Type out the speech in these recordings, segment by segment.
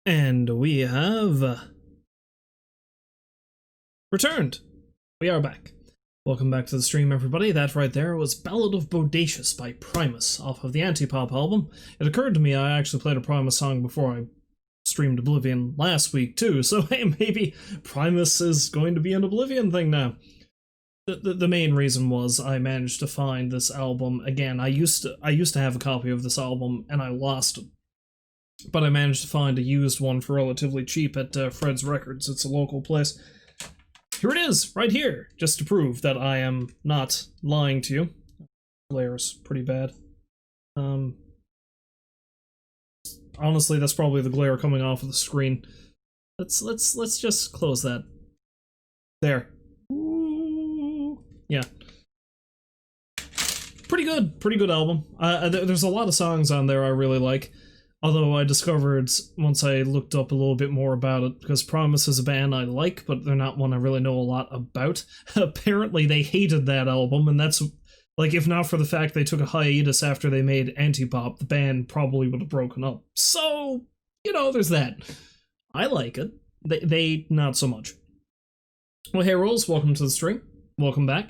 And we have returned. We are back. Welcome back to the stream, everybody. That right there was Ballad of Bodacious by Primus off of the Antipop album. It occurred to me I actually played a Primus song before I streamed Oblivion last week too, so hey, maybe Primus is going to be an Oblivion thing now. The main reason was I managed to find this album again. I used to have a copy of this album and I lost it. But I managed to find a used one for relatively cheap at Fred's Records. It's a local place. Here it is, right here, just to prove that I am not lying to you. Glare's pretty bad. Honestly, that's probably the glare coming off of the screen. Let's just close that. There. Ooh. Yeah. Pretty good album. There's a lot of songs on there I really like. Although I discovered, once I looked up a little bit more about it, because Primus is a band I like, but they're not one I really know a lot about. Apparently they hated that album, and that's, like, if not for the fact they took a hiatus after they made Antipop, the band probably would have broken up. So, you know, there's that. I like it. They not so much. Well, hey Rolls, welcome to the stream. Welcome back.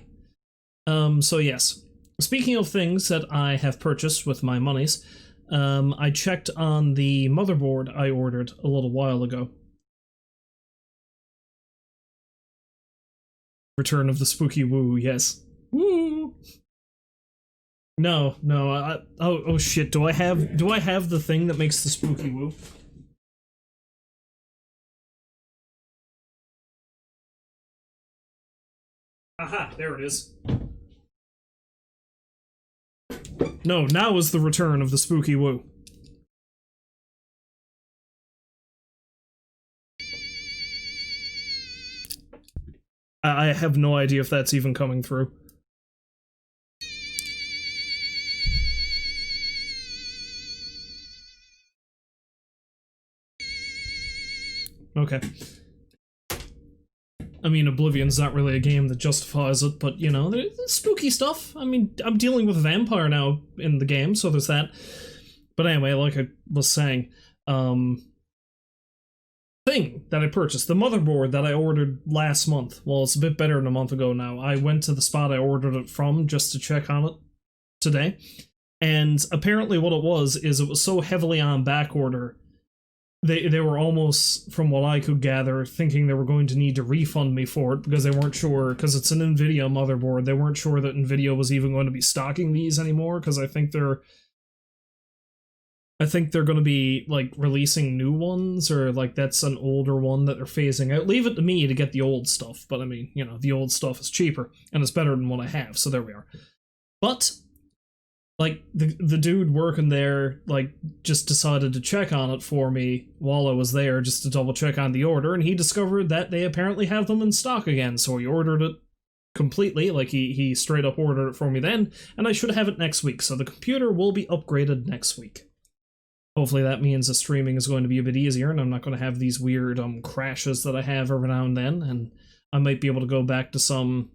So yes. Speaking of things that I have purchased with my monies, I checked on the motherboard I ordered a little while ago. Return of the Spooky Woo, yes. Woo! No, oh shit, do I have the thing that makes the Spooky Woo? Aha, there it is. No, now is the return of the Spooky Woo. I have no idea if that's even coming through. Okay. I mean, Oblivion's not really a game that justifies it, but, you know, there's spooky stuff. I mean, I'm dealing with a vampire now in the game, so there's that. But anyway, like I was saying, thing that I purchased, the motherboard that I ordered last month. Well, it's a bit better than a month ago now. I went to the spot I ordered it from just to check on it today. And apparently what it was so heavily on back order, They were almost, from what I could gather, thinking they were going to need to refund me for it because they weren't sure, because it's an NVIDIA motherboard, they weren't sure that NVIDIA was even going to be stocking these anymore, because I think they're going to be, like, releasing new ones, or, like, that's an older one that they're phasing out. Leave it to me to get the old stuff, but I mean, you know, the old stuff is cheaper, and it's better than what I have, so there we are. But like, the dude working there, like, just decided to check on it for me while I was there, just to double check on the order, and he discovered that they apparently have them in stock again, so he ordered it completely, like, he straight up ordered it for me then, and I should have it next week, so the computer will be upgraded next week. Hopefully that means the streaming is going to be a bit easier, and I'm not going to have these weird, crashes that I have every now and then, and I might be able to go back to some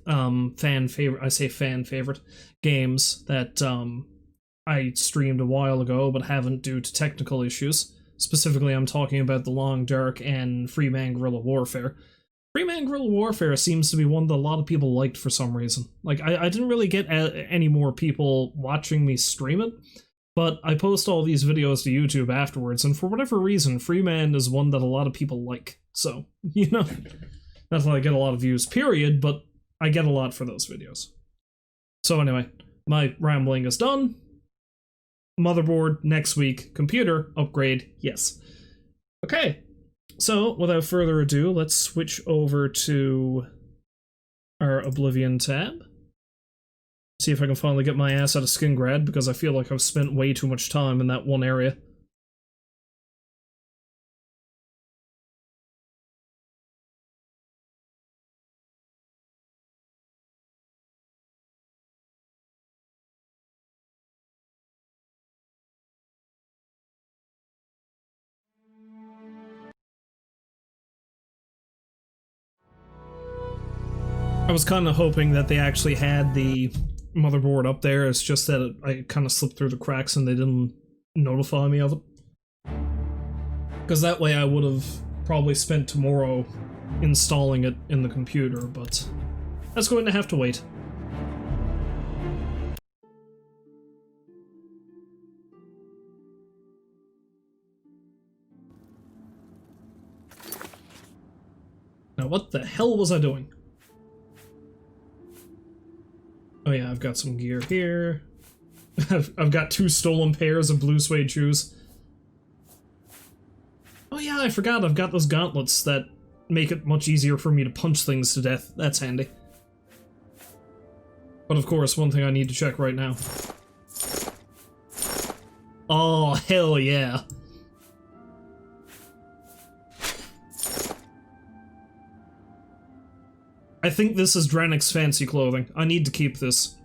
fan favorite games that I streamed a while ago but haven't due to technical issues. Specifically, I'm talking about The Long Dark and Freeman Guerrilla Warfare. Freeman Guerrilla Warfare seems to be one that a lot of people liked for some reason. Like, I didn't really get any more people watching me stream it, but I post all these videos to YouTube afterwards, and for whatever reason, Freeman is one that a lot of people like. So, you know, not that I get a lot of views, period, but I get a lot for those videos. So anyway, my rambling is done. Motherboard next week. Computer upgrade, yes. Okay, so without further ado, let's switch over to our Oblivion tab. See if I can finally get my ass out of Skingrad, because I feel like I've spent way too much time in that one area. I was kind of hoping that they actually had the motherboard up there, it's just that I kind of slipped through the cracks and they didn't notify me of it. Because that way I would have probably spent tomorrow installing it in the computer, but that's going to have to wait. Now what the hell was I doing? Oh yeah, I've got some gear here. I've got 2 stolen pairs of blue suede shoes. Oh yeah, I forgot I've got those gauntlets that make it much easier for me to punch things to death. That's handy. But of course, one thing I need to check right now. Oh, hell yeah. I think this is Dranik's fancy clothing. I need to keep this.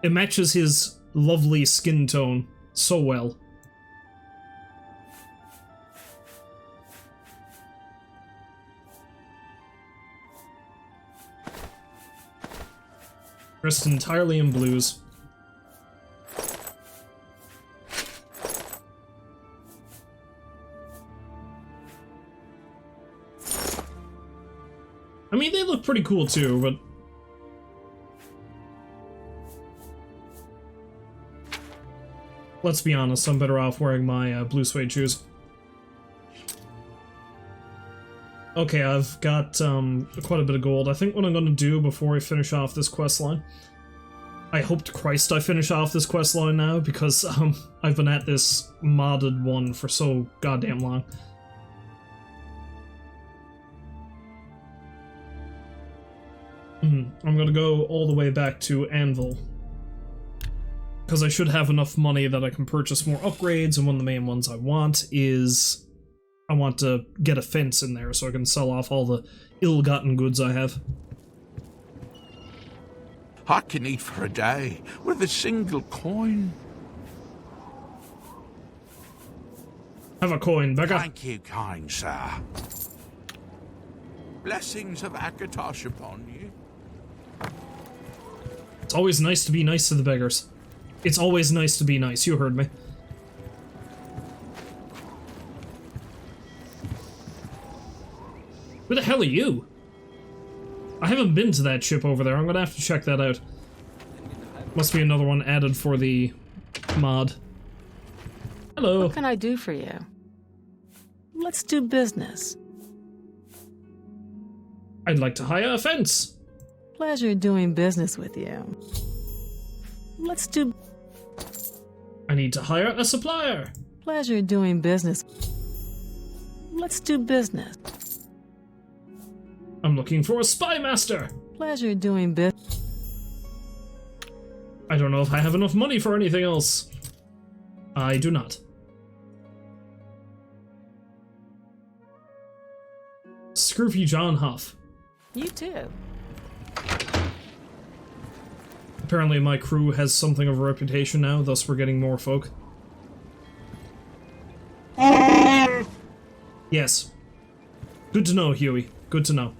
It matches his lovely skin tone so well. Dressed entirely in blues. I mean, they look pretty cool too, but... let's be honest, I'm better off wearing my blue suede shoes. Okay, I've got quite a bit of gold. I think what I'm gonna do before I finish off this questline... I hope to Christ I finish off this questline now, because I've been at this modded one for so goddamn long. I'm gonna go all the way back to Anvil. Because I should have enough money that I can purchase more upgrades, and one of the main ones I want is... I want to get a fence in there so I can sell off all the ill-gotten goods I have. I can eat for a day with a single coin. Have a coin, beggar. Thank you, kind sir. Blessings of Akatosh upon you. It's always nice to be nice to the beggars. It's always nice to be nice, you heard me. Who the hell are you? I haven't been to that ship over there, I'm gonna have to check that out. Must be another one added for the mod. Hello. What can I do for you? Let's do business. I'd like to hire a fence. Pleasure doing business with you. Let's do... I need to hire a supplier. Pleasure doing business. Let's do business. I'm looking for a spy master. Pleasure doing business. I don't know if I have enough money for anything else. I do not. Scroofy John Huff. You too. Apparently my crew has something of a reputation now, thus we're getting more folk. Yes. Good to know, Huey. Good to know.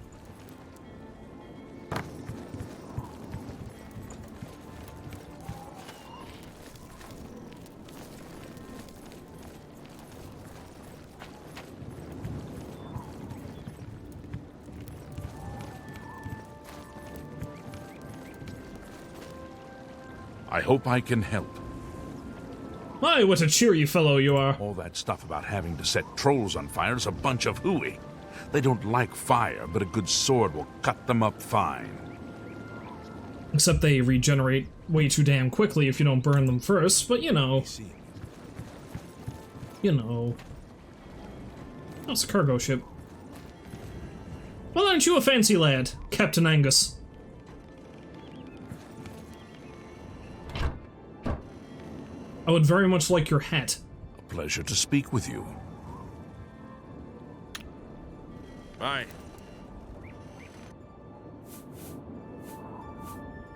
I hope I can help. My, what a cheery fellow you are. All that stuff about having to set trolls on fire is a bunch of hooey. They don't like fire, but a good sword will cut them up fine. Except they regenerate way too damn quickly if you don't burn them first, but you know. You know. Oh, it's a cargo ship. Well, aren't you a fancy lad, Captain Angus? I would very much like your hat. A pleasure to speak with you. Bye.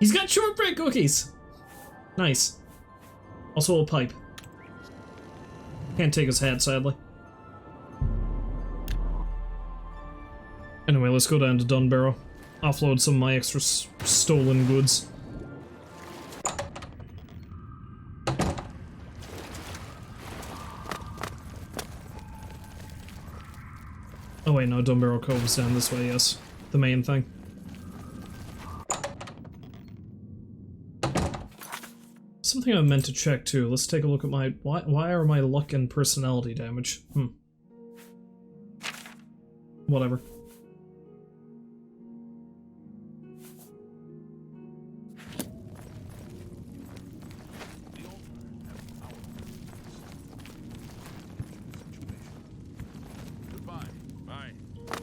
He's got shortbread cookies! Nice. Also a pipe. Can't take his hat, sadly. Anyway, let's go down to Dunbarrow. Offload some of my extra stolen goods. Oh wait, no, Dumbarrow Cove is down this way, yes. The main thing. Something I meant to check too. Let's take a look at my... Why are my luck and personality damage? Whatever.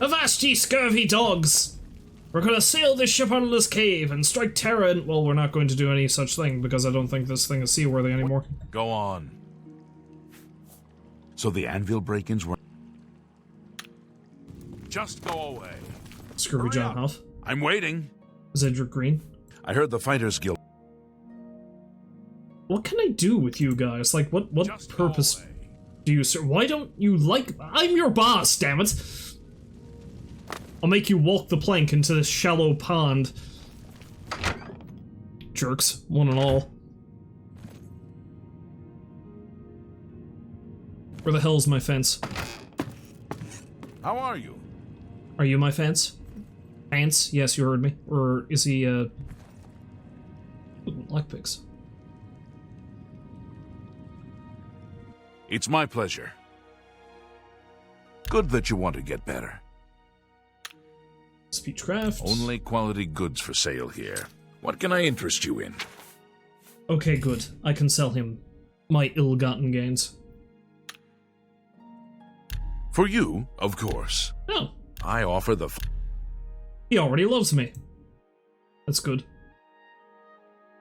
Avast ye scurvy dogs! We're gonna sail this ship out of this cave and strike terror and— well, we're not going to do any such thing because I don't think this thing is seaworthy anymore. Go on. So the anvil break-ins were... Just go away. Scurvy John Huff. I'm waiting. Zedric Green. I heard the Fighters Guild... What can I do with you guys? Like, what purpose do you serve? Why don't you like— I'm your boss, damn it! I'll make you walk the plank into this shallow pond. Jerks, one and all. Where the hell's my fence? How are you? Are you my fence? Fence? Yes, you heard me. Or is he, Ooh, lockpicks. It's my pleasure. Good that you want to get better. Speechcraft. Only quality goods for sale here. What can I interest you in? Okay, good. I can sell him my ill-gotten gains. For you, of course. Oh. I offer the... He already loves me. That's good.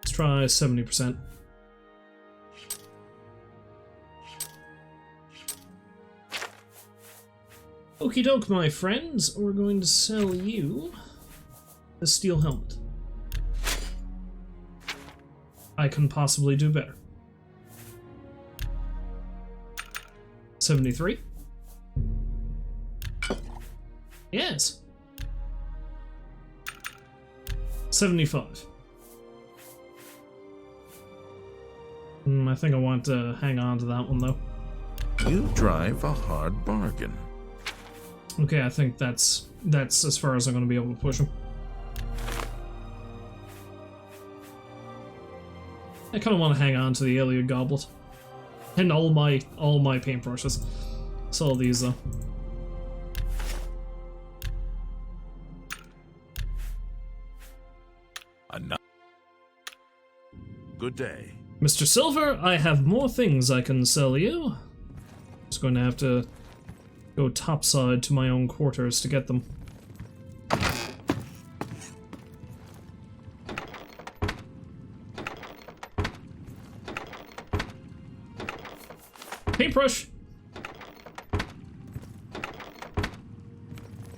Let's try 70%. Okie doke, my friends. We're going to sell you the steel helmet. I can possibly do better. 73. Yes. 75. I think I want to hang on to that one, though. You drive a hard bargain. Okay, I think that's as far as I'm going to be able to push him. I kind of want to hang on to the Iliad Goblet. And all my paintbrushes. Sell these, though. Good day. Mr. Silver, I have more things I can sell you. Just going to have to go topside to my own quarters to get them. Paintbrush!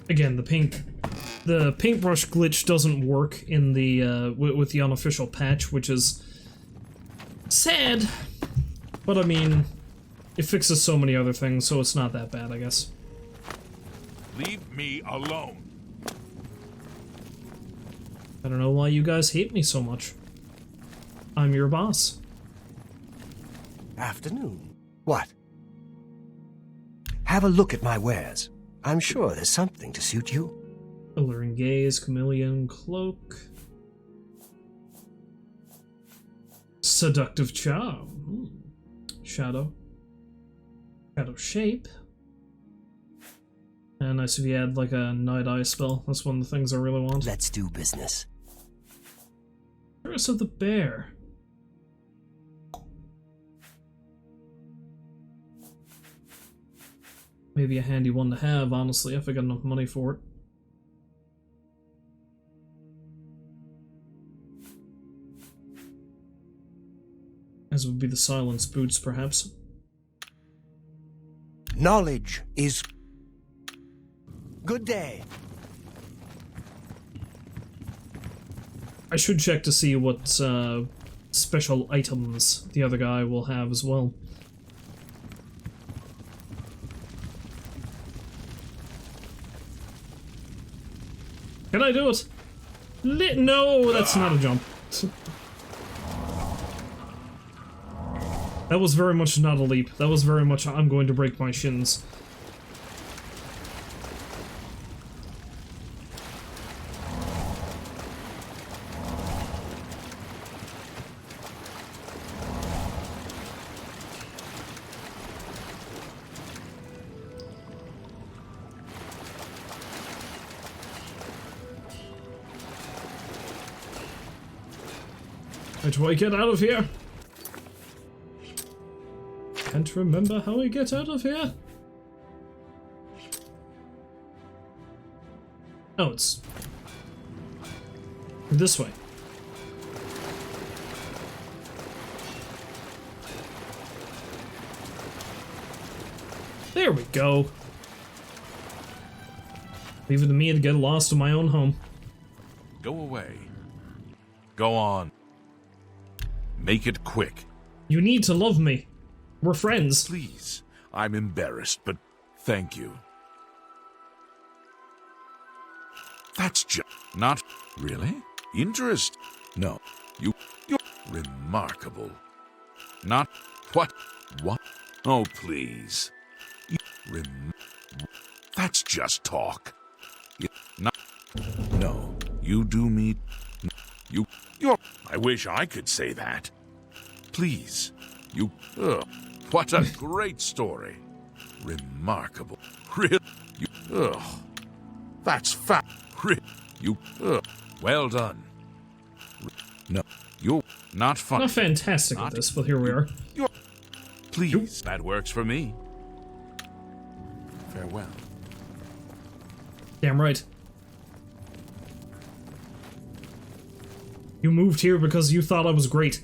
Again, the paintbrush glitch doesn't work in the with the unofficial patch, which is sad, but I mean, it fixes so many other things, so it's not that bad, I guess. Leave me alone. I don't know why you guys hate me so much. I'm your boss. Afternoon. What? Have a look at my wares. I'm sure there's something to suit you. Alluring Gaze, Chameleon, Cloak. Seductive Charm. Shadow. Shadow Shape. And nice if you add like a Night Eye spell. That's one of the things I really want. Let's do business. Curse of the Bear. Maybe a handy one to have, honestly, if I got enough money for it. As would be the Silence Boots, perhaps. Knowledge is... Good day. I should check to see what special items the other guy will have as well. Can I do it? No, that's not a jump. That was very much not a leap. That was very much I'm going to break my shins. How do I get out of here? Can't remember how I get out of here. Oh, it's this way. There we go. Leave it to me to get lost in my own home. Go away. Go on. Make it quick. You need to love me. We're friends. Please. I'm embarrassed, but thank you. That's just not really interest. No, you're remarkable. Not what? Oh, please. That's just talk. Not. No, you do me. You're. I wish I could say that. Please, you. What a great story. Remarkable. Really. That's fat. You. Well done. No, you're not funny. Not fantastic at this, but here we are. Please, that works for me. Farewell. Damn right. You moved here because you thought I was great.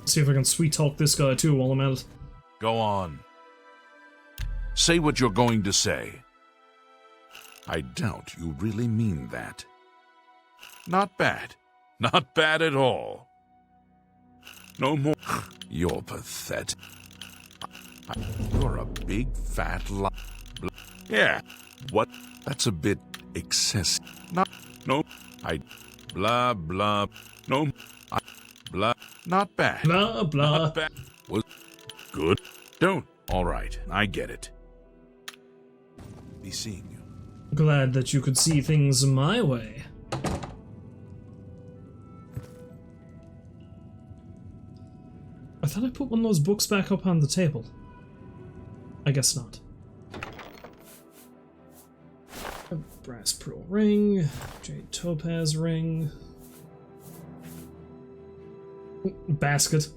See if I can sweet talk this guy too while I'm at it. Go on. Say what you're going to say. I doubt you really mean that. Not bad. Not bad at all. No more. You're pathetic. You're a big fat lie. Yeah. What? That's a bit excessive. No. Blah, blah. No. Blah. Not bad. Blah, blah. Not bad. Was good. Don't. All right. I get it. Be seeing you. Glad that you could see things my way. I thought I put one of those books back up on the table. I guess not. A brass pearl ring, jade topaz ring, basket,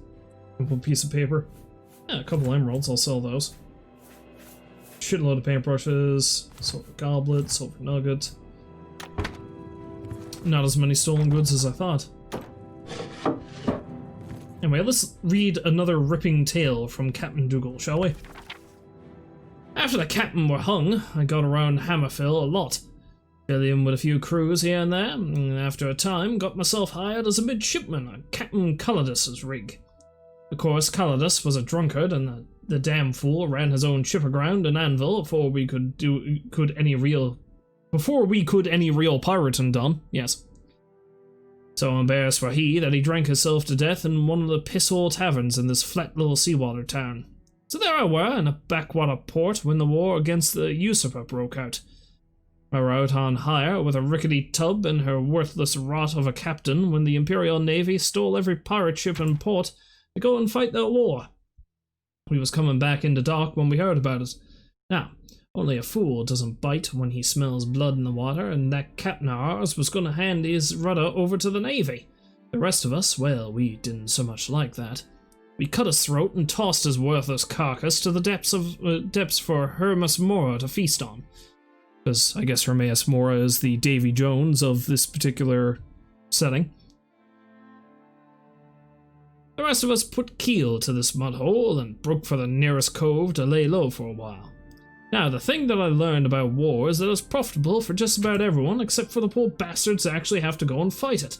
simple piece of paper. Yeah, a couple emeralds, I'll sell those. Shitload of paintbrushes, silver goblet, silver nugget. Not as many stolen goods as I thought. Anyway, let's read another ripping tale from Captain Dougal, shall we? After the captain were hung, I got around Hammerfell a lot, filling with a few crews here and there, and after a time got myself hired as a midshipman on Captain Calidus's rig. Of course, Calidus was a drunkard, and the damn fool ran his own ship aground in Anvil before we could any real pirating done, yes. So embarrassed were he that he drank himself to death in one of the piss-hole taverns in this flat little seawater town. So there I were in a backwater port when the war against the usurper broke out. I were out on hire with a rickety tub and her worthless rot of a captain when the Imperial Navy stole every pirate ship in port to go and fight their war. We was coming back into dock when we heard about it. Now, only a fool doesn't bite when he smells blood in the water, and that captain of ours was going to hand his rudder over to the Navy. The rest of us, well, we didn't so much like that. We cut his throat and tossed his worthless carcass to the depths for Hermas Mora to feast on. Because I guess Hermas Mora is the Davy Jones of this particular setting. The rest of us put keel to this mud hole and broke for the nearest cove to lay low for a while. Now, the thing that I learned about war is that it's profitable for just about everyone except for the poor bastards that actually have to go and fight it.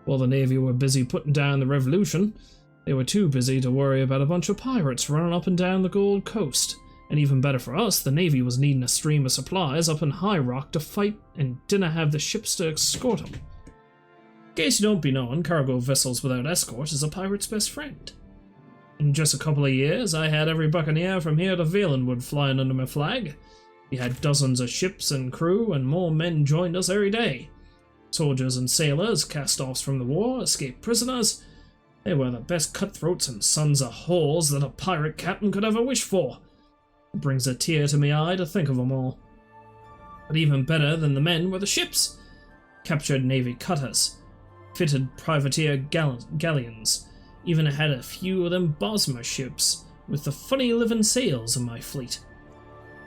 While the Navy were busy putting down the revolution, they were too busy to worry about a bunch of pirates running up and down the Gold Coast. And even better for us, the Navy was needing a stream of supplies up in High Rock to fight and didn't have the ships to escort them. In case you don't be knowing, cargo vessels without escort is a pirate's best friend. In just a couple of years, I had every buccaneer from here to Valenwood flying under my flag. We had dozens of ships and crew, and more men joined us every day. Soldiers and sailors, cast-offs from the war, escaped prisoners. They were the best cutthroats and sons of whores that a pirate captain could ever wish for. It brings a tear to my eye to think of them all. But even better than the men were the ships. Captured navy cutters, fitted privateer galleons, even had a few of them Bosmer ships with the funny living sails in my fleet.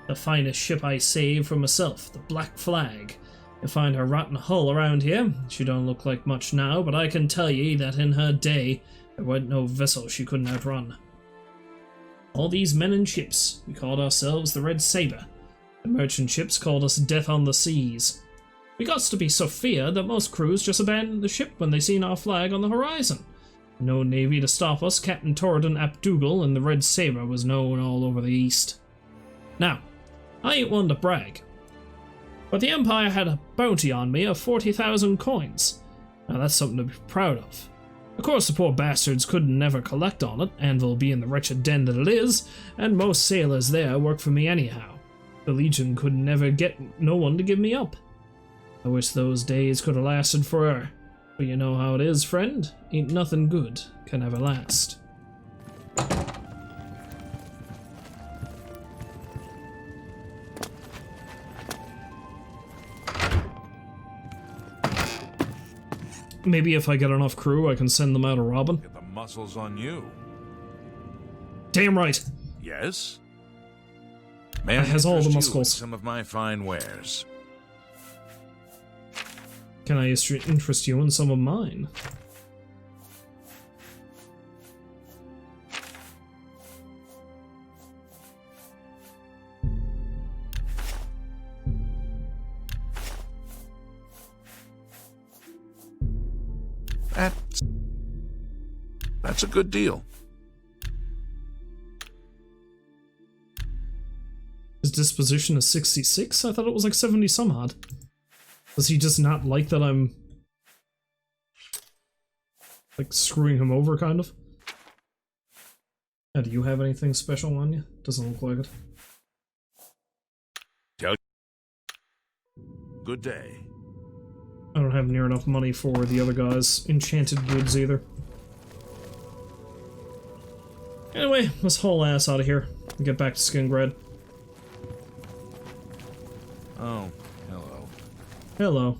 The finest ship I saved for myself, the Black Flag. You'll find her rotten hull around here. She don't look like much now, but I can tell ye that in her day there weren't no vessel she couldn't outrun. All these men and ships, we called ourselves the Red Sabre. The merchant ships called us Death on the Seas. We got to be so feared that most crews just abandoned the ship when they seen our flag on the horizon. No navy to stop us, Captain Torridon ap Dougal and the Red Sabre was known all over the East. Now, I ain't one to brag, but the Empire had a bounty on me of 40,000 coins. Now that's something to be proud of. Of course the poor bastards couldn't never collect on it, Anvil being the wretched den that it is, and most sailors there work for me anyhow. The Legion could never get no one to give me up. I wish those days could have lasted forever. But you know how it is, friend. Ain't nothing good can ever last. Maybe if I get enough crew, I can send them out a robbing. Get the muscles on you. Damn right. Yes? May I It has all the interest you in muscles. some of my fine wares? Can I interest you in some of mine? That's a good deal. His disposition is 66? I thought it was like 70 some odd. Does he just not like that I'm like screwing him over, kind of? Do you have anything special on you? Doesn't look like it. Good day. I don't have near enough money for the other guy's enchanted goods either. Anyway, let's haul ass out of here and get back to Skingrad. Oh, hello. Hello.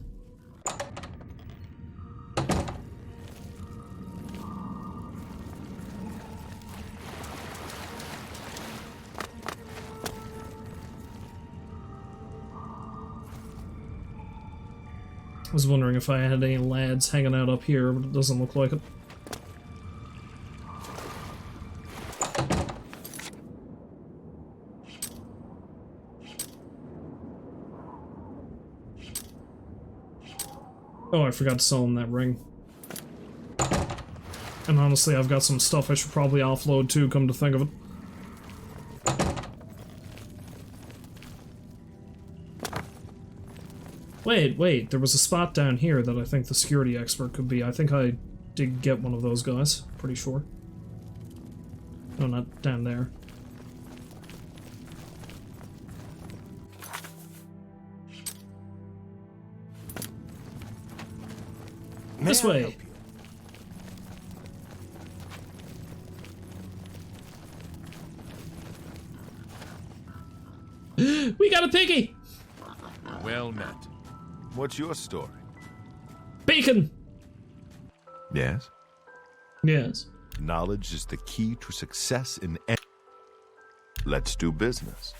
I was wondering if I had any lads hanging out up here, but it doesn't look like it. Oh, I forgot to sell him that ring. And honestly, I've got some stuff I should probably offload too, come to think of it. Wait, there was a spot down here that I think the security expert could be. I think I did get one of those guys, pretty sure. No, not down there. This way. We got a piggy! Well met. What's your story? Bacon! Yes? Yes. Knowledge is the key to success in any... Let's do business.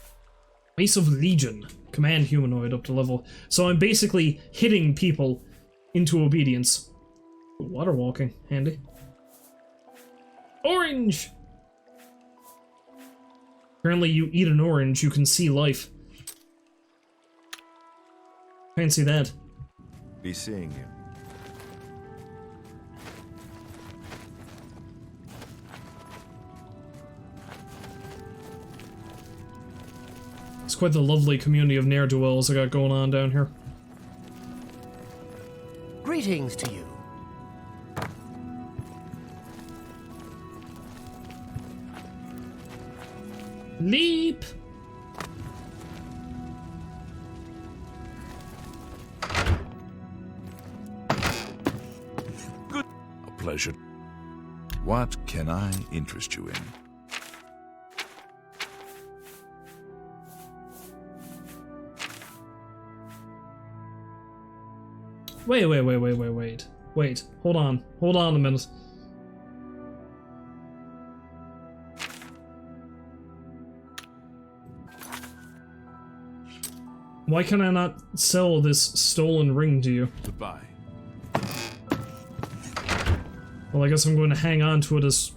Base of Legion. Command humanoid up to level. So I'm basically hitting people into obedience. Water walking. Handy. Orange! Apparently you eat an orange, you can see life. Fancy that. Be seeing you. It's quite the lovely community of ne'er-do-wells I got going on down here. Greetings to you. Leap! A pleasure. What can I interest you in? Wait, hold on a minute. Why can I not sell this stolen ring to you? Goodbye. Well, I guess I'm going to hang on to it as,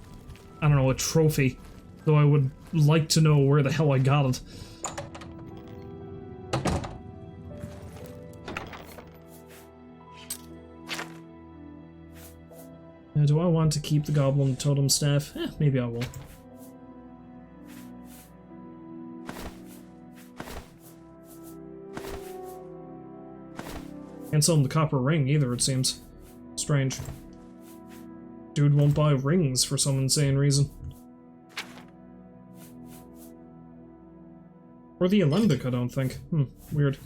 I don't know, a trophy. Though I would like to know where the hell I got it. Now, do I want to keep the goblin totem staff? Maybe I will. Can't sell him the copper ring either, it seems. Strange. Dude won't buy rings for some insane reason. Or the alembic, I don't think. Weird.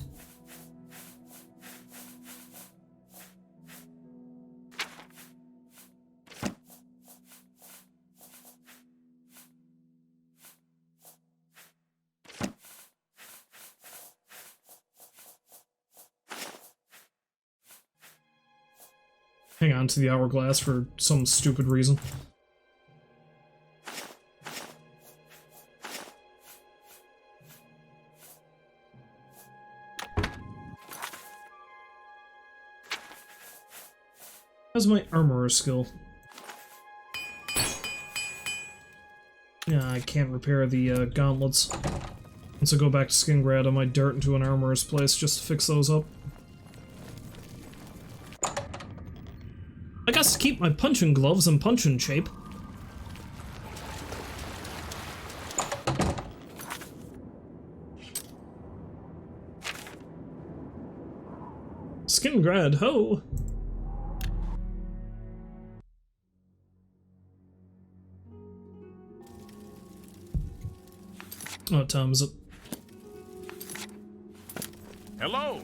Hang on to the hourglass for some stupid reason. How's my armorer skill? Yeah, I can't repair the gauntlets. Once I go back to Skingrad, I might dart into an armorer's place just to fix those up. I got to keep my punching gloves in punching shape. Skingrad, ho! What time is it? Hello.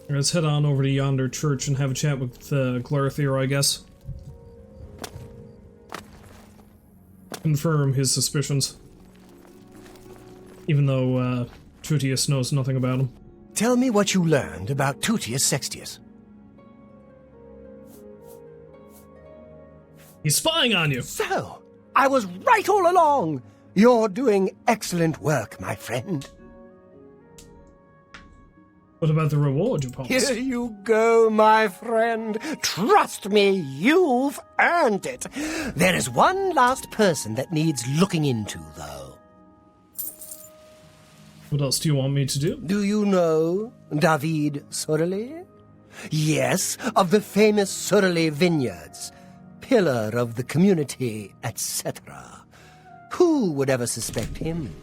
Let's head on over to yonder church and have a chat with Glarthir, I guess. Confirm his suspicions. Even though Tutius knows nothing about him. Tell me what you learned about Tutius Sextius. He's spying on you! So, I was right all along! You're doing excellent work, my friend. What about the reward you promised? Here you go, my friend. Trust me, you've earned it. There is one last person that needs looking into, though. What else do you want me to do? Do you know David Surly? Yes, of the famous Surly Vineyards. Pillar of the community, etc. Who would ever suspect him?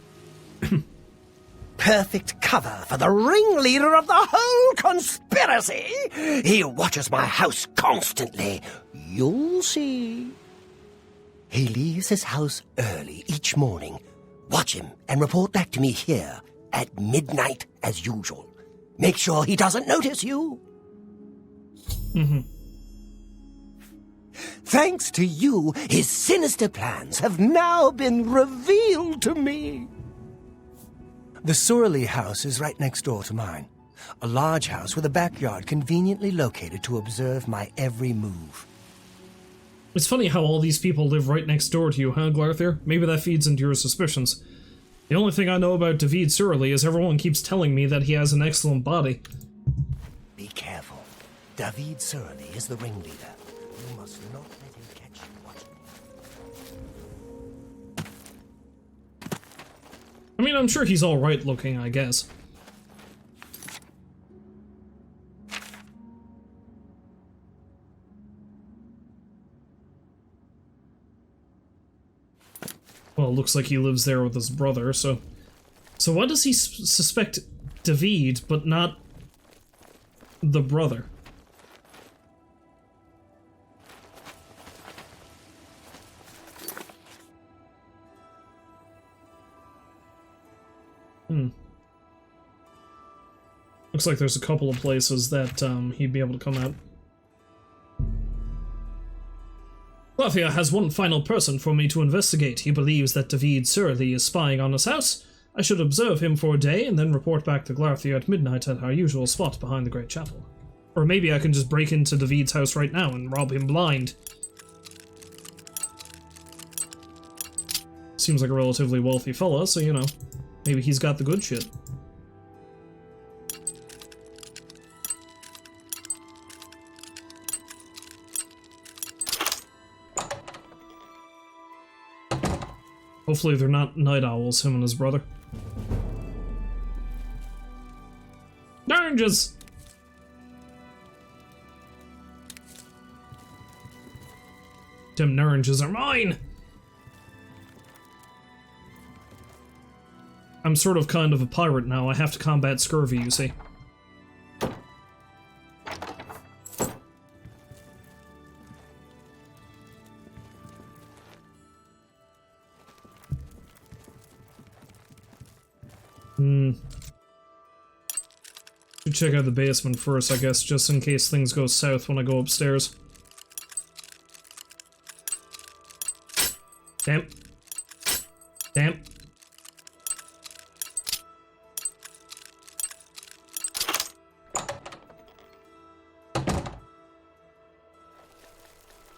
Perfect cover for the ringleader of the whole conspiracy. He watches my house constantly. You'll see. He leaves his house early each morning. Watch him and report back to me here at midnight as usual. Make sure he doesn't notice you. Thanks to you, his sinister plans have now been revealed to me. The Surly house is right next door to mine. A large house with a backyard conveniently located to observe my every move. It's funny how all these people live right next door to you, huh, Glarthir? Maybe that feeds into your suspicions. The only thing I know about David Surly is everyone keeps telling me that he has an excellent body. Be careful. David Surly is the ringleader. You must not let him catch you watching. I mean, I'm sure he's alright looking, I guess. Well, it looks like he lives there with his brother, so... So why does he suspect David, but not the brother? Looks like there's a couple of places that he'd be able to come out. Glarthir has one final person for me to investigate. He believes that David Surly is spying on his house. I should observe him for a day and then report back to Glarthir at midnight at our usual spot behind the Great Chapel. Or maybe I can just break into David's house right now and rob him blind. Seems like a relatively wealthy fella, so you know, maybe he's got the good shit. Hopefully they're not night owls, him and his brother. Oranges! Them oranges are mine! I'm sort of kind of a pirate now. I have to combat scurvy, you see. Should check out the basement first, I guess, just in case things go south when I go upstairs. Damn. Damn.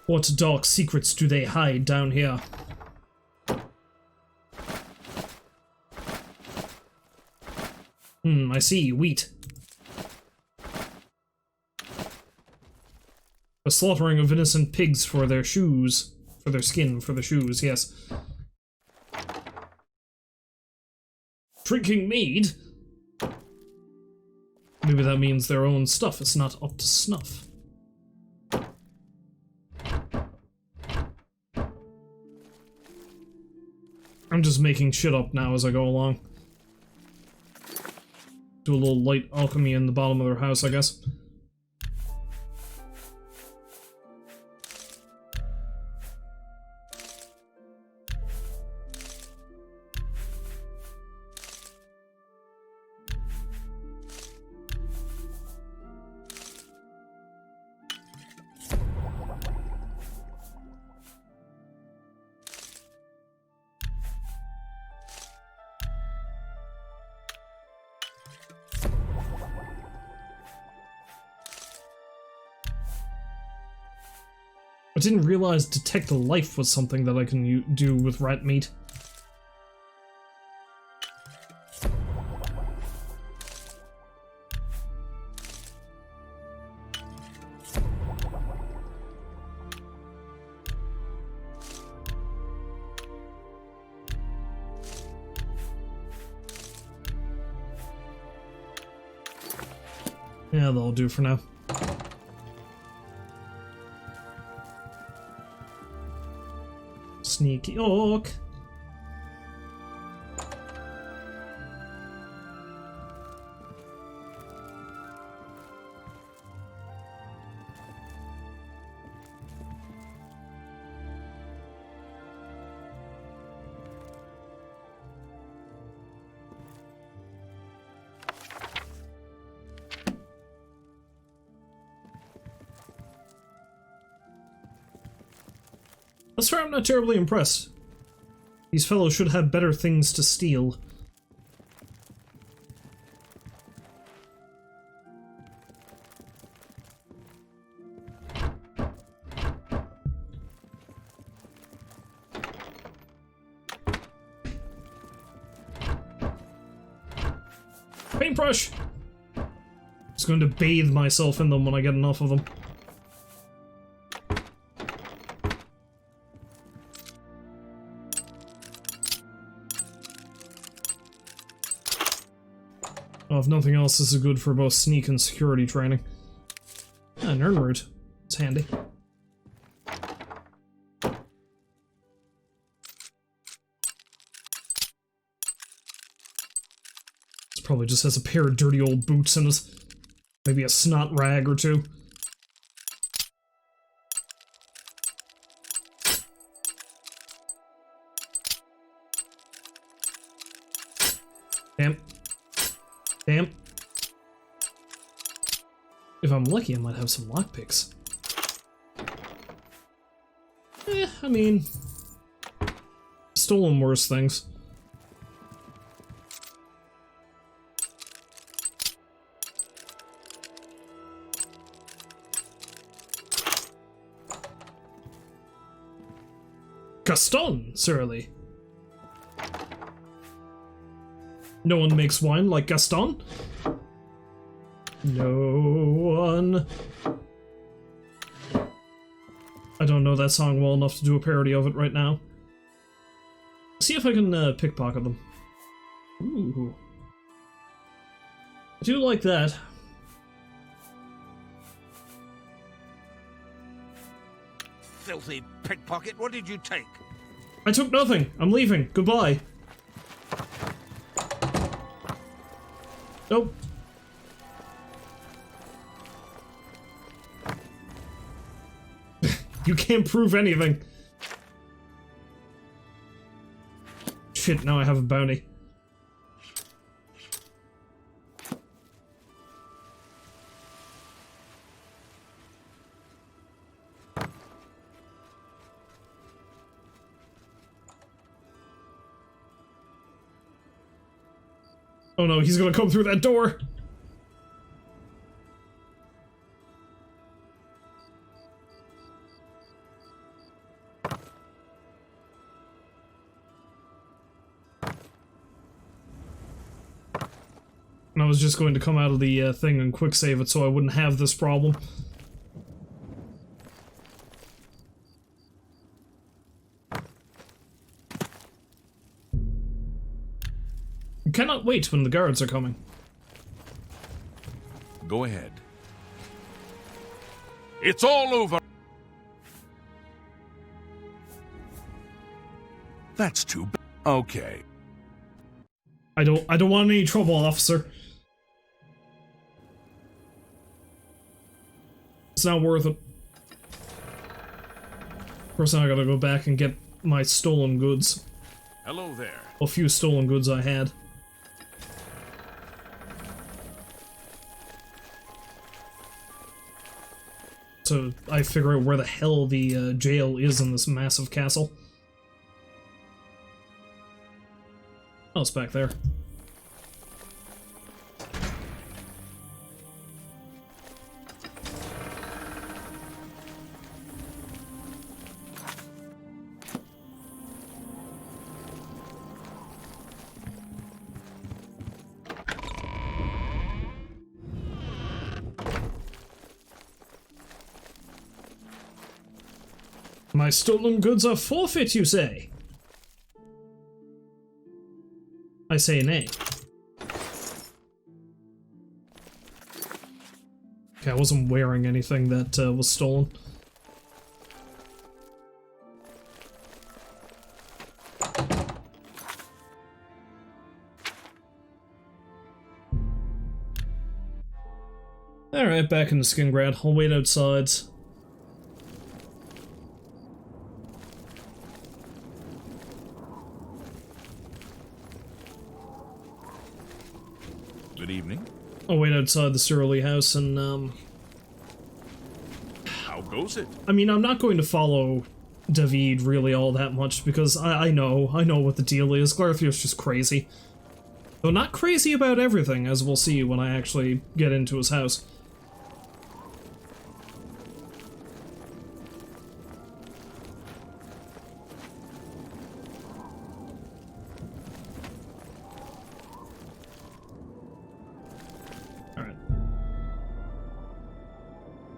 What dark secrets do they hide down here? I see. Wheat. A slaughtering of innocent pigs for their shoes. For their skin, for the shoes, yes. Drinking mead? Maybe that means their own stuff is not up to snuff. I'm just making shit up now as I go along. Do a little light alchemy in the bottom of their house, I guess. I didn't realize detect a life was something that I can do with rat meat. Yeah, that'll do for now. Sneaky orc. Thus far, I'm not terribly impressed. These fellows should have better things to steal. Paintbrush! Just going to bathe myself in them when I get enough of them. Oh, if nothing else, this is good for both sneak and security training. Ah, Nern root. It's handy. This probably just has a pair of dirty old boots in it. Maybe a snot rag or two. Damn. Damn. If I'm lucky, I might have some lockpicks. I mean... stolen worse things. Gaston, surely. No one makes wine like Gaston? No one. I don't know that song well enough to do a parody of it right now. See if I can pickpocket them. Ooh. I do like that. Filthy pickpocket, what did you take? I took nothing. I'm leaving. Goodbye. Nope. You can't prove anything. Shit, now I have a bounty. Oh no, he's gonna come through that door! And I was just going to come out of the thing and quick save it so I wouldn't have this problem. I cannot wait when the guards are coming. Go ahead. It's all over. That's too bad. Okay. I don't want any trouble, officer. It's not worth it. First, I gotta go back and get my stolen goods. Hello there. A few stolen goods I had. So I figure out where the hell the jail is in this massive castle. Oh, it's back there. My stolen goods are forfeit, you say? I say nay. Okay, I wasn't wearing anything that was stolen. Alright, back in the Skingrad. I'll wait outside. Good evening. I'll wait outside the Surly house and, How goes it? I mean, I'm not going to follow David really all that much because I know what the deal is. Glarthir's just crazy. Though not crazy about everything, as we'll see when I actually get into his house. Alright.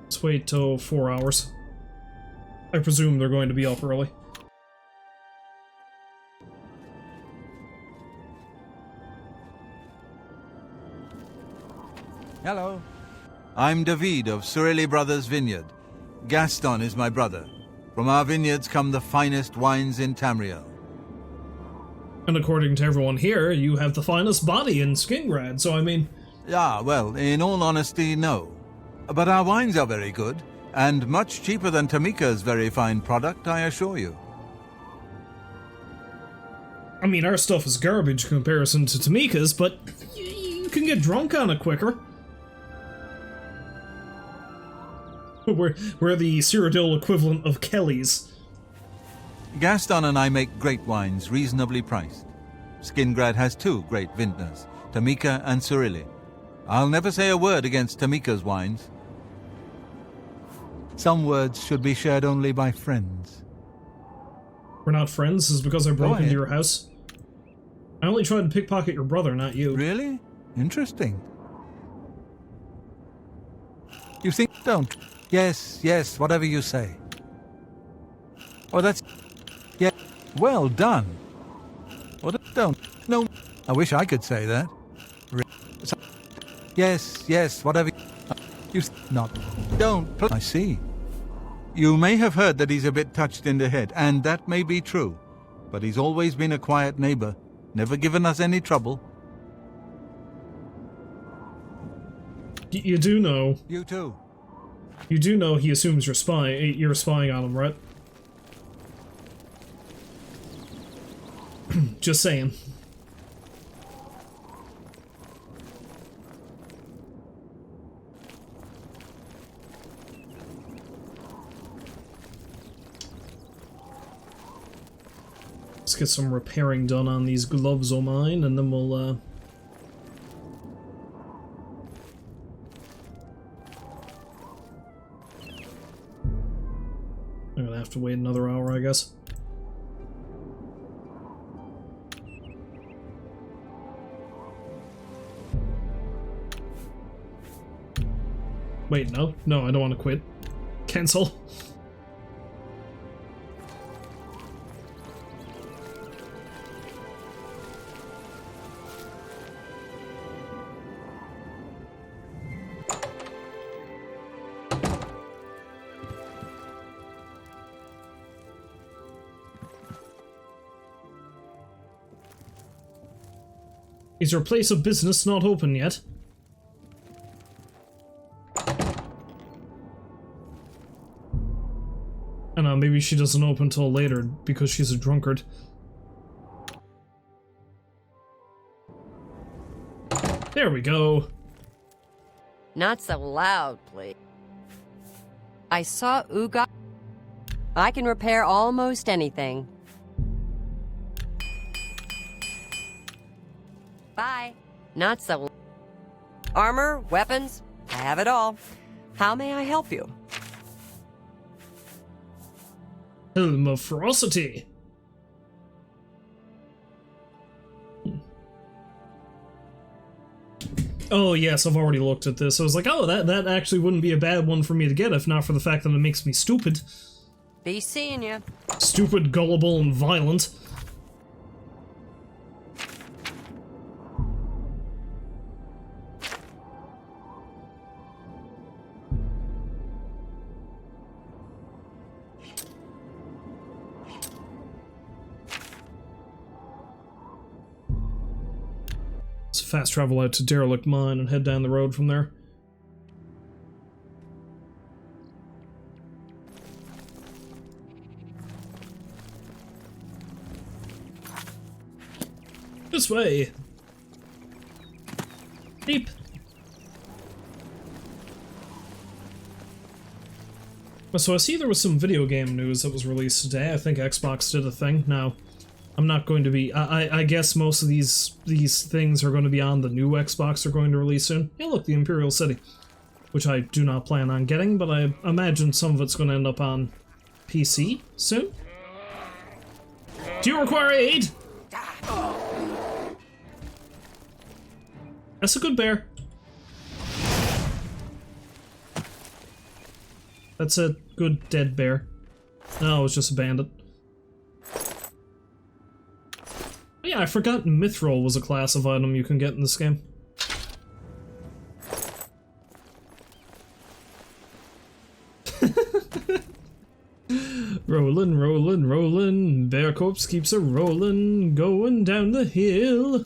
Let's wait till 4 hours. I presume they're going to be up early. Hello. I'm David of Surely Brothers Vineyard. Gaston is my brother. From our vineyards come the finest wines in Tamriel. And according to everyone here, you have the finest body in Skingrad, so I mean... Ah, well, in all honesty, no. But our wines are very good, and much cheaper than Tamika's very fine product, I assure you. I mean, our stuff is garbage in comparison to Tamika's, but you can get drunk on it quicker. We're the Cyrodiil equivalent of Kelly's. Gaston and I make great wines, reasonably priced. Skingrad has two great vintners, Tamika and Surely. I'll never say a word against Tamika's wines. Some words should be shared only by friends. We're not friends? This is because I broke into ahead. your house? I only tried to pickpocket your brother, not you. Really? Interesting. You think... Don't. Yes, yes, whatever you say. Oh, that's... Yeah, well done. What? Don't. No, I wish I could say that. Yes, yes, whatever... You... Not... Don't... I see. You may have heard that he's a bit touched in the head, and that may be true. But he's always been a quiet neighbor, never given us any trouble. You do know. You too. You do know he assumes you're spying on him, right? Just saying. Let's get some repairing done on these gloves of mine, and then we'll, I'm gonna have to wait another hour, I guess. Wait, no. No, I don't want to quit. Cancel. Is your place of business not open yet? I know, maybe she doesn't open till later because she's a drunkard. There we go. Not so loud, please. I saw Uga. I can repair almost anything. Bye. Not so... Armor, weapons, I have it all. How may I help you? Helm of Ferocity. Oh yes, I've already looked at this. I was like, oh, that actually wouldn't be a bad one for me to get if not for the fact that it makes me stupid. Be seeing you. Stupid, gullible, and violent. Let's fast travel out to Derelict Mine and head down the road from there. This way! Deep! So I see there was some video game news that was released today. I think Xbox did a thing. Now, I'm not going to be... I guess most of these things are going to be on the new Xbox they're going to release soon. Yeah, look, the Imperial City. Which I do not plan on getting, but I imagine some of it's going to end up on PC soon. Do you require aid? That's a good bear. That's a good dead bear. No, it was just a bandit. Yeah, I forgot Mithril was a class of item you can get in this game. Rollin', rollin', rollin', bear corpse keeps a rollin', going down the hill.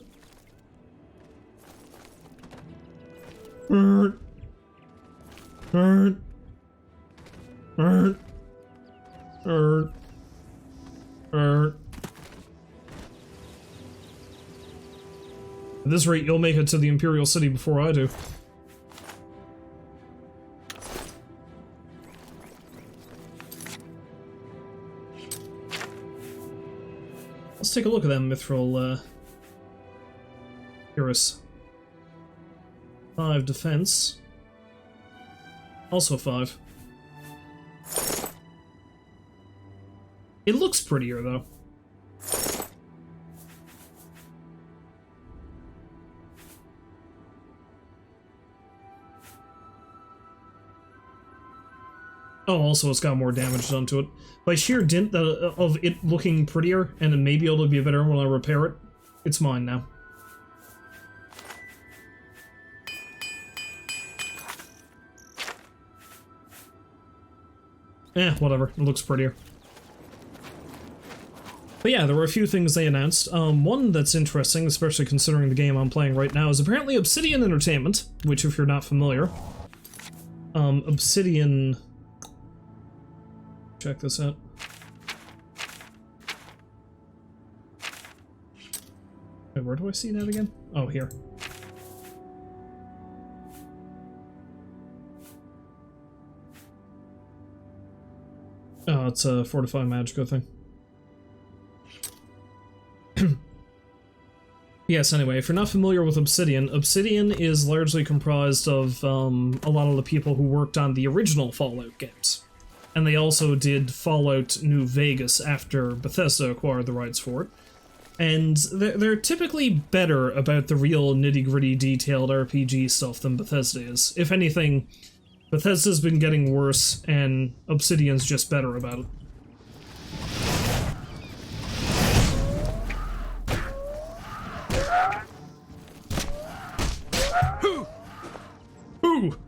At this rate, you'll make it to the Imperial City before I do. Let's take a look at that Mithril, Iris. 5 defense. Also 5. It looks prettier, though. Oh, also it's got more damage done to it. By sheer dint of it looking prettier, and then maybe it'll be better when I repair it, it's mine now. Whatever. It looks prettier. But yeah, there were a few things they announced. One that's interesting, especially considering the game I'm playing right now, is apparently Obsidian Entertainment, which, if you're not familiar, Obsidian... Check this out. Wait, where do I see that again? Oh, here. Oh, it's a Fortify Magica thing. Yes, anyway, if you're not familiar with Obsidian, Obsidian is largely comprised of a lot of the people who worked on the original Fallout games. And they also did Fallout New Vegas after Bethesda acquired the rights for it. And they're typically better about the real nitty-gritty detailed RPG stuff than Bethesda is. If anything, Bethesda's been getting worse, and Obsidian's just better about it. Ooh!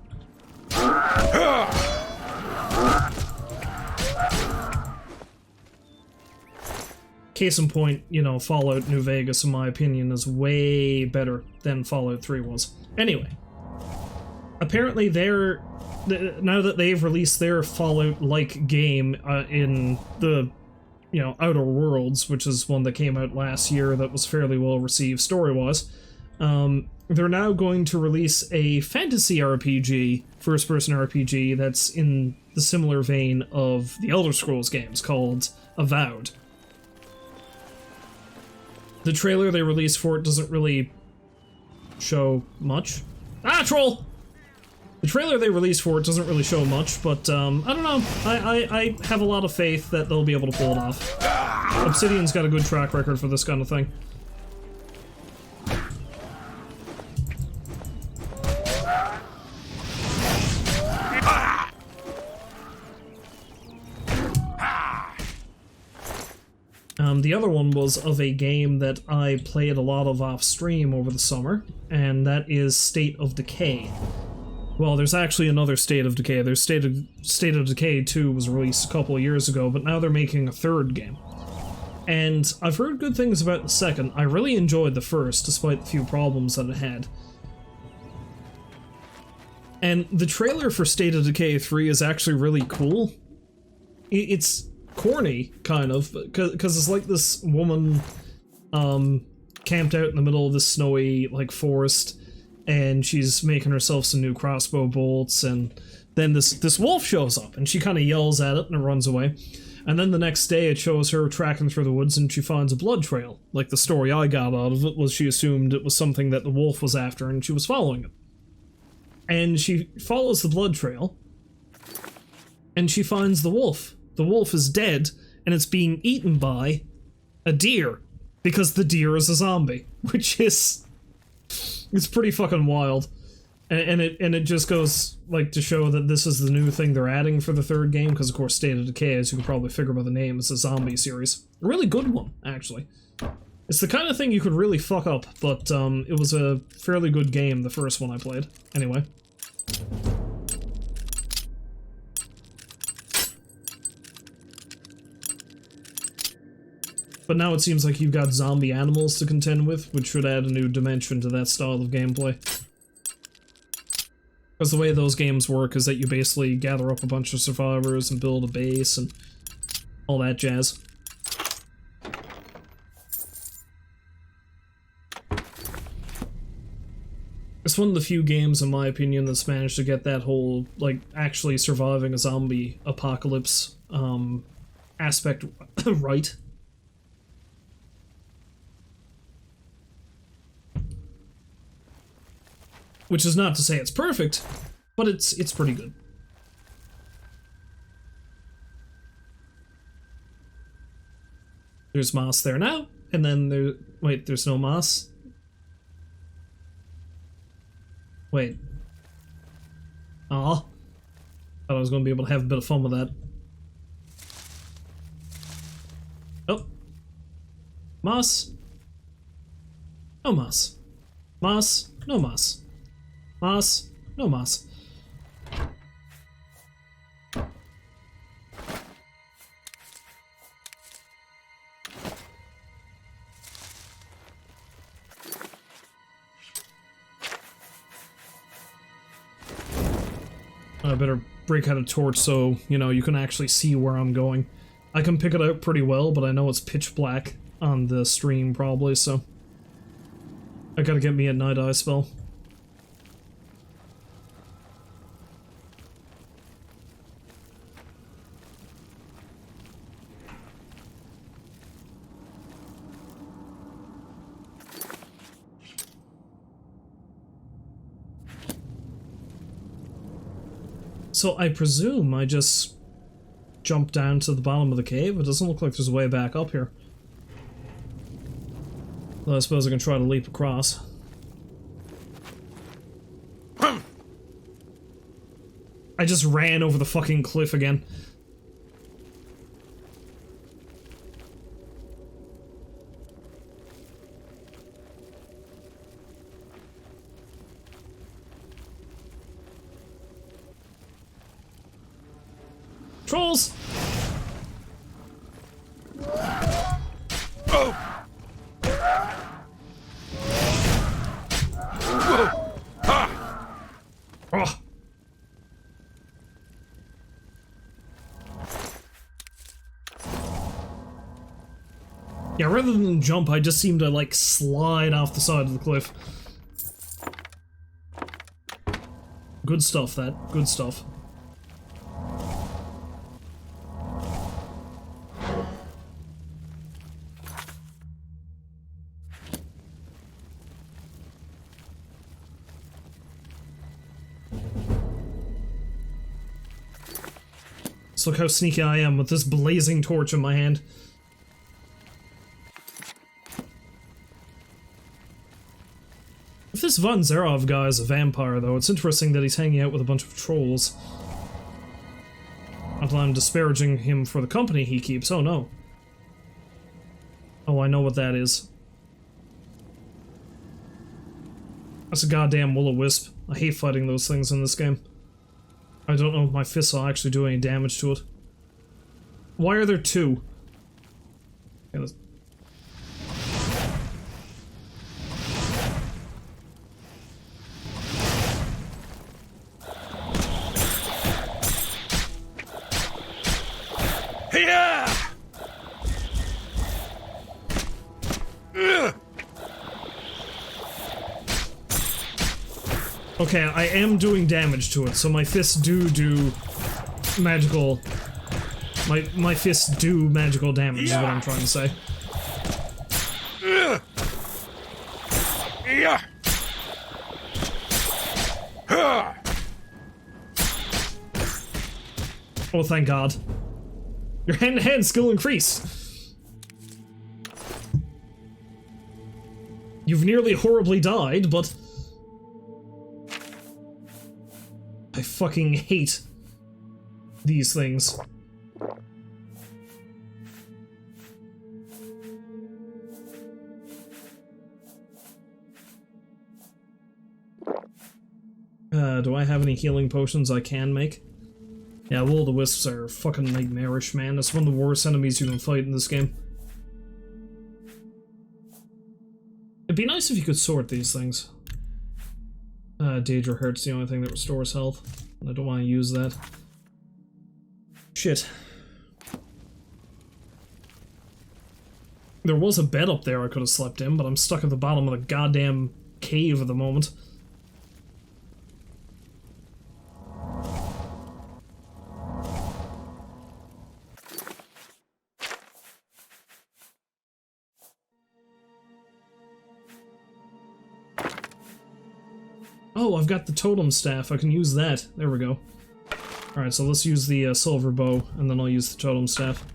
Case in point, you know, Fallout New Vegas, in my opinion, is way better than Fallout 3 was. Anyway, apparently now that they've released their Fallout-like game in the, you know, Outer Worlds, which is one that came out last year that was fairly well received story-wise, they're now going to release a fantasy RPG, first-person RPG, that's in the similar vein of the Elder Scrolls games, called Avowed. The trailer they released for it doesn't really show much. Ah, troll! The trailer they released for it doesn't really show much, but, I don't know. I have a lot of faith that they'll be able to pull it off. Obsidian's got a good track record for this kind of thing. The other one was of a game that I played a lot of off-stream over the summer, and that is State of Decay. Well, there's actually another State of Decay. There's State of Decay 2 was released a couple of years ago, but now they're making a third game. And I've heard good things about the second. I really enjoyed the first, despite the few problems that it had. And the trailer for State of Decay 3 is actually really cool. It's corny, kind of, because it's like this woman camped out in the middle of this snowy, like, forest, and she's making herself some new crossbow bolts, and then this wolf shows up, and she kind of yells at it, and it runs away. And then the next day it shows her tracking through the woods, and she finds a blood trail. Like, the story I got out of it was she assumed it was something that the wolf was after, and she was following it. And she follows the blood trail, and she finds the wolf. The wolf is dead, and it's being eaten by a deer, because the deer is a zombie, which is... it's pretty fucking wild. And it just goes, like, to show that this is the new thing they're adding for the third game, because, of course, State of Decay, as you can probably figure by the name, is a zombie series. A really good one, actually. It's the kind of thing you could really fuck up, but it was a fairly good game, the first one I played. Anyway. But now it seems like you've got zombie animals to contend with, which should add a new dimension to that style of gameplay. Because the way those games work is that you basically gather up a bunch of survivors and build a base and all that jazz. It's one of the few games, in my opinion, that's managed to get that whole, like, actually surviving a zombie apocalypse aspect right. Which is not to say it's perfect, but it's pretty good. There's moss there now, and then there... Wait, there's no moss? Wait. Aw. Thought I was going to be able to have a bit of fun with that. Oh. Moss. No moss. Moss. No moss. Moss. No moss. I better break out a torch so, you know, you can actually see where I'm going. I can pick it out pretty well, but I know it's pitch black on the stream probably, so... I gotta get me a night eye spell. So I presume I just jump down to the bottom of the cave? It doesn't look like there's a way back up here. Well, I suppose I can try to leap across. I just ran over the fucking cliff again. Trolls! Oh. Yeah, rather than jump, I just seem to, like, slide off the side of the cliff. Good stuff, that. Good stuff. So look how sneaky I am with this blazing torch in my hand. If this Von Zerov guy is a vampire, though, it's interesting that he's hanging out with a bunch of trolls. Not that I'm disparaging him for the company he keeps, oh no. Oh, I know what that is. That's a goddamn will-o-wisp. I hate fighting those things in this game. I don't know if my fists will actually do any damage to it. Why are there two? Okay, let's... Here! Okay, I am doing damage to it, so my fists do magical... My fists do magical damage, is what I'm trying to say. Oh, thank God. Your hand-to-hand skill increase! You've nearly horribly died, but... I fucking hate these things. Do I have any healing potions I can make? Yeah, will-o-the-wisps are fucking nightmarish, man. It's one of the worst enemies you can fight in this game. It'd be nice if you could sort these things. Daedra Heart's the only thing that restores health. And I don't want to use that. Shit. There was a bed up there I could have slept in, but I'm stuck at the bottom of the goddamn cave at the moment. Oh, I've got the totem staff. I can use that. There we go. Alright, so let's use the silver bow, and then I'll use the totem staff.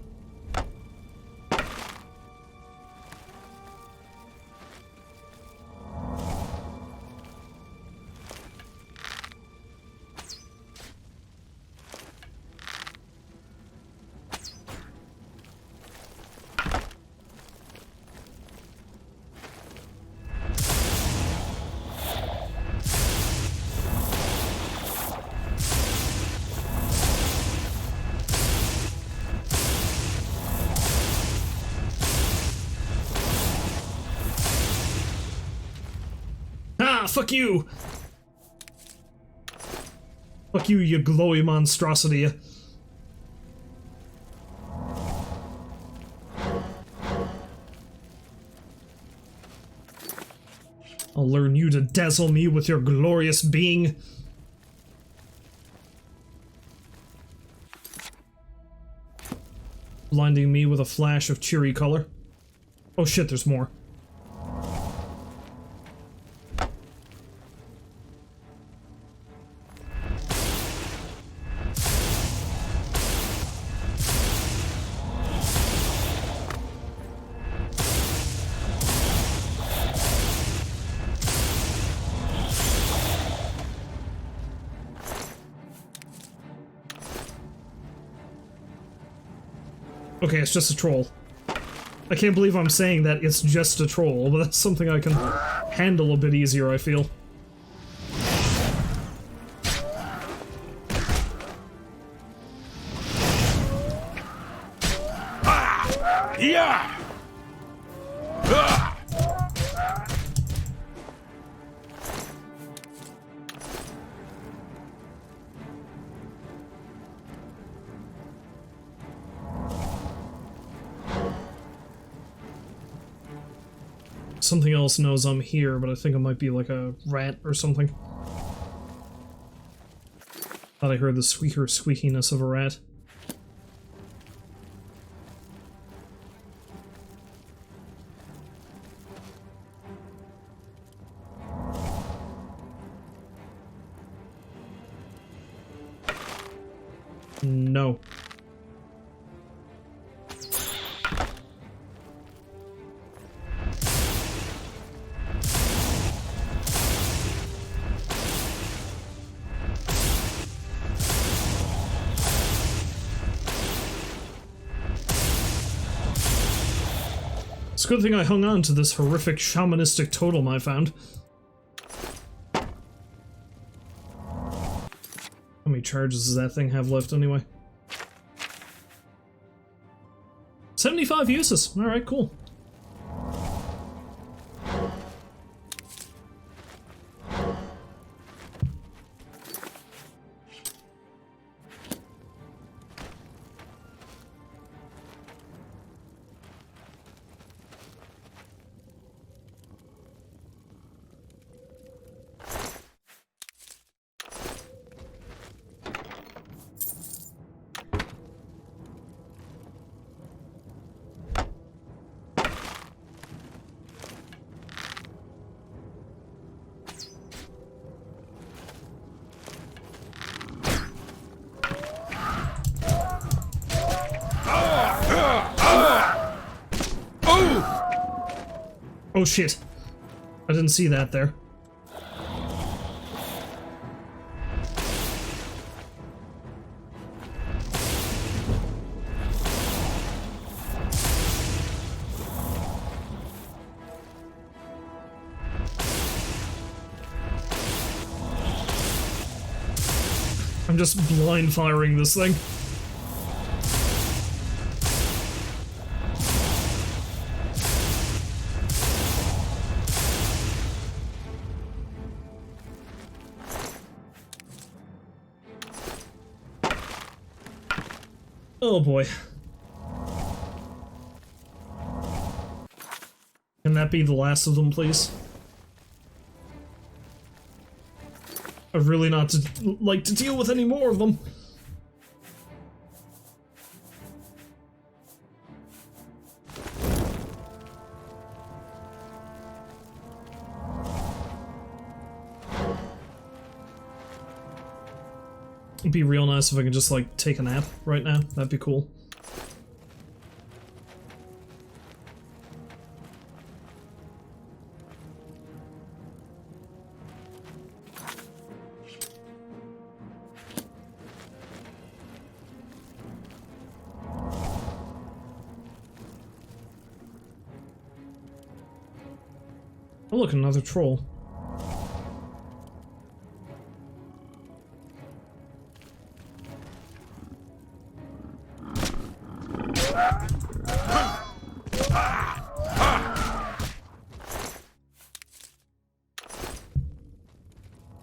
fuck you! Fuck you, you glowy monstrosity. I'll learn you to dazzle me with your glorious being. Blinding me with a flash of cheery color. Oh shit, there's more. Okay, it's just a troll. I can't believe I'm saying that it's just a troll, but that's something I can handle a bit easier, I feel. Yeah! Something else knows I'm here, but I think it might be like a rat or something. Thought I heard the squeakiness of a rat. No. It's a good thing I hung on to this horrific shamanistic totem I found. How many charges does that thing have left anyway? 75 uses. Alright, cool. Oh shit. I didn't see that there. I'm just blind firing this thing. Oh boy. Can that be the last of them, please? I'd really not like to deal with any more of them. It'd be real nice if I could just, like, take a nap right now. That'd be cool. Oh look, another troll.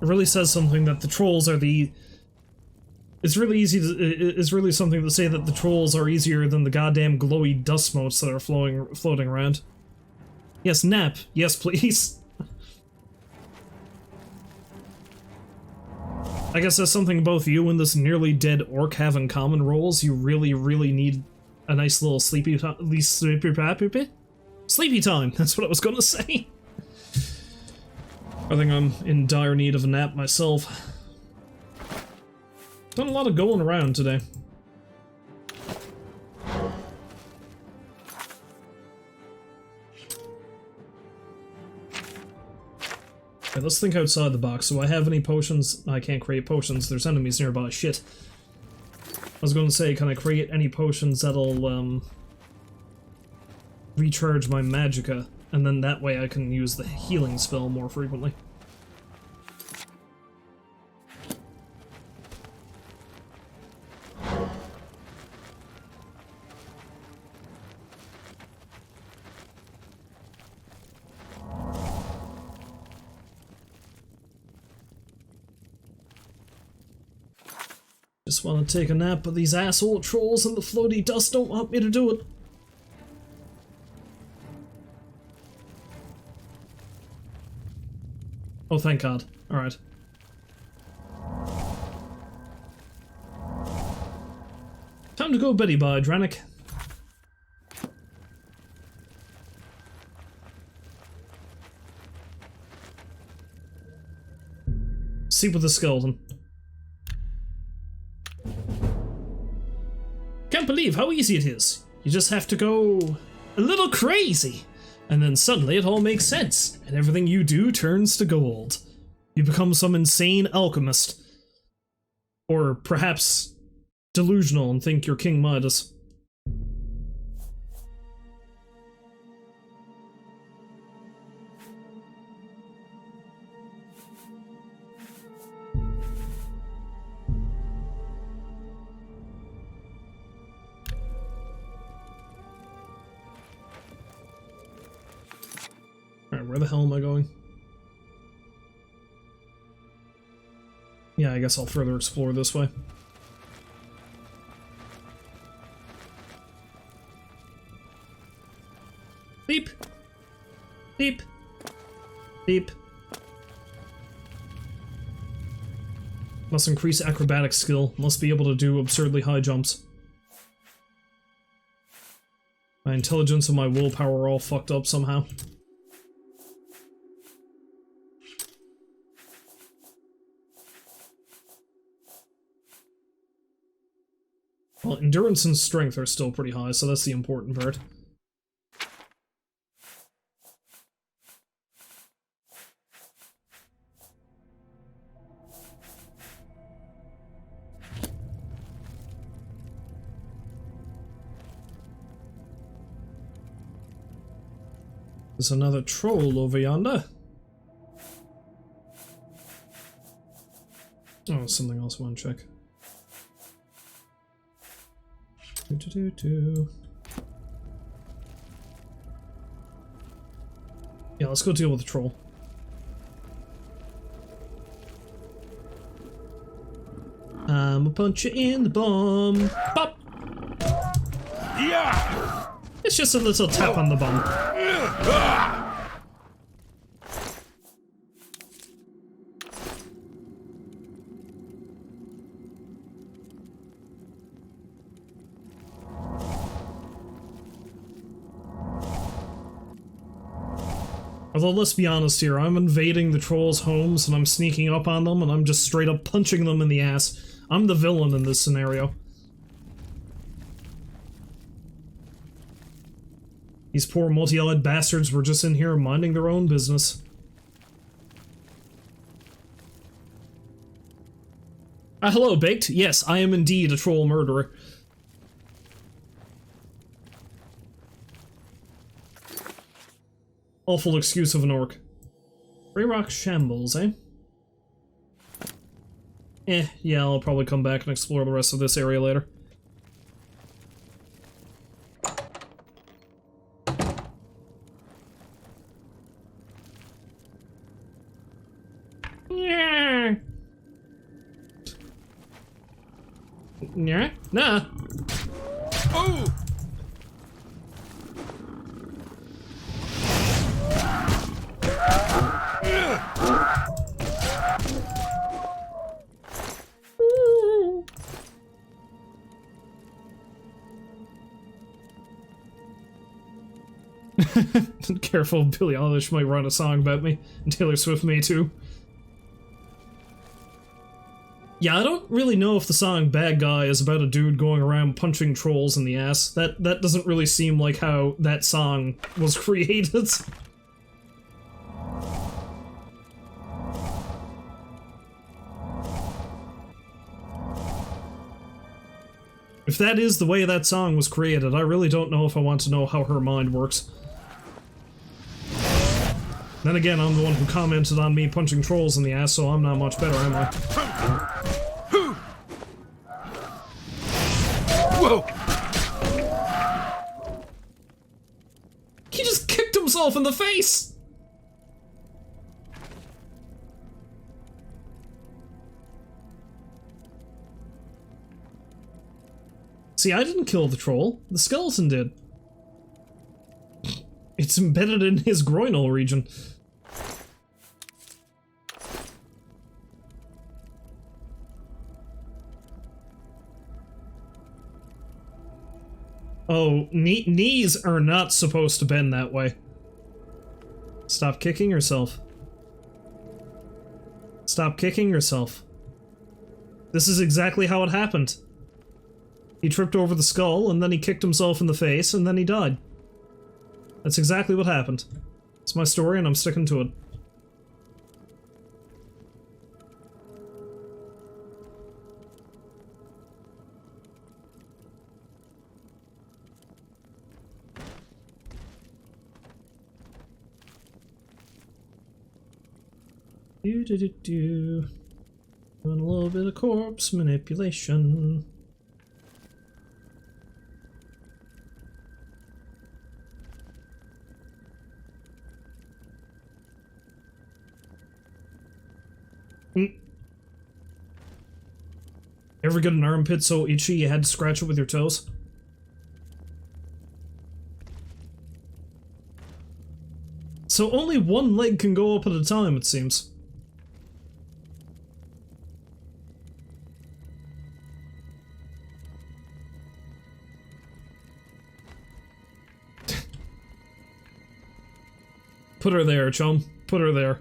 really says something that the trolls are the... It's really easy to... It's really something to say that the trolls are easier than the goddamn glowy dust motes that are floating around. Yes, nap. Yes, please. I guess that's something both you and this nearly dead orc have in common, Rolls. You really, really need a nice little sleepy time. Sleepy time, that's what I was gonna say. I think I'm in dire need of a nap myself. Done a lot of going around today. Okay, let's think outside the box. Do I have any potions? I can't create potions. There's enemies nearby. Shit. I was going to say, can I create any potions that'll, recharge my magicka, and then that way I can use the healing spell more frequently. Just want to take a nap, but these asshole trolls and the floaty dust don't want me to do it. Oh, thank God. Alright. Time to go Betty bye, Dranik. Sleep with the skeleton. Can't believe how easy it is. You just have to go a little crazy, and then suddenly it all makes sense, and everything you do turns to gold. You become some insane alchemist. Or perhaps delusional and think you're King Midas. Alright, where the hell am I going? Yeah, I guess I'll further explore this way. Beep! Beep! Beep. Must increase acrobatic skill. Must be able to do absurdly high jumps. My intelligence and my willpower are all fucked up somehow. Well, endurance and strength are still pretty high, so that's the important part. There's another troll over yonder. Oh, something else I want to check. Yeah, let's go deal with the troll. I'ma punch you in the bum. Bop! Yeah! It's just a little tap on the bum. Although, let's be honest here, I'm invading the trolls' homes and I'm sneaking up on them and I'm just straight up punching them in the ass. I'm the villain in this scenario. These poor multi-eyed bastards were just in here minding their own business. Hello, Baked. Yes, I am indeed a troll murderer. Awful excuse of an orc. Grey Rock Shambles, eh? Yeah, I'll probably come back and explore the rest of this area later. Yeah. Yeah? Nah. Oh! Careful, Billie Eilish might write a song about me, and Taylor Swift may too. Yeah, I don't really know if the song Bad Guy is about a dude going around punching trolls in the ass. That doesn't really seem like how that song was created. If that is the way that song was created, I really don't know if I want to know how her mind works. Then again, I'm the one who commented on me punching trolls in the ass, so I'm not much better, am I? Whoa! He just kicked himself in the face! See, I didn't kill the troll. The skeleton did. It's embedded in his groinal region. Oh, knees are not supposed to bend that way. Stop kicking yourself. Stop kicking yourself. This is exactly how it happened. He tripped over the skull, and then he kicked himself in the face, and then he died. That's exactly what happened. It's my story, and I'm sticking to it. Doing a little bit of corpse manipulation. Ever get an armpit so itchy you had to scratch it with your toes? So only one leg can go up at a time, it seems. Put her there, chum. Put her there.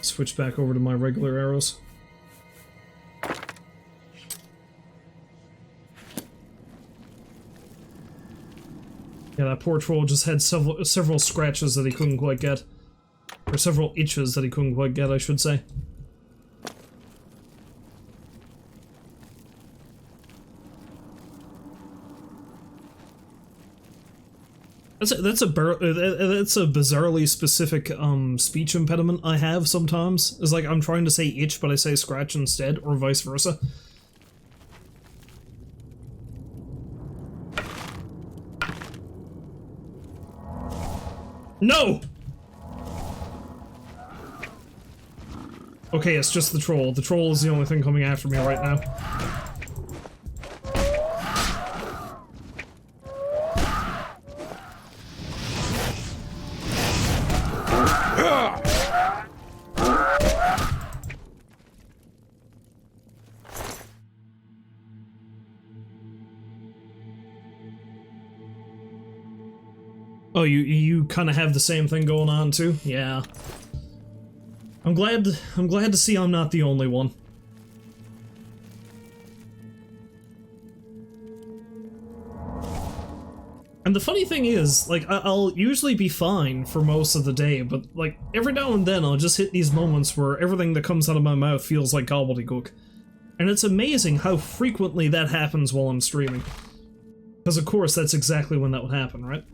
Switch back over to my regular arrows. Yeah, that poor troll just had several scratches that he couldn't quite get. Or several itches that he couldn't quite get, I should say. That's a bizarrely specific speech impediment I have sometimes. It's like I'm trying to say itch, but I say scratch instead, or vice versa. No! Okay, it's just the troll. The troll is the only thing coming after me right now. Oh, you kind of have the same thing going on too? Yeah. I'm glad to see I'm not the only one. And the funny thing is, like, I'll usually be fine for most of the day, but, like, every now and then I'll just hit these moments where everything that comes out of my mouth feels like gobbledygook. And it's amazing how frequently that happens while I'm streaming. Because of course that's exactly when that would happen, right?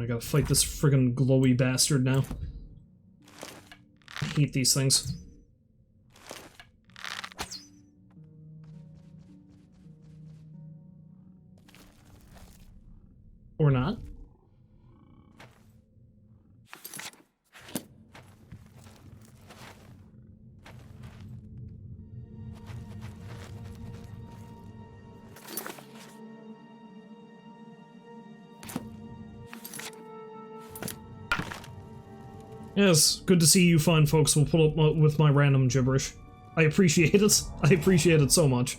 I gotta fight this friggin' glowy bastard now. I hate these things. Or not. Yes, good to see you fine folks will put up with my random gibberish. I appreciate it. I appreciate it so much.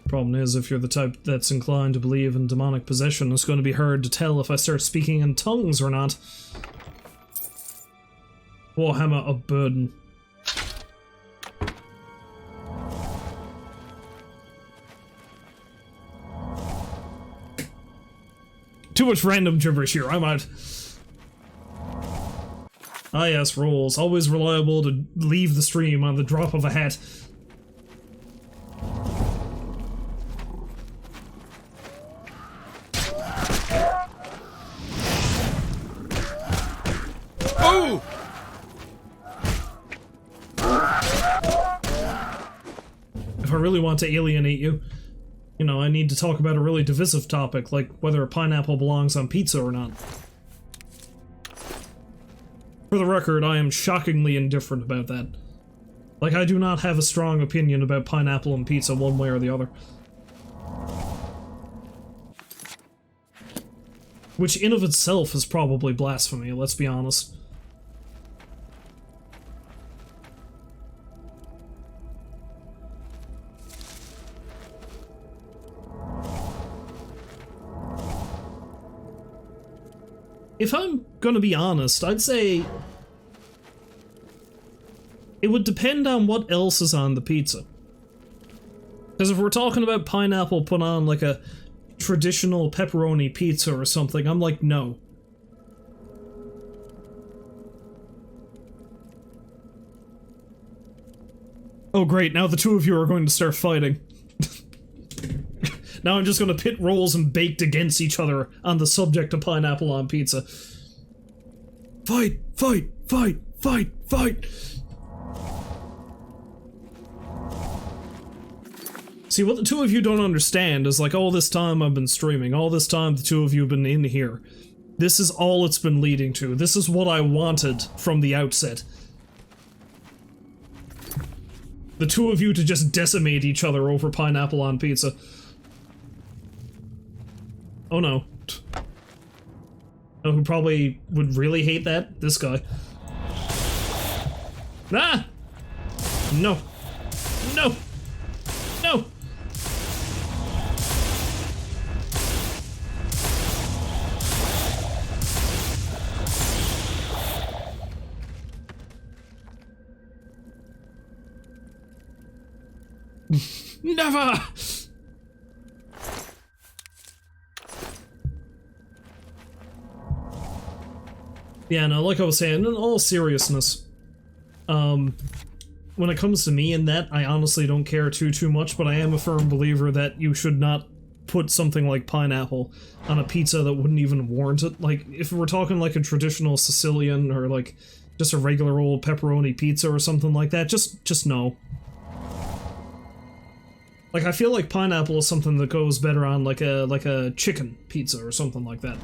Problem is, if you're the type that's inclined to believe in demonic possession, it's going to be hard to tell if I start speaking in tongues or not. Warhammer of Burden. Too much random gibberish here, I'm out. Ah yes, rolls. Always reliable to leave the stream on the drop of a hat. Oh! If I really want to alienate you, you know, I need to talk about a really divisive topic, like whether a pineapple belongs on pizza or not. For the record, I am shockingly indifferent about that. Like, I do not have a strong opinion about pineapple and pizza one way or the other. Which in of itself is probably blasphemy, let's be honest. If I'm gonna be honest, I'd say it would depend on what else is on the pizza. Because if we're talking about pineapple put on like a traditional pepperoni pizza or something, I'm like, no. Oh great, now the two of you are going to start fighting. Now I'm just gonna pit rolls and baked against each other on the subject of pineapple on pizza. Fight! Fight! Fight! Fight! Fight! See, what the two of you don't understand is, like, all this time I've been streaming, all this time the two of you have been in here. This is all it's been leading to. This is what I wanted from the outset. The two of you to just decimate each other over pineapple on pizza. Oh no. Oh, who probably would really hate that? This guy. Ah! No. No! No! Never! Yeah, no, like I was saying, in all seriousness, when it comes to me and that, I honestly don't care too much, but I am a firm believer that you should not put something like pineapple on a pizza that wouldn't even warrant it. Like, if we're talking like a traditional Sicilian or like just a regular old pepperoni pizza or something like that, just no. Like, I feel like pineapple is something that goes better on like a chicken pizza or something like that.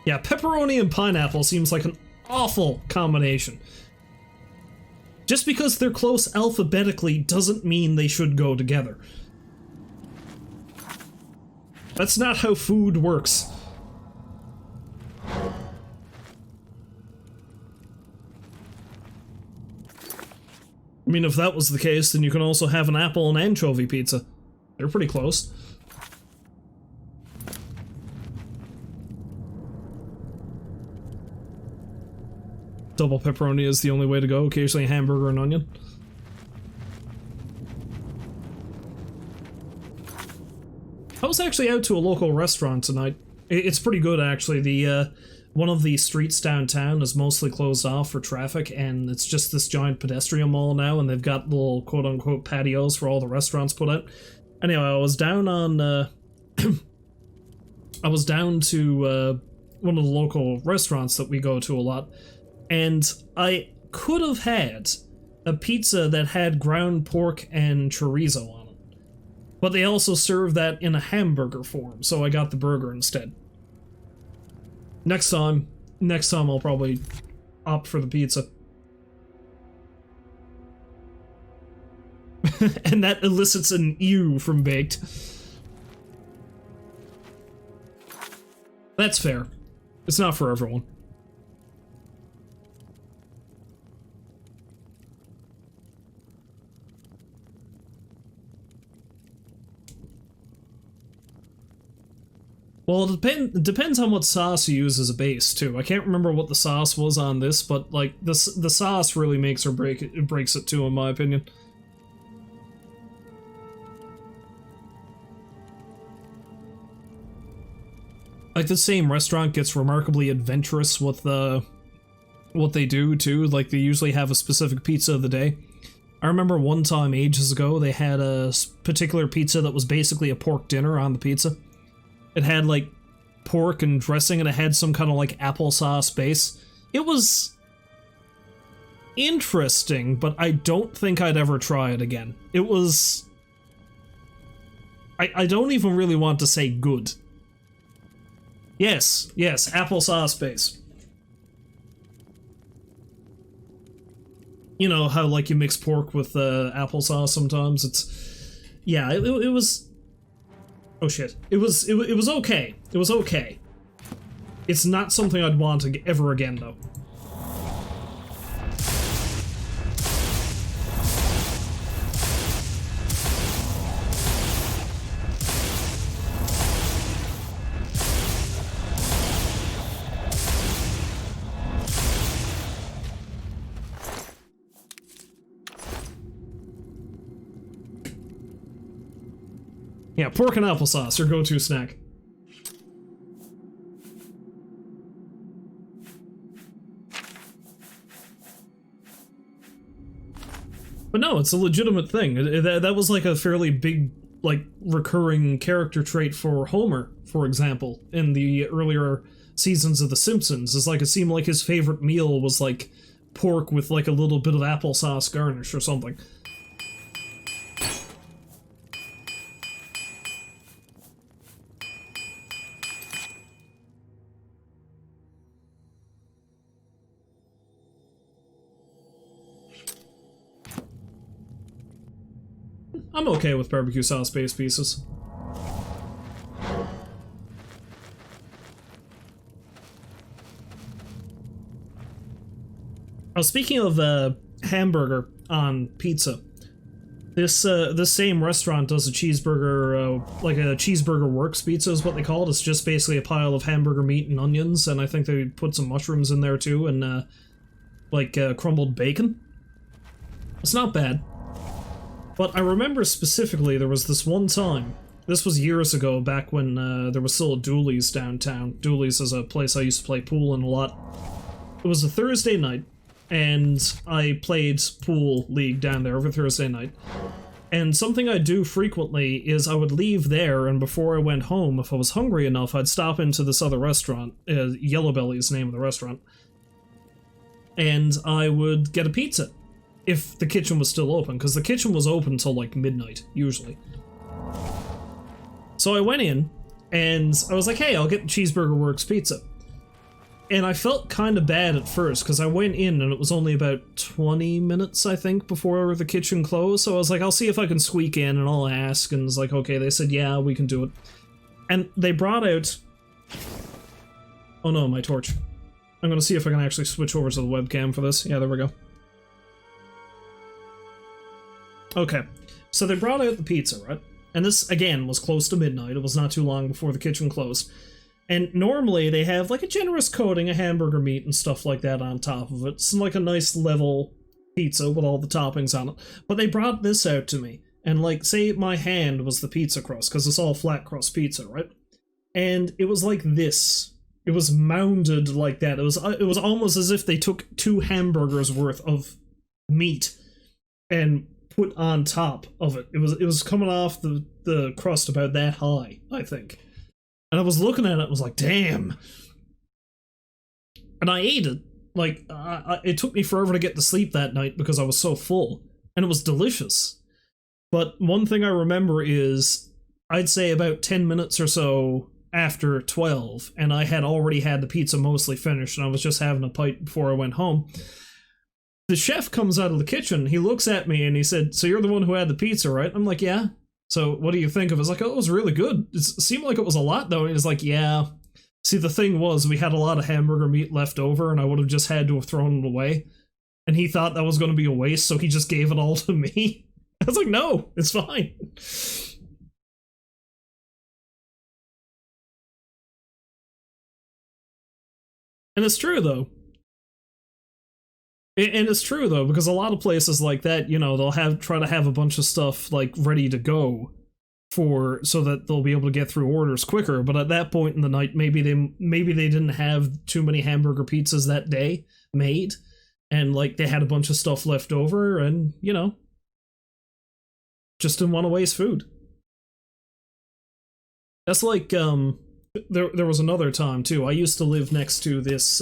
Yeah, pepperoni and pineapple seems like an awful combination. Just because they're close alphabetically doesn't mean they should go together. That's not how food works. I mean, if that was the case, then you can also have an apple and anchovy pizza. They're pretty close. Double pepperoni is the only way to go, occasionally a hamburger and onion. I was actually out to a local restaurant tonight. It's pretty good, actually. The one of the streets downtown is mostly closed off for traffic, and it's just this giant pedestrian mall now, and they've got little quote-unquote patios for all the restaurants put out. Anyway, I was down on, I was down to one of the local restaurants that we go to a lot, and I could have had a pizza that had ground pork and chorizo on it. But they also serve that in a hamburger form, so I got the burger instead. Next time I'll probably opt for the pizza. And that elicits an ew from Baked. That's fair. It's not for everyone. Well, it depends on what sauce you use as a base, too. I can't remember what the sauce was on this, but, like, the sauce really makes or breaks it, too, in my opinion. Like, the same restaurant gets remarkably adventurous with what they do, too. Like, they usually have a specific pizza of the day. I remember one time, ages ago, they had a particular pizza that was basically a pork dinner on the pizza. It had, like, pork and dressing, and it had some kind of, like, applesauce base. It was interesting, but I don't think I'd ever try it again. It was... I don't even really want to say good. Yes, applesauce base. You know how, like, you mix pork with applesauce sometimes? It's... Yeah, it was... Oh shit. It was okay. It was okay. It's not something I'd want ever again, though. Yeah, pork and applesauce, your go-to snack. But no, it's a legitimate thing. That was like a fairly big, like, recurring character trait for Homer, for example, in the earlier seasons of The Simpsons. It's like it seemed like his favorite meal was like pork with like a little bit of applesauce garnish or something. I'm okay with barbecue sauce-based pieces. Oh, speaking of hamburger on pizza, this same restaurant does a cheeseburger, like a cheeseburger works pizza is what they call it. It's just basically a pile of hamburger meat and onions, and I think they put some mushrooms in there too, and like crumbled bacon. It's not bad. But I remember specifically there was this one time, this was years ago, back when there was still a Dooley's downtown. Dooley's is a place I used to play pool in a lot. It was a Thursday night, and I played pool league down there every Thursday night. And something I'd do frequently is I would leave there, and before I went home, if I was hungry enough, I'd stop into this other restaurant, Yellow Belly's the name of the restaurant, and I would get a pizza. If the kitchen was still open, because the kitchen was open till like midnight, usually. So I went in, and I was like, hey, I'll get Cheeseburger Works pizza. And I felt kind of bad at first, because I went in and it was only about 20 minutes, I think, before the kitchen closed. So I was like, I'll see if I can squeak in, and I'll ask. And it's like, okay, they said, yeah, we can do it. And they brought out... Oh no, my torch. I'm going to see if I can actually switch over to the webcam for this. Yeah, there we go. Okay, so they brought out the pizza, right? And this, again, was close to midnight. It was not too long before the kitchen closed. And normally they have, like, a generous coating of hamburger meat and stuff like that on top of it. It's like a nice level pizza with all the toppings on it. But they brought this out to me. And, like, say my hand was the pizza crust, because it's all flat crust pizza, right? And it was like this. It was mounded like that. It was almost as if they took 2 hamburgers worth of meat and put on top of it. It was coming off the crust about that high, I think. And I was looking at it and was like, damn. And I ate it, like, it took me forever to get to sleep that night because I was so full. And it was delicious. But one thing I remember is, I'd say about 10 minutes or so after 12, and I had already had the pizza mostly finished, and I was just having a bite before I went home. The chef comes out of the kitchen, he looks at me, and he said, "So you're the one who had the pizza, right?" I'm like, "Yeah." "So what do you think of it?" I was like, "Oh, it was really good." It seemed like it was a lot, though, and he was like, "Yeah." See, the thing was, we had a lot of hamburger meat left over, and I would have just had to have thrown it away. And he thought that was going to be a waste, so he just gave it all to me. I was like, "No, it's fine." And it's true, though. And it's true, though, because a lot of places like that, you know, they'll try to have a bunch of stuff, like, ready to go so that they'll be able to get through orders quicker. But at that point in the night, maybe they didn't have too many hamburger pizzas that day made, and, like, they had a bunch of stuff left over, and, you know, just didn't want to waste food. That's like, there was another time, too. I used to live next to this,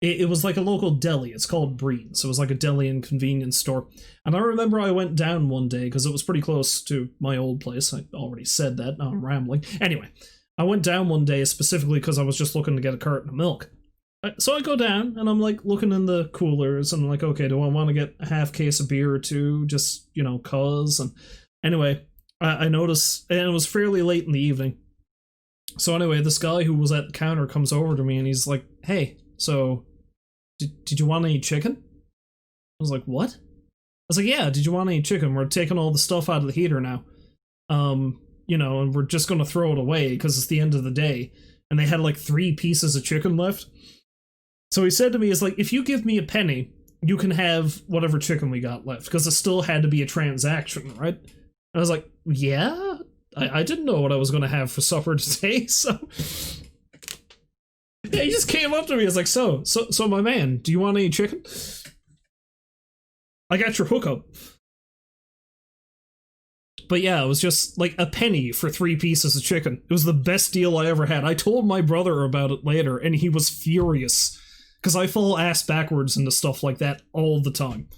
it was like a local deli. It's called Breen's. It was like a deli and convenience store. And I remember I went down one day, because it was pretty close to my old place. I already said that, now I'm rambling. Anyway, I went down one day specifically because I was just looking to get a carton of milk. So I go down, and I'm, like, looking in the coolers, and I'm like, okay, do I want to get a half case of beer or two? Just, you know, cuz. And anyway, I noticed, and it was fairly late in the evening. So anyway, this guy who was at the counter comes over to me, and he's like, "Hey, so, did you want any chicken?" I was like, "What?" I was like, "Yeah, did you want any chicken? We're taking all the stuff out of the heater now. You know, and we're just gonna throw it away, because it's the end of the day." And they had, like, 3 pieces of chicken left. So he said to me, "It's like, if you give me a penny, you can have whatever chicken we got left," because it still had to be a transaction, right? And I was like, "Yeah? I didn't know what I was gonna have for supper today, so..." Yeah, he just came up to me. He was like, so my man, do you want any chicken? I got your hookup." But yeah, it was just like a penny for 3 pieces of chicken. It was the best deal I ever had. I told my brother about it later, and he was furious, because I fall ass backwards into stuff like that all the time.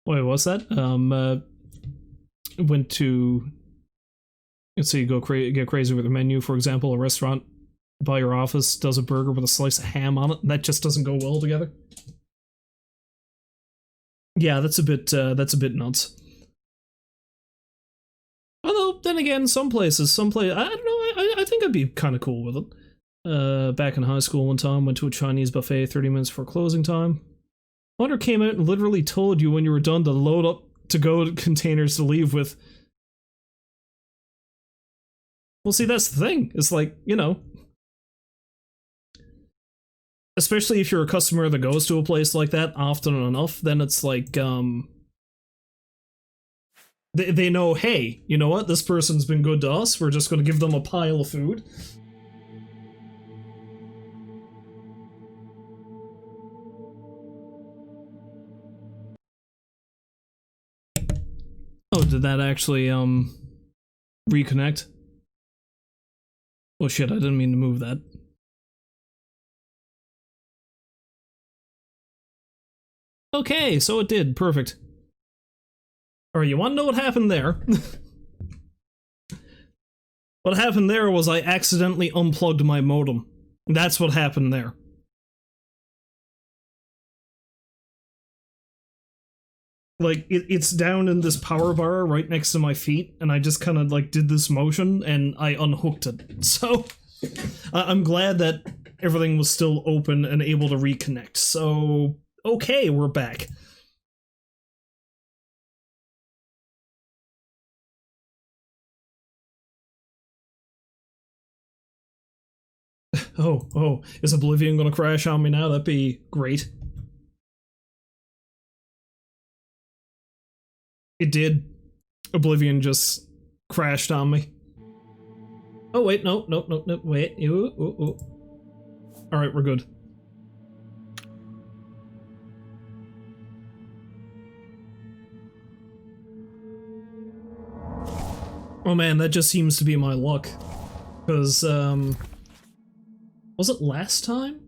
Wait, what's that? Went to, let's say, you get crazy with the menu. For example, a restaurant by your office does a burger with a slice of ham on it, and that just doesn't go well together. Yeah, that's a bit nuts. Although, then again, some places, I don't know, I think I'd be kind of cool with it. Back in high school one time, went to a Chinese buffet 30 minutes before closing time. Owner came out and literally told you when you were done to load up to-go containers to leave with. Well, see, that's the thing. It's like, you know, especially if you're a customer that goes to a place like that often enough, then it's like, they know, hey, you know what, this person's been good to us, we're just going to give them a pile of food. Oh, did that actually, reconnect? Oh shit, I didn't mean to move that. Okay, so it did. Perfect. Alright, you want to know what happened there? What happened there was I accidentally unplugged my modem. That's what happened there. Like, it's down in this power bar right next to my feet, and I just kind of, like, did this motion, and I unhooked it. So, I'm glad that everything was still open and able to reconnect. So, okay, we're back. Oh, is Oblivion gonna crash on me now? That'd be great. It did. Oblivion just crashed on me. Oh, wait, no, wait. Ooh. Alright, we're good. Oh man, that just seems to be my luck. Because, was it last time?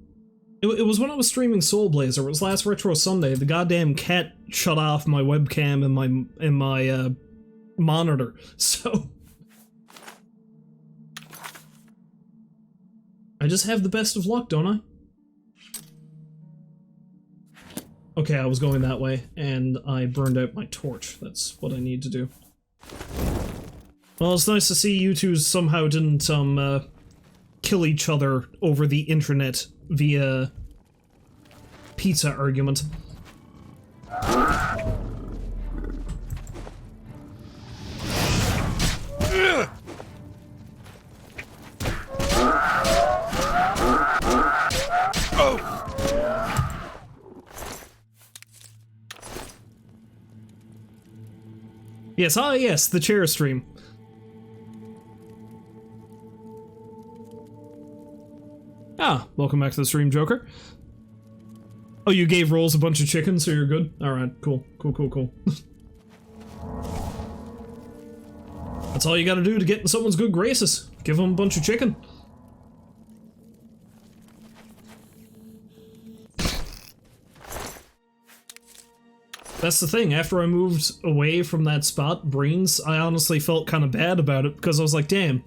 It was when I was streaming Soul Blazer. It was last Retro Sunday. The goddamn cat shut off my webcam and my monitor. So I just have the best of luck, don't I? Okay, I was going that way, and I burned out my torch. That's what I need to do. Well, it's nice to see you two somehow didn't, kill each other over the internet via pizza argument. Yes, yes, the chair stream. Ah, welcome back to the stream, Joker. Oh, you gave Rolls a bunch of chicken, so you're good? Alright, cool. Cool. That's all you gotta do to get in someone's good graces. Give them a bunch of chicken. That's the thing, after I moved away from that spot, Brains, I honestly felt kind of bad about it, because I was like, damn,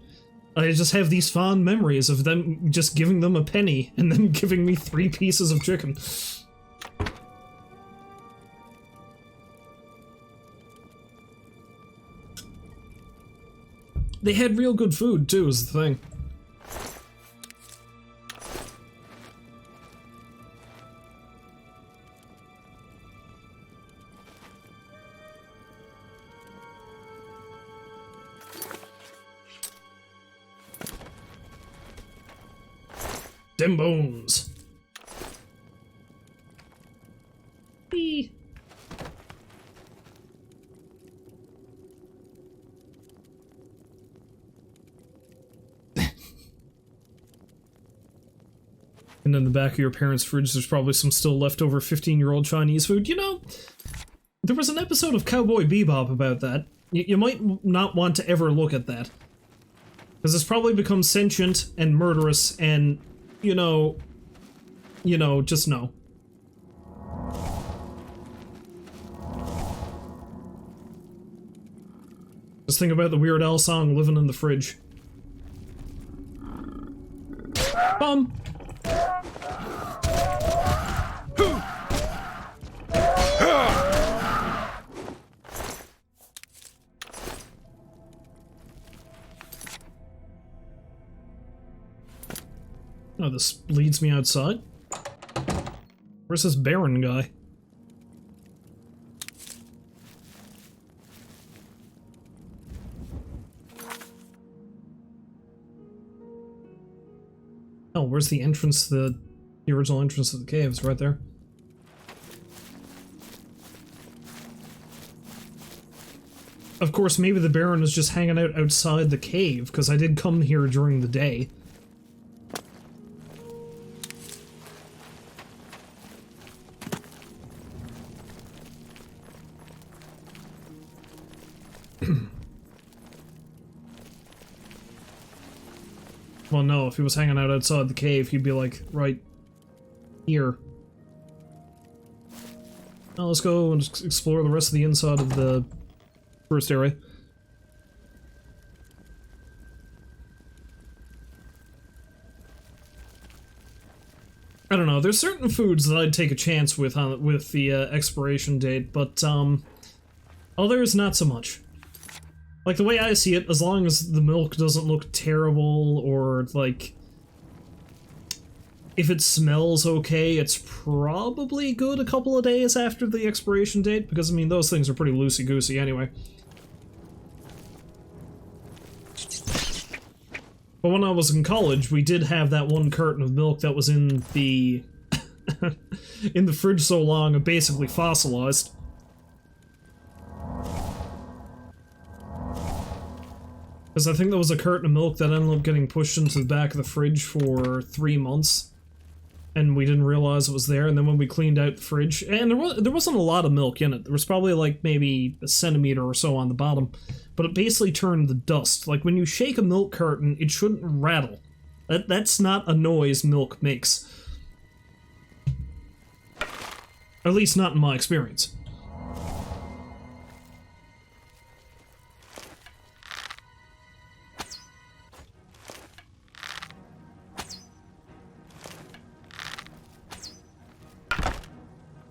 I just have these fond memories of them just giving them a penny, and then giving me 3 pieces of chicken. They had real good food, too, is the thing. Dem bones. Eee. And in the back of your parents' fridge, there's probably some still leftover 15-year-old Chinese food. You know, there was an episode of Cowboy Bebop about that. You might not want to ever look at that. Because it's probably become sentient and murderous and, you know, just no. Just think about the Weird Al song, Living in the Fridge. Bum! Oh, this leads me outside? Where's this Baron guy? Oh, where's the entrance to the original entrance to the caves? Right there. Of course, maybe the Baron is just hanging out outside the cave, because I did come here during the day. Well, no, if he was hanging out outside the cave, he'd be like, right here. Now let's go and explore the rest of the inside of the first area. I don't know, there's certain foods that I'd take a chance with the expiration date, but others not so much. Like, the way I see it, as long as the milk doesn't look terrible, or, like, if it smells okay, it's probably good a couple of days after the expiration date, because, I mean, those things are pretty loosey-goosey anyway. But when I was in college, we did have that one carton of milk that was in the in the fridge so long it basically fossilized. Because I think there was a carton of milk that ended up getting pushed into the back of the fridge for 3 months. and we didn't realize it was there, and then when we cleaned out the fridge, and there wasn't a lot of milk in it. There was probably like maybe a centimeter or so on the bottom, but it basically turned to dust. Like when you shake a milk carton, it shouldn't rattle. That's not a noise milk makes. At least not in my experience.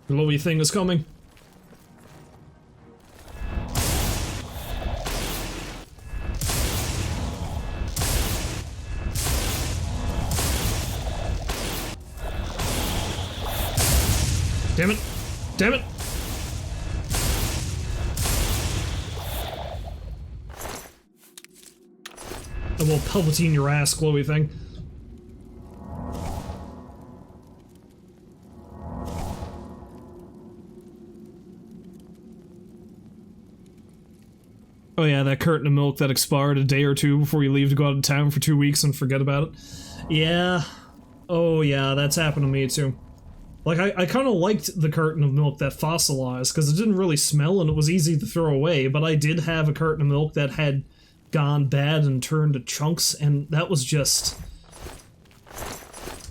The glowy thing is coming. Damn it! Damn it! I will Palpatine your ass, glowy thing. Oh yeah, that carton of milk that expired a day or two before you leave to go out of town for 2 weeks and forget about it. Yeah. Oh yeah, that's happened to me too. Like, I kind of liked the carton of milk that fossilized, because it didn't really smell and it was easy to throw away, but I did have a carton of milk that had gone bad and turned to chunks, and that was just...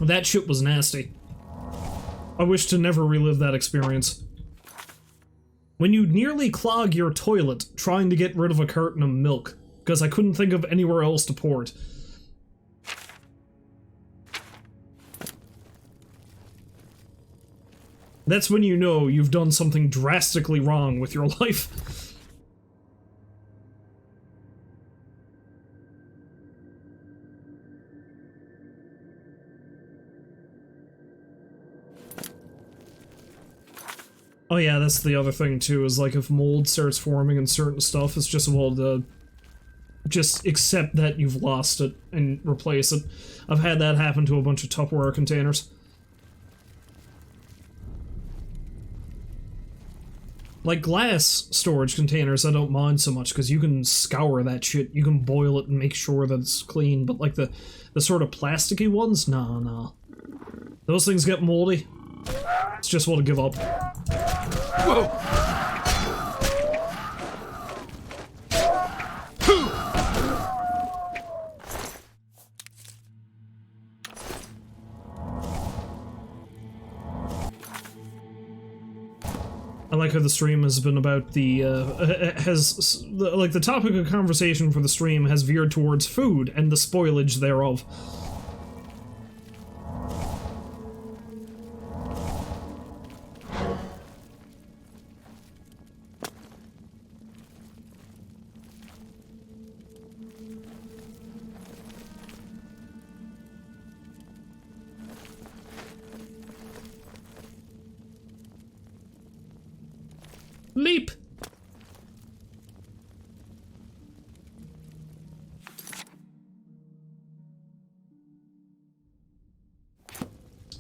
that shit was nasty. I wish to never relive that experience. When you nearly clog your toilet trying to get rid of a carton of milk, because I couldn't think of anywhere else to pour it. That's when you know you've done something drastically wrong with your life. Oh yeah, that's the other thing too, is like if mold starts forming in certain stuff, it's just well to just accept that you've lost it and replace it. I've had that happen to a bunch of Tupperware containers. Like glass storage containers I don't mind so much, because you can scour that shit, you can boil it and make sure that it's clean, but like the sort of plasticky ones? Nah. Those things get moldy. It's just what to give up. Whoa! I like how the stream has been about the, like, the topic of conversation for the stream has veered towards food and the spoilage thereof. Leap!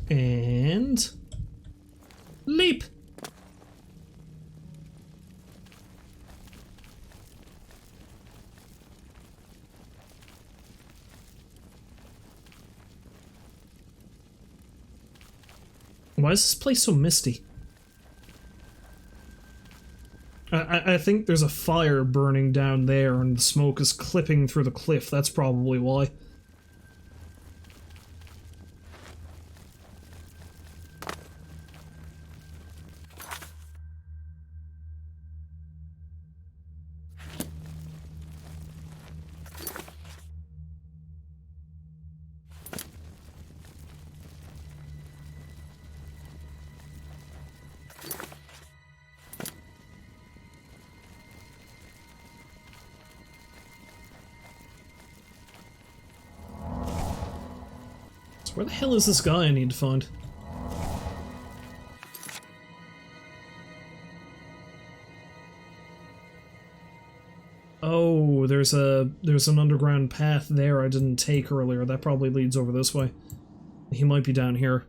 And... leap! Why is this place so misty? I think there's a fire burning down there and the smoke is clipping through the cliff, that's probably why. Where the hell is this guy I need to find? Oh, there's an underground path there I didn't take earlier. That probably leads over this way. He might be down here.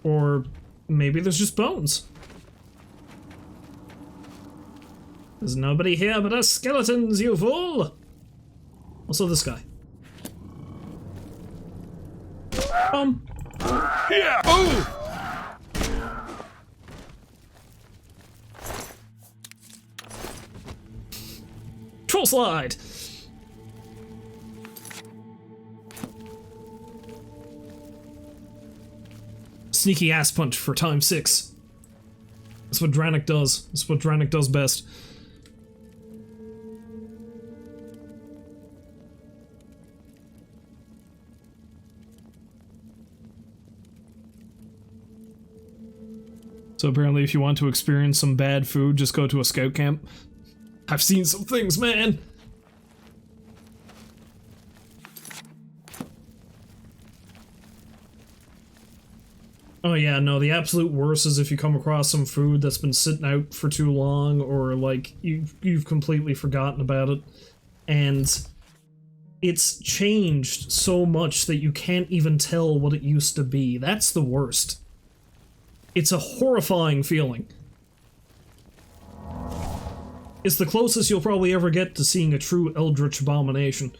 Or maybe there's just bones. There's nobody here but us skeletons, you fool! Also this guy. Yeah! Oh! Troll slide! Sneaky ass punch for time 6. That's what Dranik does. That's what Dranik does best. So apparently if you want to experience some bad food, just go to a scout camp. I've seen some things, man! Oh yeah, no, the absolute worst is if you come across some food that's been sitting out for too long, or like you've completely forgotten about it, and it's changed so much that you can't even tell what it used to be. That's the worst. It's a horrifying feeling. It's the closest you'll probably ever get to seeing a true eldritch abomination.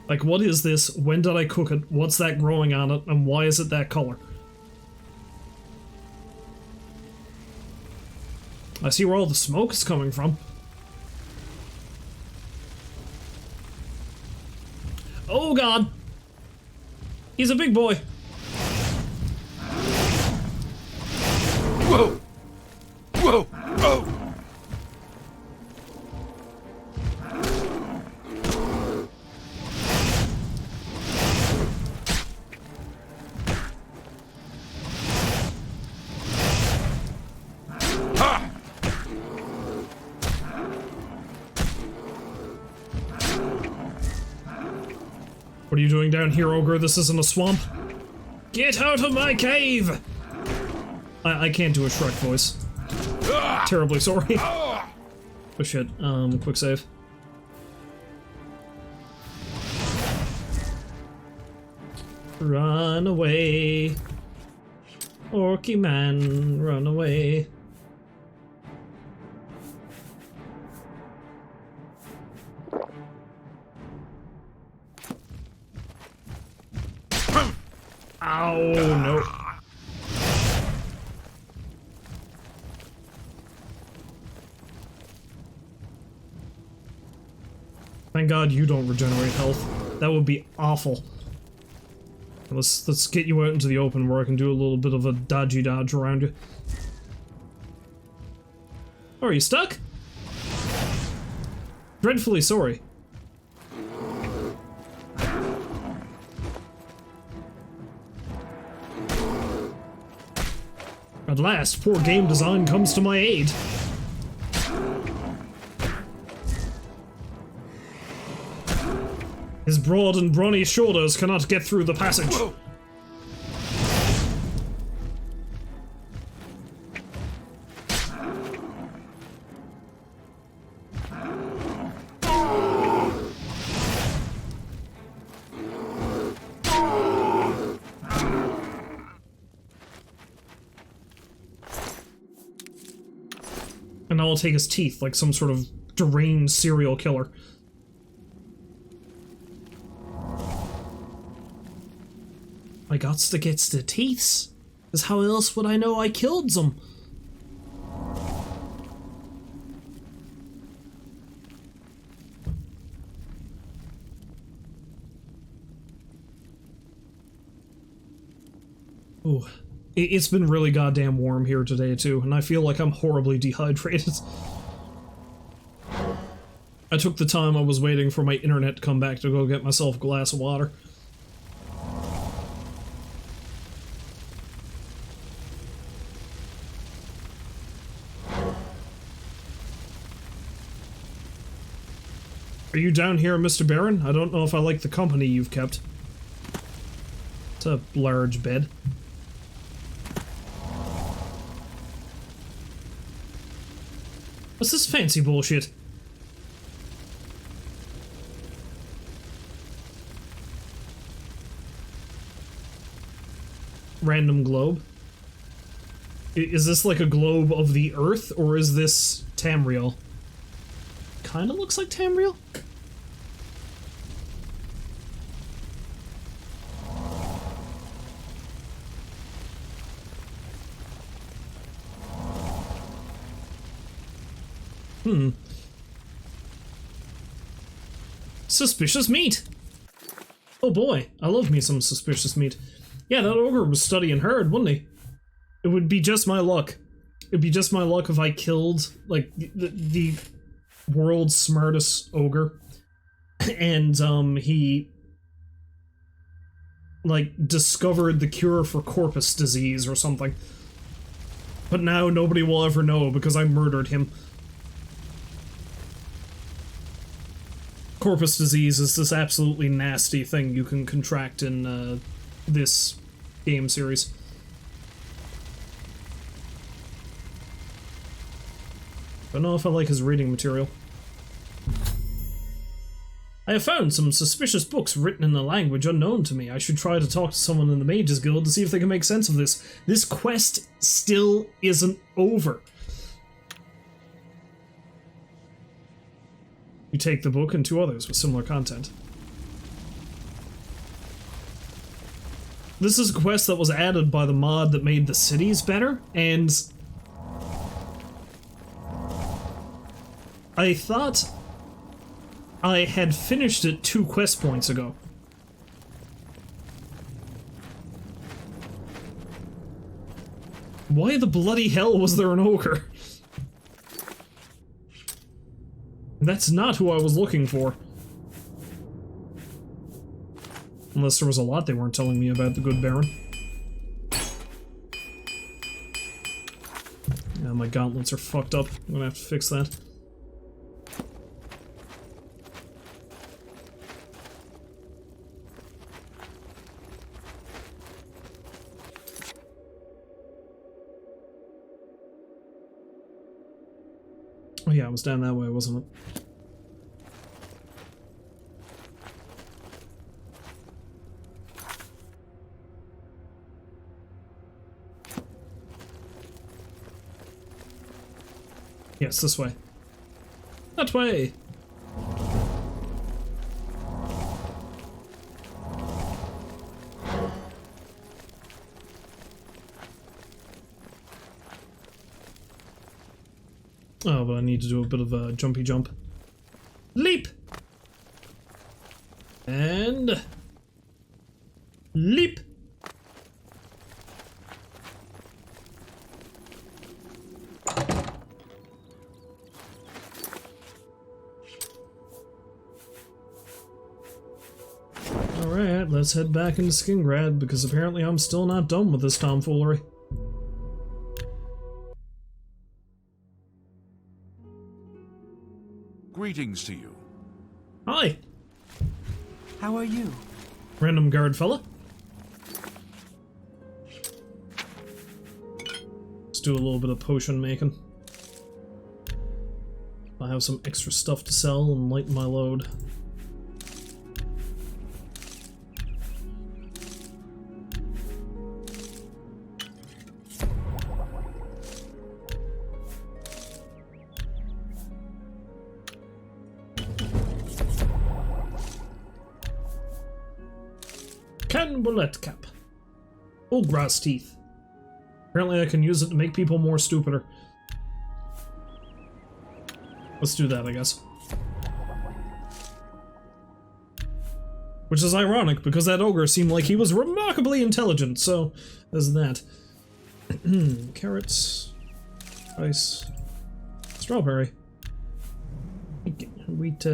Like, what is this? When did I cook it? What's that growing on it? And why is it that color? I see where all the smoke is coming from. Oh god! He's a big boy! Whoa! Whoa! Oh! What are you doing down here, Ogre? This isn't a swamp. Get out of my cave! I can't do a Shrek voice. Terribly sorry. Oh shit, quick save. Run away. Orky man, run away. Ow, no. Thank God you don't regenerate health. That would be awful. Let's get you out into the open where I can do a little bit of a dodgy dodge around you. Oh, are you stuck? Dreadfully sorry. At last, poor game design comes to my aid. His broad and brawny shoulders cannot get through the passage. Whoa. And now I'll take his teeth like some sort of deranged serial killer. I gots to get the teeths, cause how else would I know I killed them? Ooh, it's been really goddamn warm here today too, and I feel like I'm horribly dehydrated. I took the time I was waiting for my internet to come back to go get myself a glass of water. Are you down here, Mr. Baron? I don't know if I like the company you've kept. It's a large bed. What's this fancy bullshit? Random globe? Is this like a globe of the Earth, or is this Tamriel? kind of looks like Tamriel. Suspicious meat! Oh boy, I love me some suspicious meat. Yeah, that ogre was studying herd, wouldn't he? It would be just my luck. It'd be just my luck if I killed, like, the world's smartest ogre. And, he, like, discovered the cure for corpus disease or something. But now nobody will ever know because I murdered him. Corpus disease is this absolutely nasty thing you can contract in, this game series. Don't know if I like his reading material. I have found some suspicious books written in a language unknown to me. I should try to talk to someone in the Mages Guild to see if they can make sense of this. This quest still isn't over. You take the book and 2 others with similar content. This is a quest that was added by the mod that made the cities better, and I thought I had finished it 2 quest points ago. Why the bloody hell was there an ogre? That's not who I was looking for. Unless there was a lot they weren't telling me about the good Baron. Yeah, my gauntlets are fucked up. I'm gonna have to fix that. Oh yeah, it was down that way, wasn't it? Yes, this way. That way! Oh, but I need to do a bit of a jumpy jump. Leap! And... leap! Alright, let's head back into Skingrad, because apparently I'm still not done with this tomfoolery. Greetings to you. Hi! How are you? Random guard fella. Let's do a little bit of potion making. I have some extra stuff to sell and lighten my load. Bullet cap. Oh, grass teeth. Apparently I can use it to make people more stupider. Let's do that, I guess. Which is ironic, because that ogre seemed like he was remarkably intelligent, so there's that. Carrots. Rice. Strawberry. Wheat,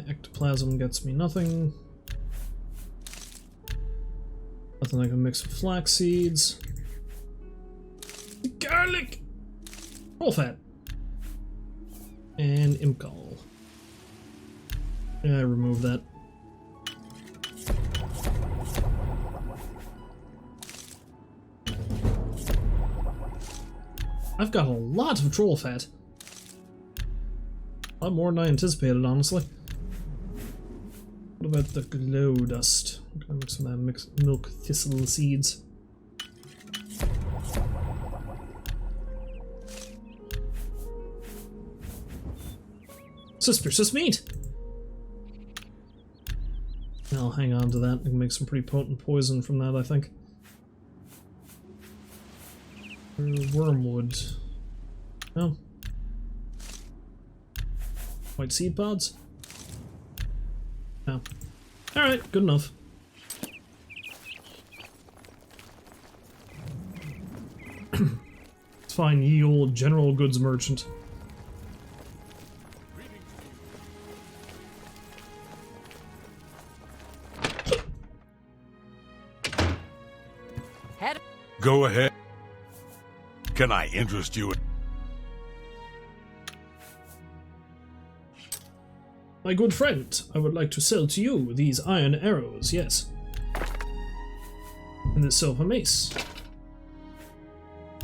ectoplasm gets me nothing. Nothing I can mix with flax seeds. Garlic! Troll fat. And imcol. Yeah, I removed that. I've got a lot of troll fat. A lot more than I anticipated, honestly. What about the glow dust? I'm gonna mix some of that milk thistle seeds. Suspicious meat! I'll hang on to that. I can make some pretty potent poison from that, I think. Wormwood. Oh. White seed pods? No. Alright, good enough. It's fine, ye old general goods merchant. Go ahead. Can I interest you in... My good friend, I would like to sell to you these iron arrows, yes. And this silver mace.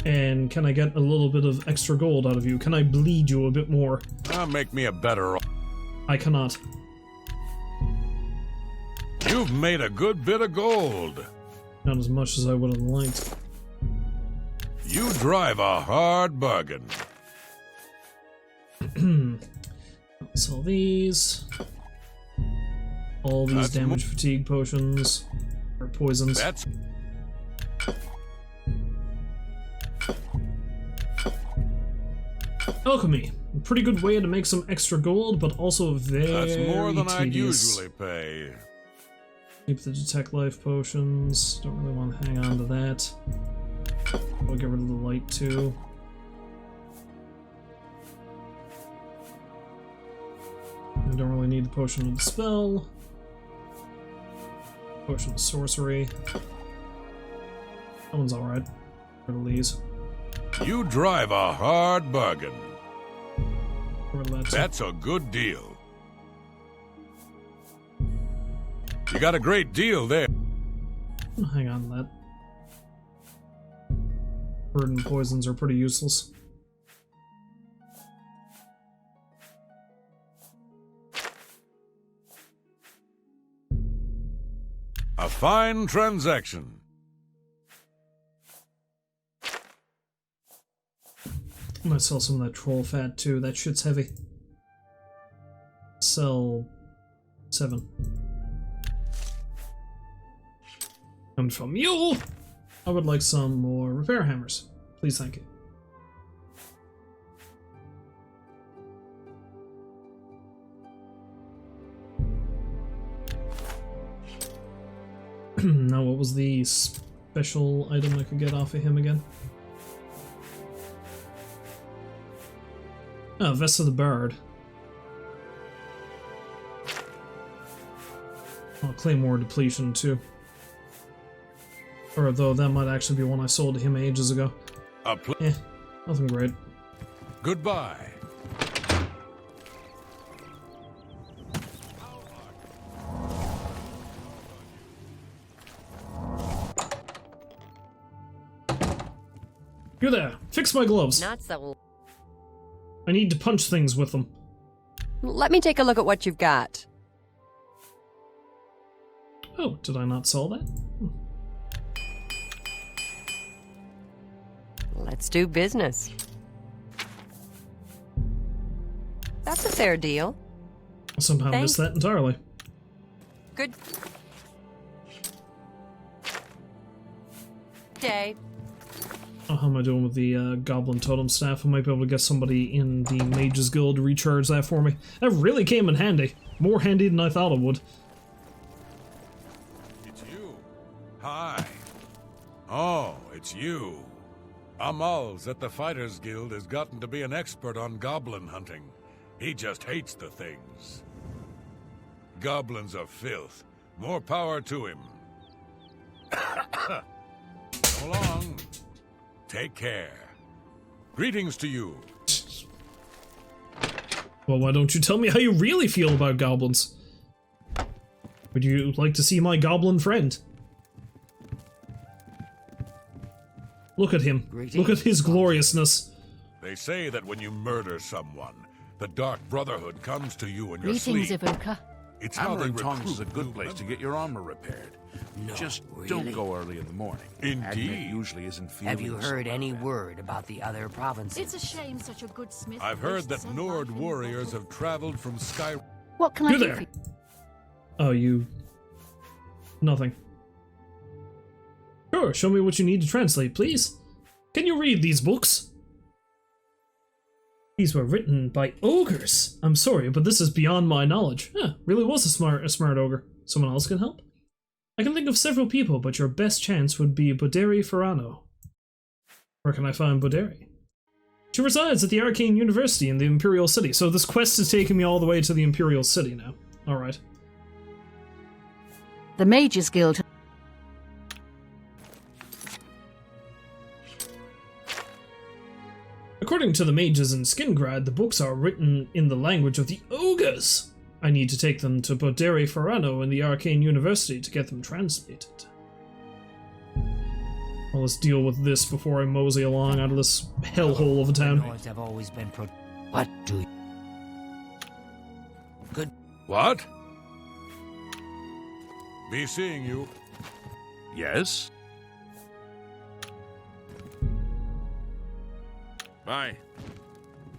And can I get a little bit of extra gold out of you? Can I bleed you a bit more? make me a better... I cannot. You've made a good bit of gold. Not as much as I would have liked. You drive a hard bargain. Sell these. All these damage fatigue potions. Or poisons. That's... Alchemy. A pretty good way to make some extra gold, but also very That's more than I'd tedious. usually pay. Keep the detect life potions. Don't really want to hang on to that. I'll get rid of the light too. I don't really need the potion of the spell. Potion of sorcery. That one's alright. Rid of these. You drive a hard bargain. Rid of that too. That's a good deal. You got a great deal there. Hang on to that. Burden poisons are pretty useless. A fine transaction. I'm gonna sell some of that troll fat too. That shit's heavy. Sell 7. And from you, I would like some more repair hammers. Please, thank you. Now, what was the special item I could get off of him again? Oh, Vest of the Bard. Oh, Claymore Depletion, too. Or though that might actually be one I sold to him ages ago. Nothing great. Goodbye. You there! Fix my gloves! Not so. I need to punch things with them. Let me take a look at what you've got. Oh, did I not sell that? Let's do business. That's a fair deal. I somehow missed that entirely. Good day. Oh, how am I doing with the Goblin Totem Staff? I might be able to get somebody in the Mages Guild to recharge that for me. That really came in handy. More handy than I thought it would. It's you. Hi. Oh, it's you. Amal's at the Fighters Guild has gotten to be an expert on goblin hunting. He just hates the things. Goblins are filth. More power to him. So long. Take care. Greetings to you. Well, why don't you tell me how you really feel about goblins? Would you like to see my goblin friend? Look at him. Look at his gloriousness. They say that when you murder someone, the Dark Brotherhood comes to you in your Greetings, sleep. Ivanka. It's how Hammer they and Tongs is a recruit good new place to members. get your armor repaired. No, Just really? don't go early in the morning. Indeed. Agnet usually isn't feeling Have you so heard any well. word about the other provinces? It's a shame such a good smith. I've heard wastes that so Nord life in warriors battle. have traveled from Sky. What can I You do there. for you? Oh, you... Nothing. Sure, show me what you need to translate, please. Can you read these books? These were written by ogres. I'm sorry, but this is beyond my knowledge. Huh, really was a smart ogre. Someone else can help? I can think of several people, but your best chance would be Boderi Ferrano. Where can I find Boderi? She resides at the Arcane University in the Imperial City, so this quest is taking me all the way to the Imperial City now. Alright. The Mages Guild. According to the mages in Skingrad, the books are written in the language of the ogres. I need to take them to Boderi Ferrano in the Arcane University to get them translated. Well, let's deal with this before I mosey along out of this hellhole of a The town. Nords have always been What do you... Good. What? Be seeing you. Yes? Bye.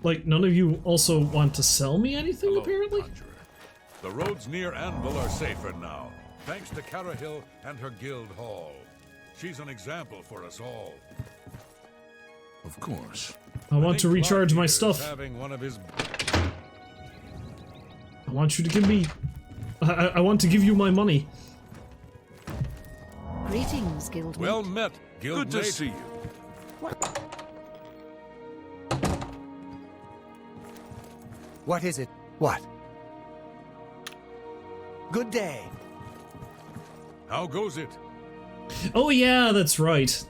Like, none of you also want to sell me anything, Hello, apparently? Conjurer. The roads near Anvil are safer now, thanks to Carahill and her guild hall. She's an example for us all. Of course. I want to think recharge my Glarthir is stuff. having one of his... I want you to give me... I want to give you my money. Greetings, Guildmate. Well met, Good to guildmate. see you. What is it? What? Good day. How goes it? Oh yeah, that's right.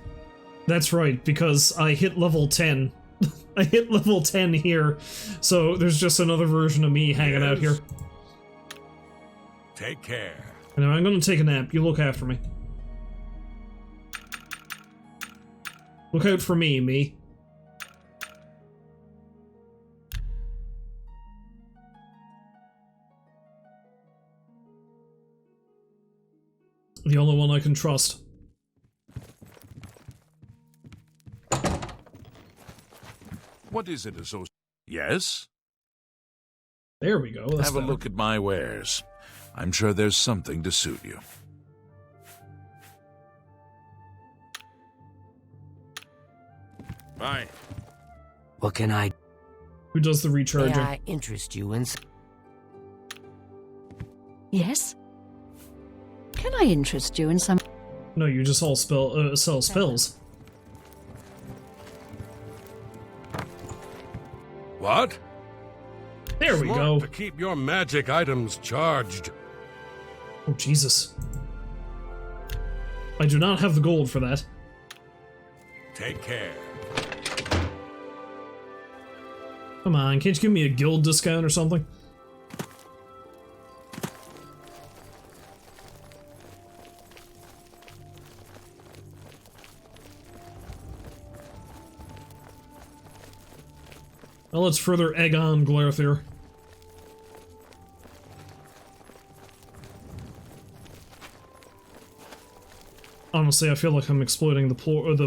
That's right, because I hit level 10. I hit level 10 here, so there's just another version of me hanging out here. Yes. Take care. Anyway, I'm gonna take a nap. You look after me. Look out for me. The only one I can trust. What is it, Associate? Yes? There we go. That's Have a better. look at my wares. I'm sure there's something to suit you. Bye. What can I... Who does the May recharging? I interest you in... Yes? Can I interest you in some... No, you just all sell spells. What? There we Smart go. to keep your magic items charged. Oh, Jesus. I do not have the gold for that. Take care. Come on, can't you give me a guild discount or something? Well, let's further egg on Glarthir. Honestly, I feel like I'm exploiting the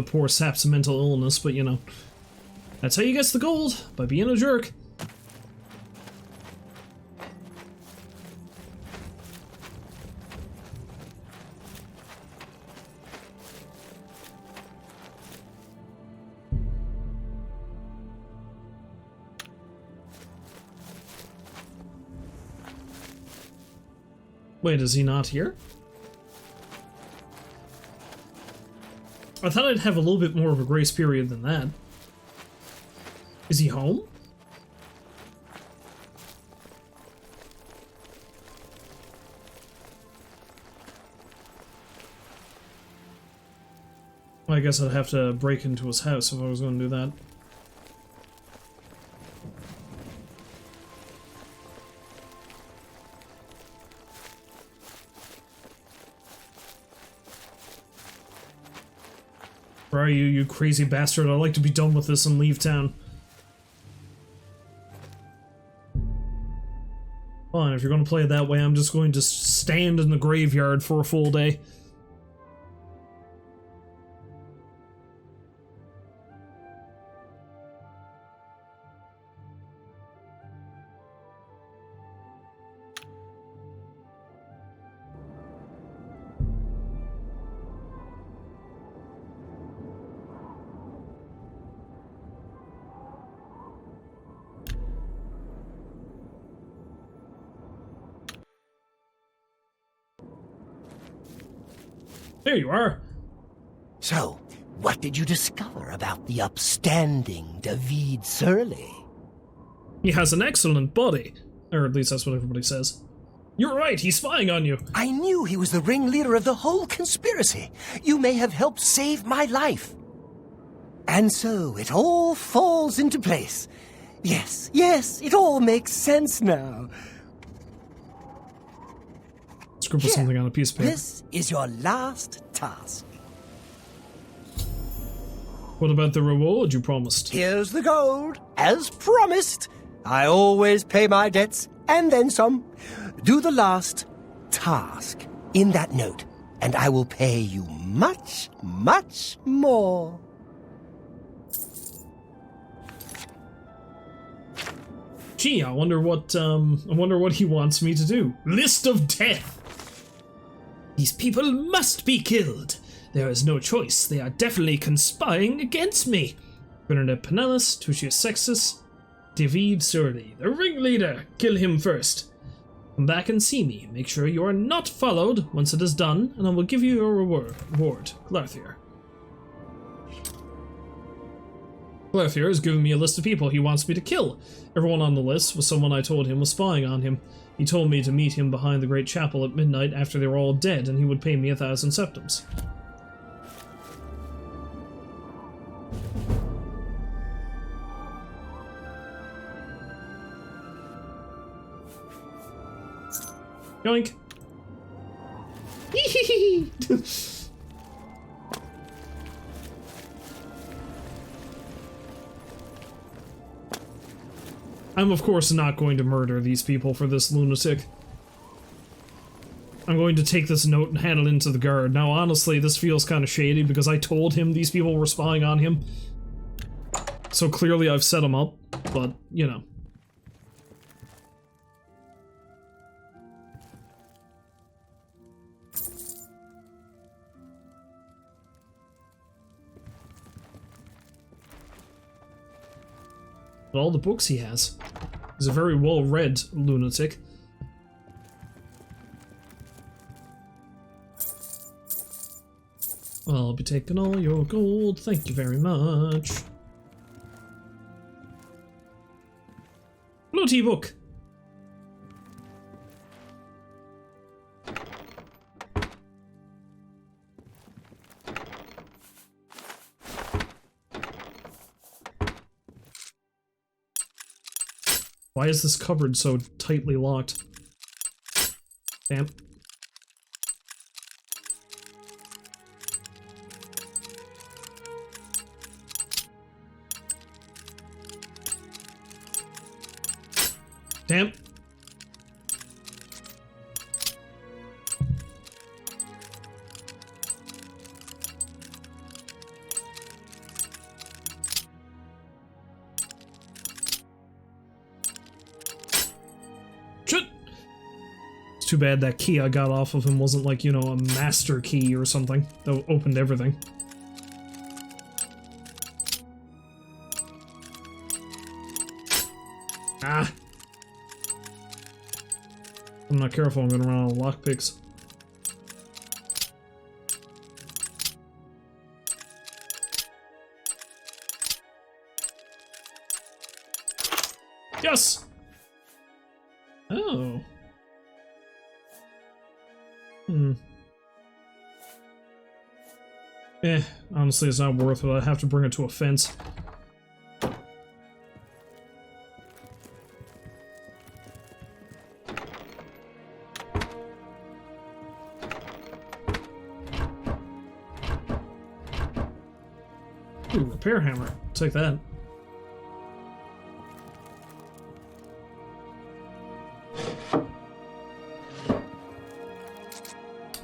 poor sap's mental illness, but you know. That's how you get the gold, by being a jerk. Wait, is he not here? I thought I'd have a little bit more of a grace period than that. Is he home? Well, I guess I'd have to break into his house if I was going to do that. Where are you, you crazy bastard? I'd like to be done with this and leave town. Fine, if you're going to play it that way, I'm just going to stand in the graveyard for a full day. There you are. So, what did you discover about the upstanding David Surly? He has an excellent body. Or at least that's what everybody says. You're right, he's spying on you. I knew he was the ringleader of the whole conspiracy. You may have helped save my life. And so it all falls into place. Yes, it all makes sense now. Scribble something on a piece of paper. This is your last task. What about the reward you promised? Here's the gold, as promised. I always pay my debts, and then some. Do the last task in that note, and I will pay you much, much more. Gee, I wonder what he wants me to do. List of death! These people must be killed. There is no choice. They are definitely conspiring against me. Bernadette Pinellas, Tucius Sextus, David Surly, the ringleader. Kill him first. Come back and see me. Make sure you are not followed once it is done, and I will give you your reward. Glarthir. Glarthir has given me a list of people he wants me to kill. Everyone on the list was someone I told him was spying on him. He told me to meet him behind the great chapel at midnight after they were all dead, and he would pay me 1,000 septums. Yoink! I'm of course not going to murder these people for this lunatic. I'm going to take this note and hand it into the guard. Now honestly, this feels kind of shady because I told him these people were spying on him. So clearly I've set him up, but, you know. But all the books he has. He's a very well-read lunatic. I'll be taking all your gold, thank you very much. Bloody book! Why is this cupboard so tightly locked? Damn. Damn. Too bad that key I got off of him wasn't like, you know, a master key or something that opened everything. Ah! I'm not careful, I'm gonna run out of lockpicks. Yes! Oh. Honestly, it's not worth it. I have to bring it to a fence. Ooh, repair hammer. Take that.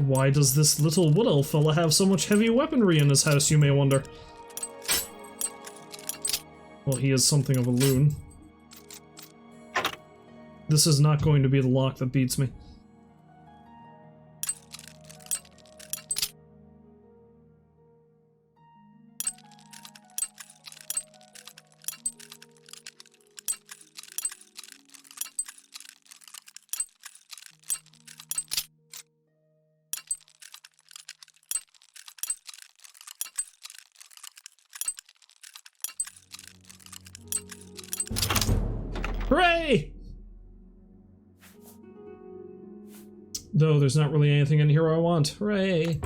Why does this little wood elf fella have so much heavy weaponry in his house, you may wonder? Well, he is something of a loon. This is not going to be the lock that beats me. Hooray! Though there's not really anything in here I want. Hooray!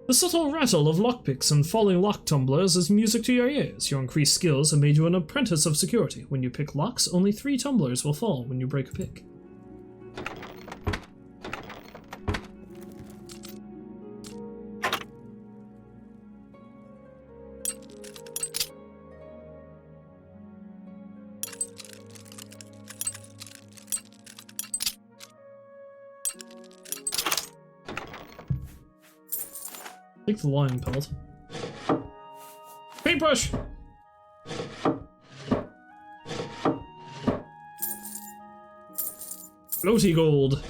The subtle rattle of lockpicks and falling lock tumblers is music to your ears. Your increased skills have made you an apprentice of security. When you pick locks, only 3 tumblers will fall when you break a pick. Take the lion pelt. Paintbrush! Floaty gold.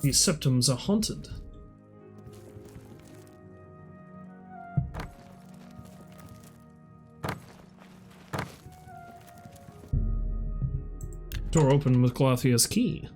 These septums are haunted. Door open with Glarthir's key.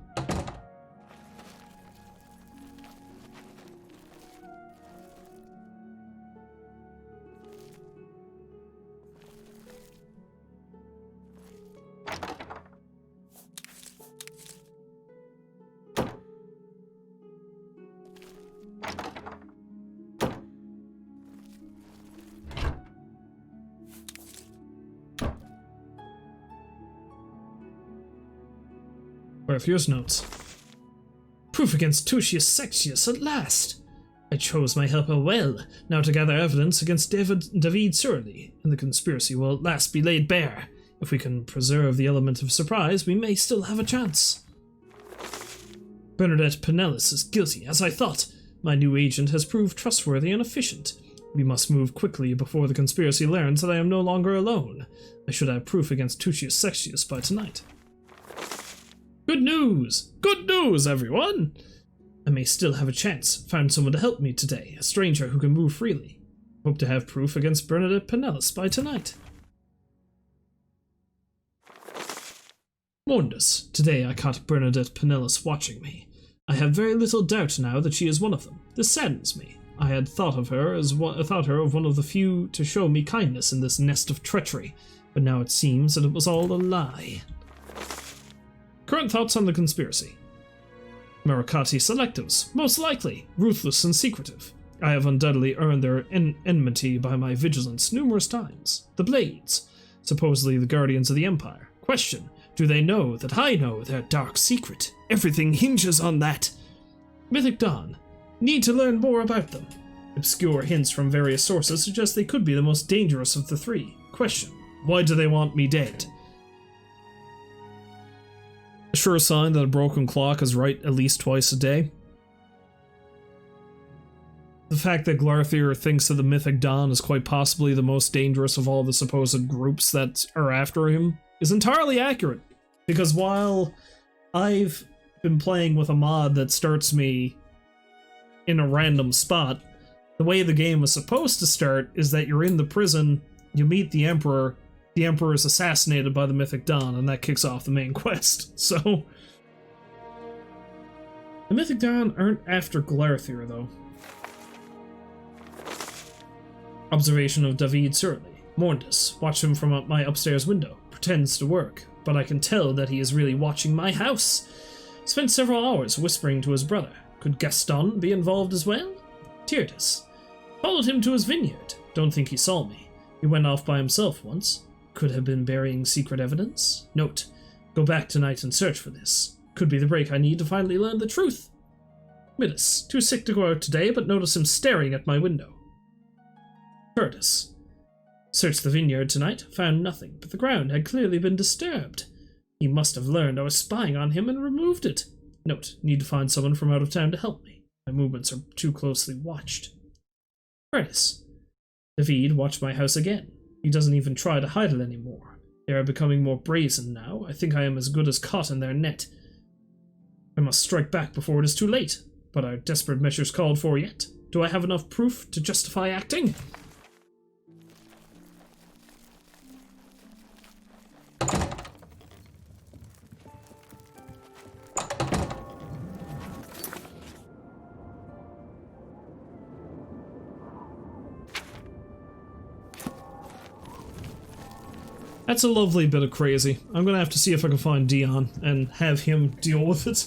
Glarthir's notes. Proof against Tucius Sextius at last! I chose my helper well, now to gather evidence against David Surly, and the conspiracy will at last be laid bare. If we can preserve the element of surprise, we may still have a chance. Bernadette Pinellas is guilty, as I thought. My new agent has proved trustworthy and efficient. We must move quickly before the conspiracy learns that I am no longer alone. I should have proof against Tucius Sextius by tonight. Good news! Good news, everyone! I may still have a chance. Found someone to help me today, a stranger who can move freely. Hope to have proof against Bernadette Pinellas by tonight. Mordus, today I caught Bernadette Pinellas watching me. I have very little doubt now that she is one of them. This saddens me. I had thought her of one of the few to show me kindness in this nest of treachery, but now it seems that it was all a lie. Current thoughts on the conspiracy. Maricati selectives, most likely, ruthless and secretive. I have undoubtedly earned their enmity by my vigilance numerous times. The Blades, supposedly the guardians of the Empire. Question, do they know that I know their dark secret? Everything hinges on that. Mythic Dawn, need to learn more about them. Obscure hints from various sources suggest they could be the most dangerous of the 3. Question, why do they want me dead? A sure sign that a broken clock is right at least twice a day. The fact that Glarthir thinks that the Mythic Dawn is quite possibly the most dangerous of all the supposed groups that are after him is entirely accurate. Because while I've been playing with a mod that starts me in a random spot, the way the game is supposed to start is that you're in the prison, you meet the Emperor is assassinated by the Mythic Dawn, and that kicks off the main quest. So the Mythic Dawn aren't after Glarthir, though. Observation of David Surly. Mordus, watch him from my upstairs window. Pretends to work, but I can tell that he is really watching my house. Spent several hours whispering to his brother. Could Gaston be involved as well? Tyrtus. Followed him to his vineyard. Don't think he saw me. He went off by himself once. Could have been burying secret evidence. Note, go back tonight and search for this. Could be the break I need to finally learn the truth. Midas, too sick to go out today, but notice him staring at my window. Curtis, searched the vineyard tonight, found nothing, but the ground had clearly been disturbed. He must have learned I was spying on him and removed it. Note, need to find someone from out of town to help me. My movements are too closely watched. Curtis. David watched my house again. He doesn't even try to hide it anymore. They are becoming more brazen now. I think I am as good as caught in their net. I must strike back before it is too late. But are desperate measures called for yet? Do I have enough proof to justify acting? That's a lovely bit of crazy. I'm gonna have to see if I can find Dion and have him deal with it.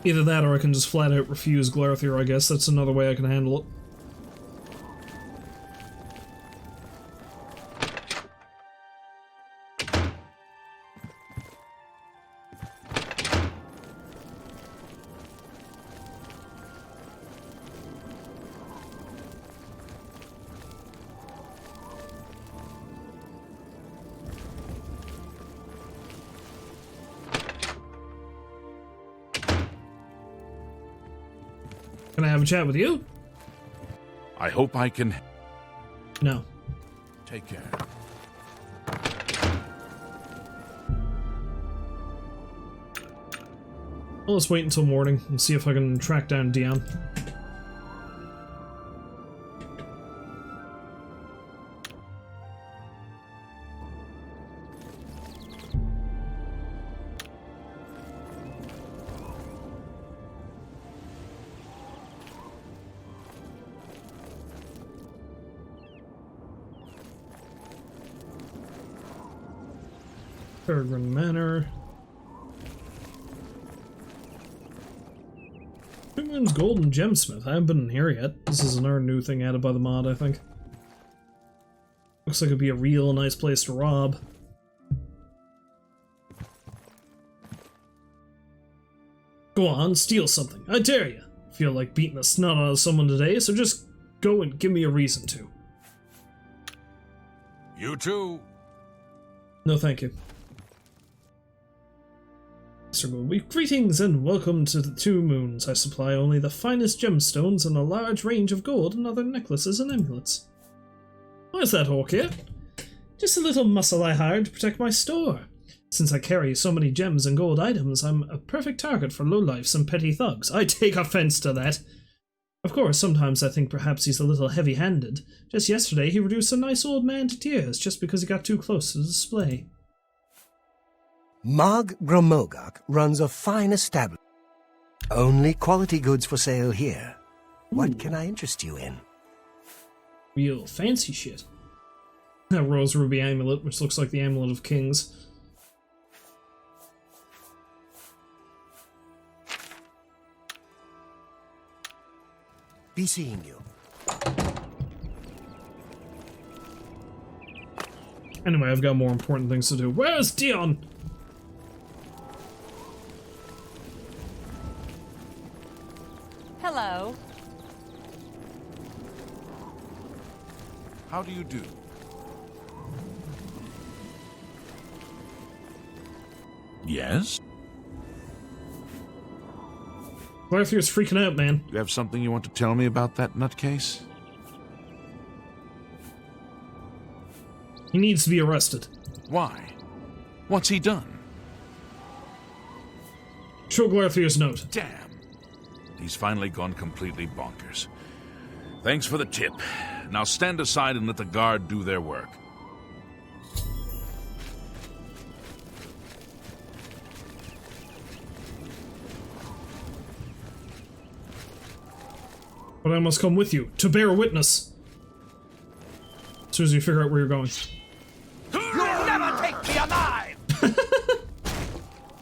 Either that or I can just flat out refuse Glarthir, I guess. That's another way I can handle it. Can I have a chat with you? I hope I can... No. Take care. Well, let's wait until morning and see if I can track down Dion. Peregrine Manor. Fisherman's Golden Gemsmith. I haven't been in here yet. This is another new thing added by the mod, I think. Looks like it'd be a real nice place to rob. Go on, steal something. I dare you. Feel like beating the snot out of someone today, so just go and give me a reason to. You too. No, thank you. Sir Goldweave, greetings and welcome to the Two Moons. I supply only the finest gemstones and a large range of gold and other necklaces and amulets. Why is that hawk here? Just a little muscle I hired to protect my store. Since I carry so many gems and gold items, I'm a perfect target for lowlifes and petty thugs. I take offense to that. Of course, sometimes I think perhaps he's a little heavy-handed. Just yesterday he reduced a nice old man to tears just because he got too close to the display. Mog Gromogok runs a fine establishment. Only quality goods for sale here. What can I interest you in? Real fancy shit. That rose ruby amulet, which looks like the amulet of kings. Be seeing you. Anyway, I've got more important things to do. Where's Dion? Hello. How do you do? Yes? Glarthir's freaking out, man. You have something you want to tell me about that nutcase? He needs to be arrested. Why? What's he done? Show Glarthir's note. Damn. He's finally gone completely bonkers. Thanks for the tip. Now stand aside and let the guard do their work. But I must come with you, to bear witness. As soon as you figure out where you're going. You'll never take me alive!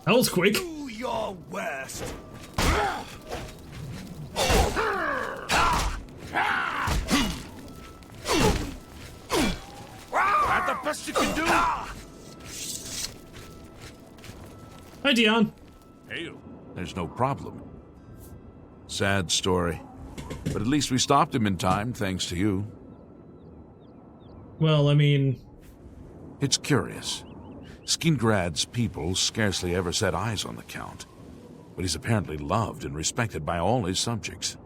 That was quick. Do your worst. That the best you can do? Hi, Dion. Hey, there's no problem. Sad story. But at least we stopped him in time, thanks to you. Well, I mean... It's curious. Skingrad's people scarcely ever set eyes on the Count, but he's apparently loved and respected by all his subjects.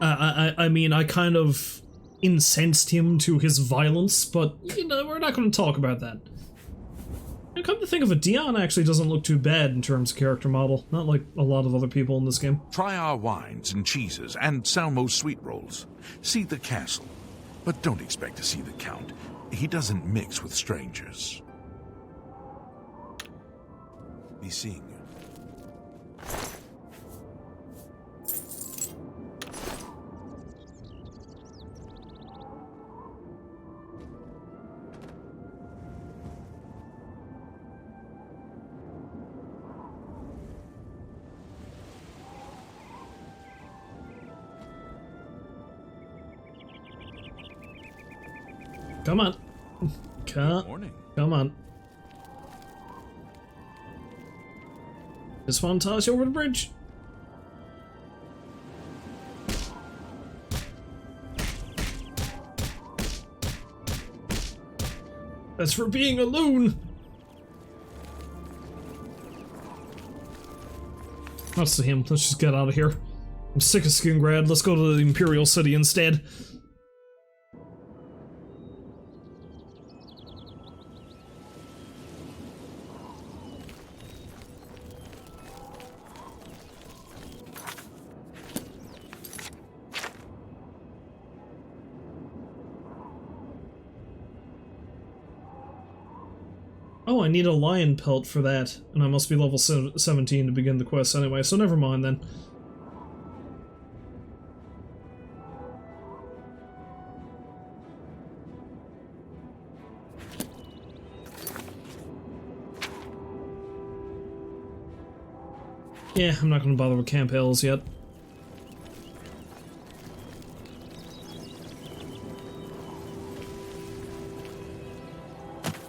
I mean, I kind of incensed him to his violence, but, you know, we're not going to talk about that. And come to think of it, Dion actually doesn't look too bad in terms of character model, not like a lot of other people in this game. Try our wines and cheeses and Salmo's sweet rolls. See the castle, but don't expect to see the Count. He doesn't mix with strangers. Be seeing you. Come on. Come on. Just want to toss you over the bridge. That's for being a loon. That's to him. Let's just get out of here. I'm sick of Skingrad. Let's go to the Imperial City instead. Oh, I need a lion pelt for that, and I must be level 17 to begin the quest anyway, so never mind then. Yeah, I'm not gonna bother with Camp Hills yet.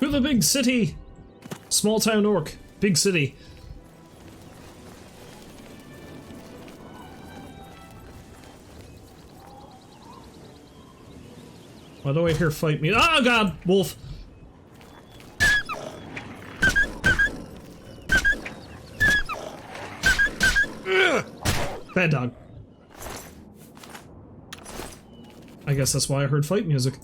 To the big city! Small town orc, big city. Why do I hear fight me? Oh god, wolf! Bad dog. I guess that's why I heard fight music.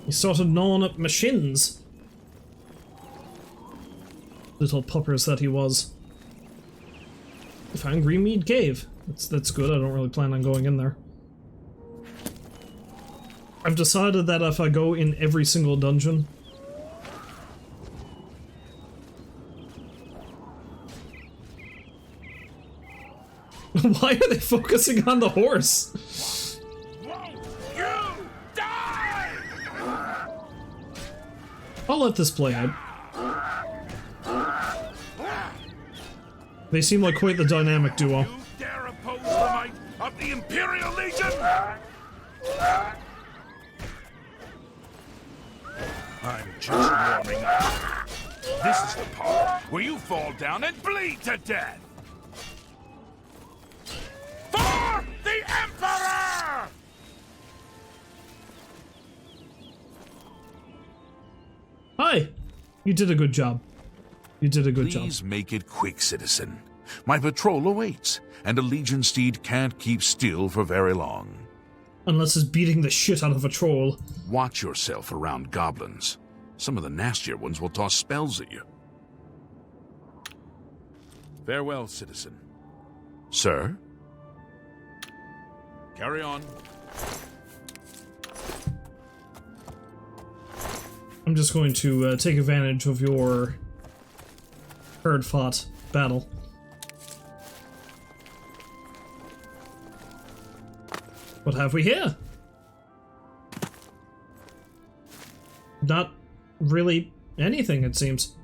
He started gnawing up my shins. Little puppers that he was. I found Greenmead Cave. That's good. I don't really plan on going in there. I've decided that if I go in every single dungeon... Why are they focusing on the horse? I'll let this play out. They seem like quite the dynamic duo. You dare oppose the might of the Imperial Legion? I'm just warming up. This is the part where you fall down and bleed to death. For the Emperor! Hi! You did a good job. You did a good job. Please make it quick, citizen. My patrol awaits, and a Legion steed can't keep still for very long. Unless it's beating the shit out of a troll. Watch yourself around goblins. Some of the nastier ones will toss spells at you. Farewell, citizen. Sir? Carry on. I'm just going to take advantage of your hard-fought battle. What have we here? Not really anything, it seems.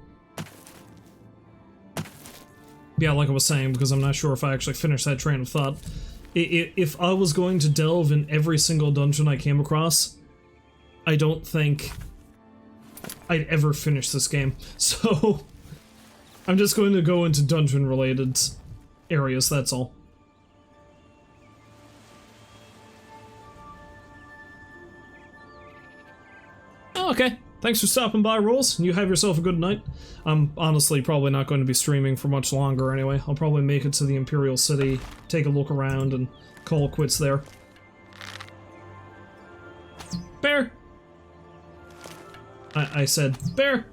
Yeah, like I was saying, because I'm not sure if I actually finished that train of thought. If I was going to delve in every single dungeon I came across, I don't think I'd ever finish this game. So, I'm just going to go into dungeon-related areas, that's all. Oh, okay. Thanks for stopping by, Rolls. You have yourself a good night. I'm honestly probably not going to be streaming for much longer anyway. I'll probably make it to the Imperial City, take a look around, and call quits there. Bear! I said, bear!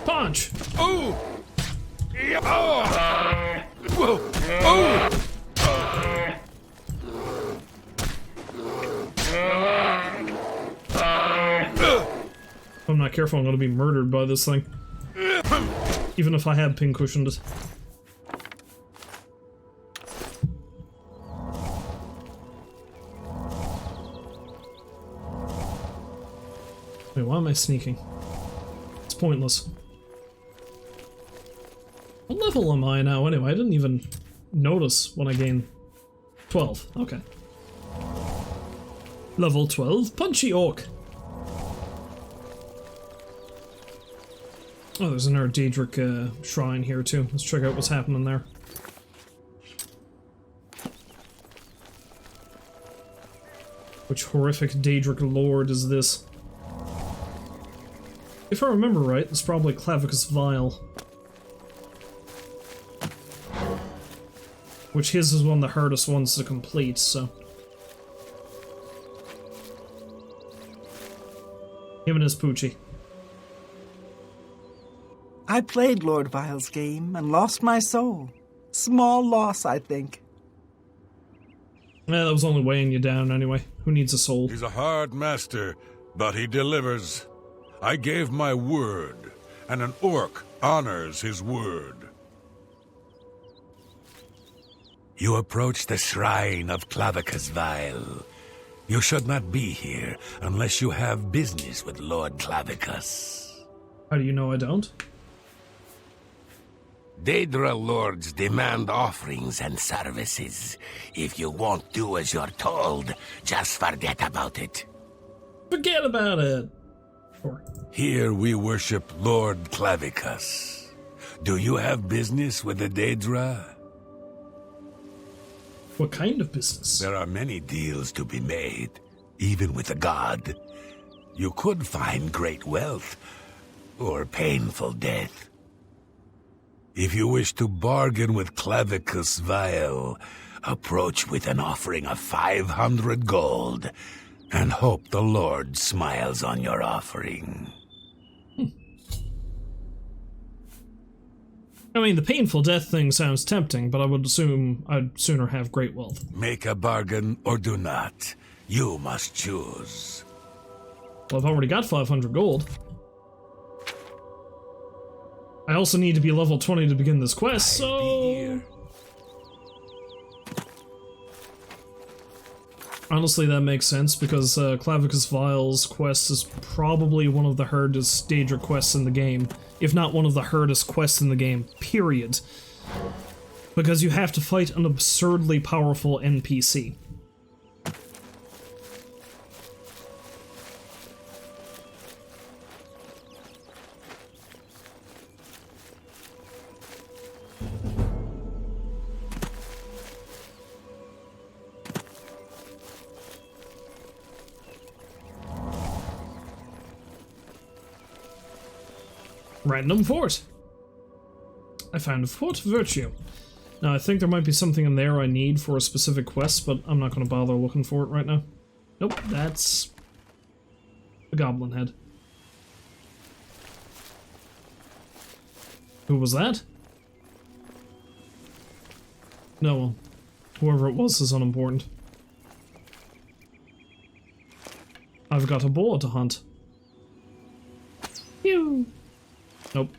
Punch! Oh! Whoa! Oh! If I'm not careful, I'm gonna be murdered by this thing. Even if I had pin-cushioned it. Wait, why am I sneaking? It's pointless. What level am I now anyway? I didn't even notice when I gained 12. Okay. Level 12, Punchy Orc. Oh, there's another Daedric shrine here too. Let's check out what's happening there. Which horrific Daedric lord is this? If I remember right, it's probably Clavicus Vile. Which his is one of the hardest ones to complete, so... Him and his Poochie. I played Lord Vile's game and lost my soul. Small loss, I think. Yeah, that was only weighing you down anyway. Who needs a soul? He's a hard master, but he delivers. I gave my word, and an orc honors his word. You approach the shrine of Clavicus Vile. You should not be here unless you have business with Lord Clavicus. How do you know I don't? Daedra lords demand offerings and services. If you won't do as you're told, just forget about it. Forget about it! Or... Here we worship Lord Clavicus. Do you have business with the Daedra? What kind of business? There are many deals to be made, even with a god. You could find great wealth, or painful death. If you wish to bargain with Clavicus Vile, approach with an offering of 500 gold, and hope the Lord smiles on your offering. I mean, the painful death thing sounds tempting, but I would assume I'd sooner have great wealth. Make a bargain or do not. You must choose. Well, I've already got 500 gold. I also need to be level 20 to begin this quest, so... Honestly, that makes sense, because Clavicus Vile's quest is probably one of the hardest Daedric quests in the game, if not one of the hardest quests in the game, period. Because you have to fight an absurdly powerful NPC. Random fort. I found a fort virtue. Now I think there might be something in there I need for a specific quest, but I'm not going to bother looking for it right now. Nope, that's a goblin head. Who was that? No, well, whoever it was is unimportant. I've got a boar to hunt. Phew. Nope.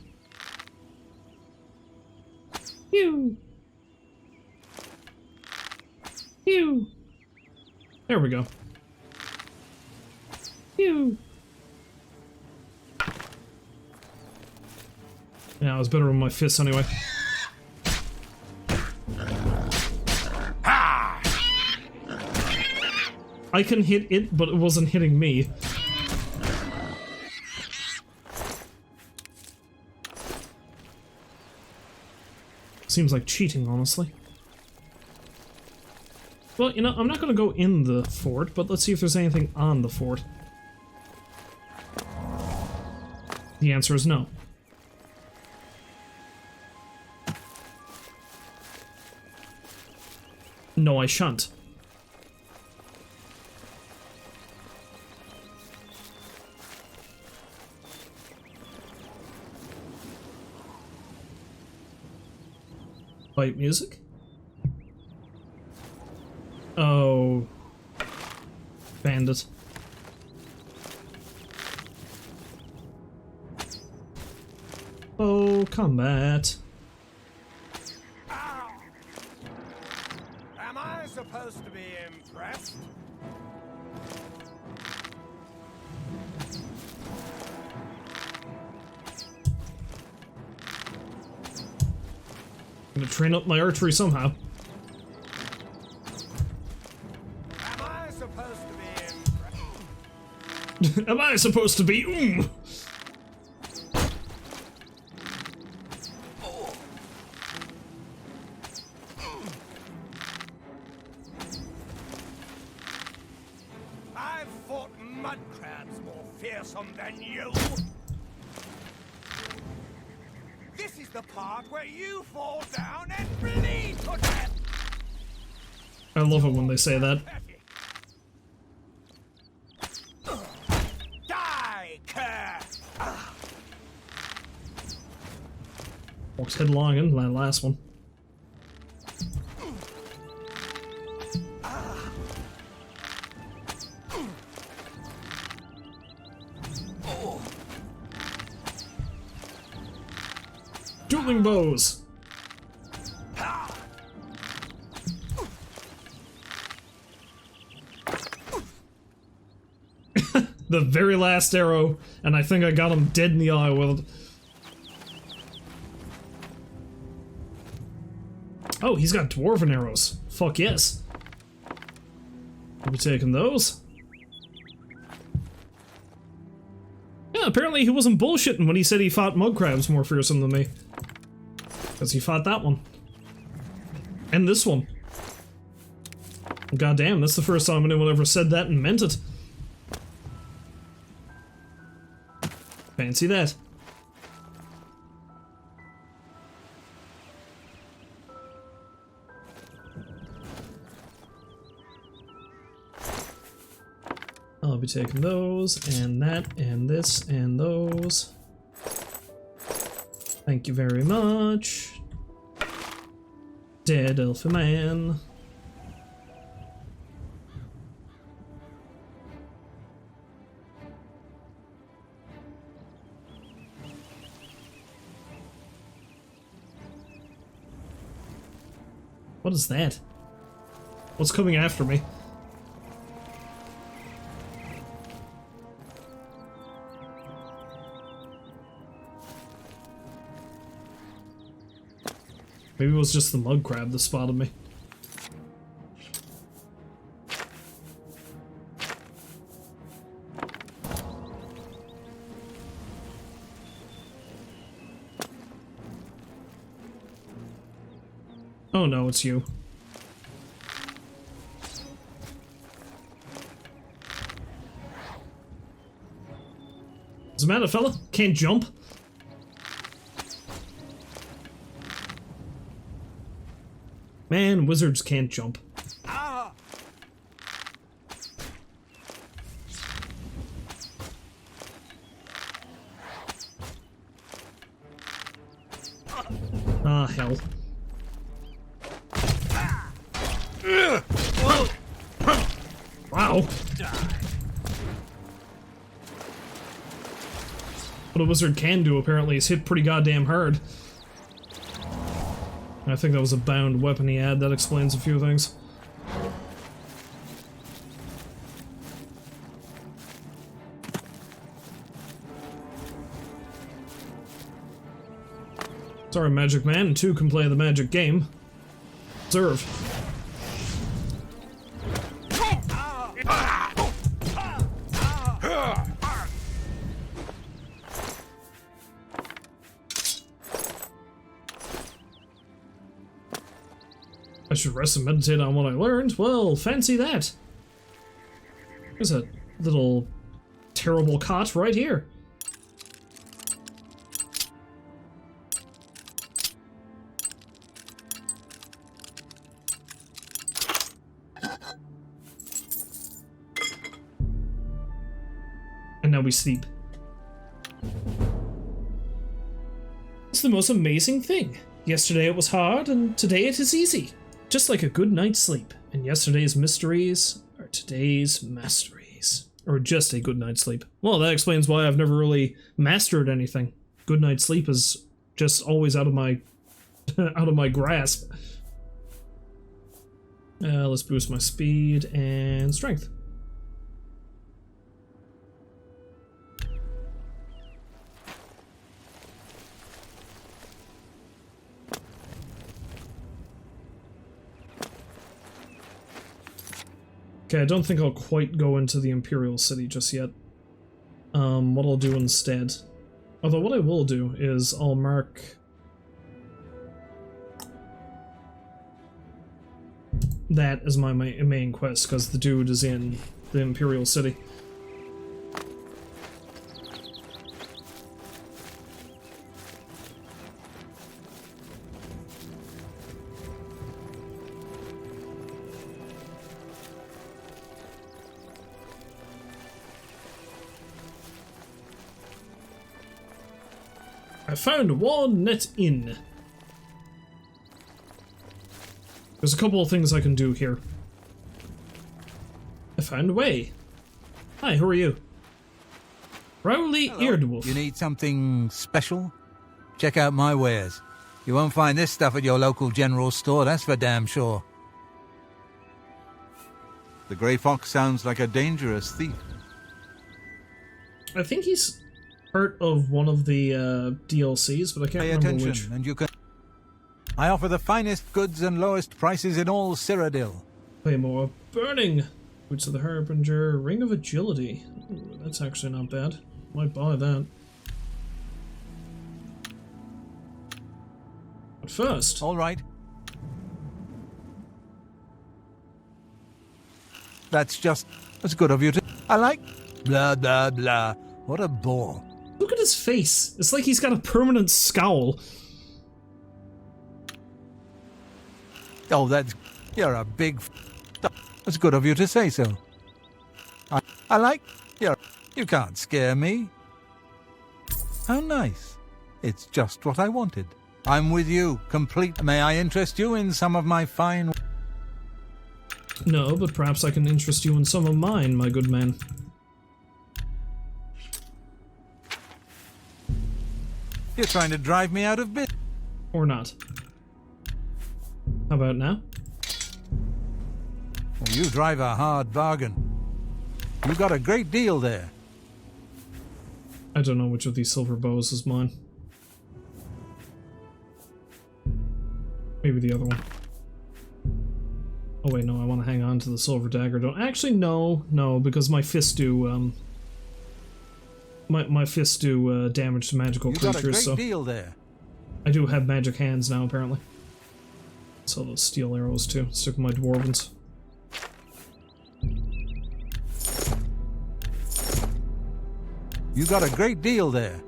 Phew. Phew. There we go. Phew. Yeah, I was better with my fists anyway. I can hit it, but it wasn't hitting me. Seems like cheating, honestly. Well, you know, I'm not gonna go in the fort, but let's see if there's anything on the fort. The answer is no. No, I shan't. Fight music? Oh. Bandit. Oh, combat. Am I supposed to be impressed? I'm gonna train up my archery somehow. Am I supposed to be impressed? Am I supposed to be? I've fought mud crabs more fearsome than you. This is the part where you fall down and bleed to death. I love it when they say that. Die, cur! Walks headlong into that last one. Dueling bows. The very last arrow, and I think I got him dead in the eye with it. Oh, he's got dwarven arrows. Fuck yes. I'll be taking those. Yeah, apparently he wasn't bullshitting when he said he fought mud crabs more fearsome than me. Because he fought that one. And this one. God damn, that's the first time anyone ever said that and meant it. Fancy that. I'll be taking those, and that, and this, and those. Thank you very much. Dead elfin man. What is that? What's coming after me? Maybe it was just the mud crab that spotted me. Oh no, it's you. What's the matter, fella? Can't jump? Man, wizards can't jump. Ah! Ah, hell. Wow. What a wizard can do, apparently, is hit pretty goddamn hard. I think that was a bound weapon he had. That explains a few things. Sorry, Magic Man. 2 can play the magic game. Observe. I should rest and meditate on what I learned. Well, fancy that. There's a little terrible cot right here. And now we sleep. It's the most amazing thing. Yesterday it was hard, and today it is easy. Just like a good night's sleep. And yesterday's mysteries are today's masteries. Or just a good night's sleep. Well, that explains why I've never really mastered anything. Good night's sleep is just always out of my out of my grasp. Let's boost my speed and strength. Okay, I don't think I'll quite go into the Imperial City just yet. What I'll do instead... Although what I will do is I'll mark... that as my main quest, because the dude is in the Imperial City. I found a Walnut Inn. There's a couple of things I can do here. I found a way. Hi, who are you? Rowley Eardwolf. You need something special? Check out my wares. You won't find this stuff at your local general store, that's for damn sure. The Grey Fox sounds like a dangerous thief. I think he's part of one of the DLCs, but I can't remember which. And you can... I offer the finest goods and lowest prices in all Cyrodiil. Claymore Burning, Boots of the Harbinger, Ring of Agility. Ooh, that's actually not bad. Might buy that. But first... All right. That's good of you to... I like... Blah, blah, blah. What a bore. Look at his face. It's like he's got a permanent scowl. Oh, you're a big... That's good of you to say so. I like... You can't scare me. How nice. It's just what I wanted. I'm with you, complete. May I interest you in some of my fine... No, but perhaps I can interest you in some of mine, my good man. You're trying to drive me out of business. Or not. How about now? Well, you drive a hard bargain. You got a great deal there. I don't know which of these silver bows is mine. Maybe the other one. Oh wait, no, I want to hang on to the silver dagger. Don't actually, no, because my fists do my fists do damage to magical creatures. You got a great so deal there. I do have magic hands now, apparently. Sell those steel arrows too. Stick with my dwarvens. You got a great deal there.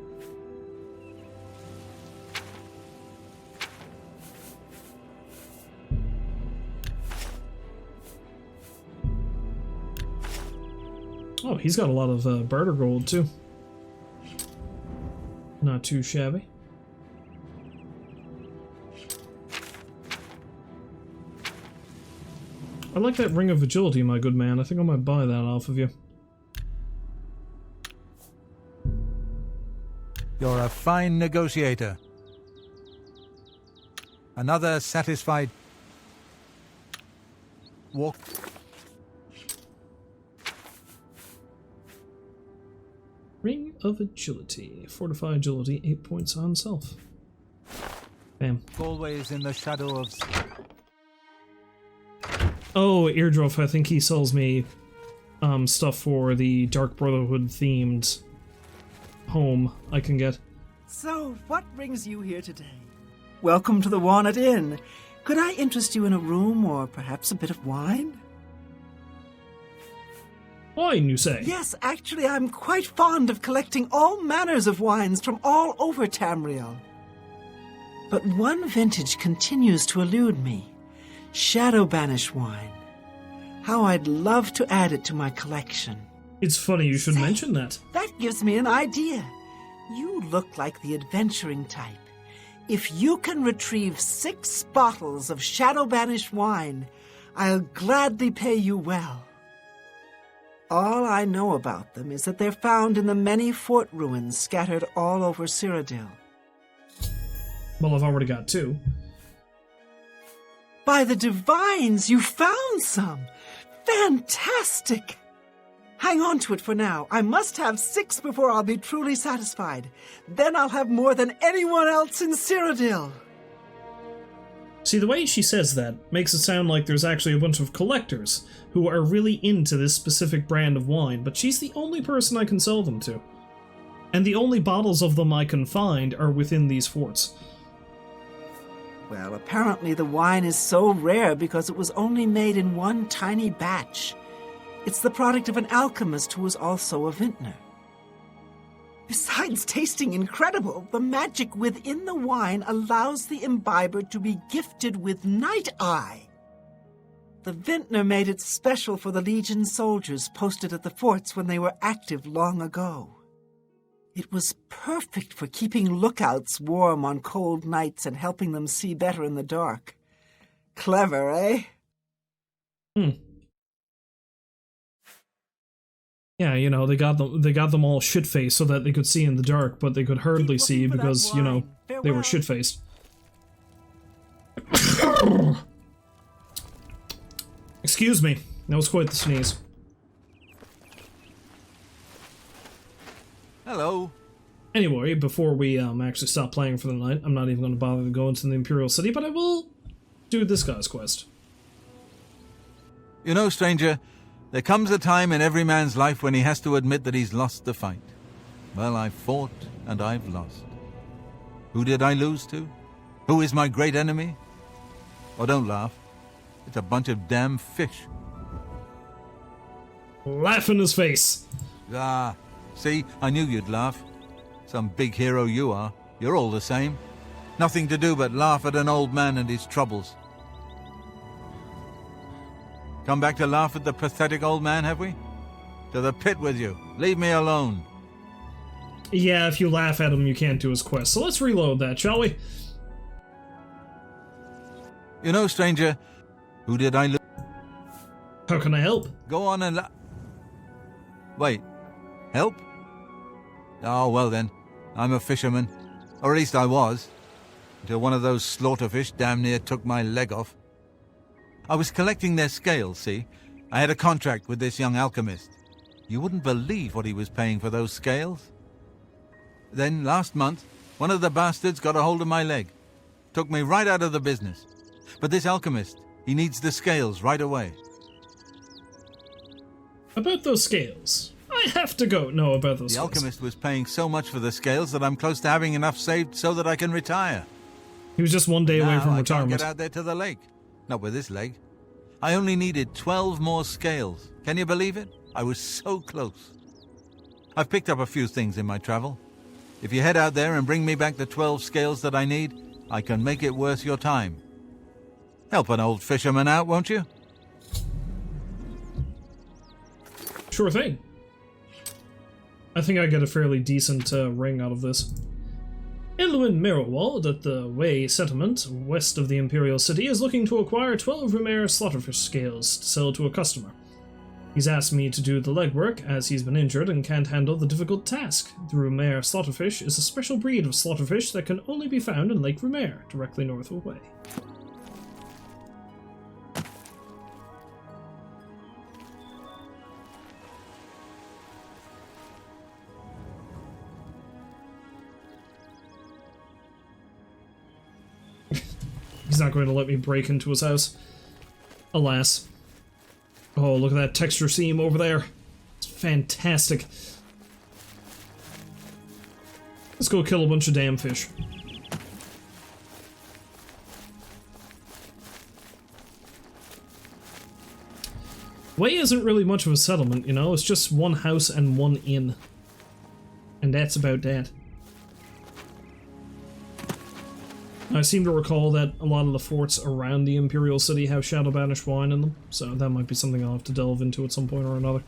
Oh, he's got a lot of barter gold too. Not too shabby. I like that Ring of Agility, my good man. I think I might buy that off of you. You're a fine negotiator. Another satisfied... Walk... Ring of Agility. Fortify Agility, 8 points on self. Bam. Always in the shadow of... Oh, Eardwolf, I think he sells me stuff for the Dark Brotherhood themed home I can get. So, what brings you here today? Welcome to the Walnut Inn. Could I interest you in a room or perhaps a bit of wine? Wine, you say? Yes, actually, I'm quite fond of collecting all manners of wines from all over Tamriel. But one vintage continues to elude me. Shadow Banish wine. How I'd love to add it to my collection. It's funny you should mention that. That gives me an idea. You look like the adventuring type. If you can retrieve 6 bottles of Shadow Banish wine, I'll gladly pay you well. All I know about them is that they're found in the many fort ruins scattered all over Cyrodiil. Well, I've already got 2. By the divines, you found some! Fantastic! Hang on to it for now. I must have 6 before I'll be truly satisfied. Then I'll have more than anyone else in Cyrodiil. See, the way she says that makes it sound like there's actually a bunch of collectors who are really into this specific brand of wine, but she's the only person I can sell them to. And the only bottles of them I can find are within these forts. Well, apparently the wine is so rare because it was only made in one tiny batch. It's the product of an alchemist who was also a vintner. Besides tasting incredible, the magic within the wine allows the imbiber to be gifted with Night Eye. The vintner made it special for the Legion soldiers posted at the forts when they were active long ago. It was perfect for keeping lookouts warm on cold nights and helping them see better in the dark. Clever, eh? Yeah, you know, they got them all shit-faced so that they could see in the dark, but they could hardly see because, you know, they were shit-faced. Excuse me. That was quite the sneeze. Hello. Anyway, before we actually stop playing for the night, I'm not even going to bother to go into the Imperial City, but I will do this guy's quest. You know, stranger, there comes a time in every man's life when he has to admit that he's lost the fight. Well, I've fought and I've lost. Who did I lose to? Who is my great enemy? Oh, don't laugh. It's a bunch of damn fish. Laugh in his face. Ah, see, I knew you'd laugh. Some big hero you are. You're all the same. Nothing to do but laugh at an old man and his troubles. Come back to laugh at the pathetic old man, have we? To the pit with you. Leave me alone. Yeah, if you laugh at him, you can't do his quest. So let's reload that, shall we? You know, stranger, who did I lose? How can I help? Go on and Wait, help? Oh, well then, I'm a fisherman. Or at least I was. Until one of those slaughterfish damn near took my leg off. I was collecting their scales, see? I had a contract with this young alchemist. You wouldn't believe what he was paying for those scales. Then, last month, one of the bastards got a hold of my leg. Took me right out of the business. But this alchemist, he needs the scales right away. About those scales. I have to go know about those scales. The alchemist was paying so much for the scales that I'm close to having enough saved so that I can retire. He was just one day away from I retirement. Can't get out there to the lake. Not with this leg. I only needed 12 more scales. Can you believe it? I was so close. I've picked up a few things in my travel. If you head out there and bring me back the 12 scales that I need, I can make it worth your time. Help an old fisherman out, won't you? Sure thing. I think I get a fairly decent ring out of this. Elwyn Merrowald at the Way settlement, west of the Imperial City, is looking to acquire 12 Rumare slaughterfish scales to sell to a customer. He's asked me to do the legwork, as he's been injured and can't handle the difficult task. The Rumare slaughterfish is a special breed of slaughterfish that can only be found in Lake Rumare, directly north of Way. He's not going to let me break into his house. Alas. Oh, look at that texture seam over there. It's fantastic. Let's go kill a bunch of damn fish. Way isn't really much of a settlement, you know? It's just one house and one inn. And that's about that. I seem to recall that a lot of the forts around the Imperial City have Shadow Banished wine in them, so that might be something I'll have to delve into at some point or another.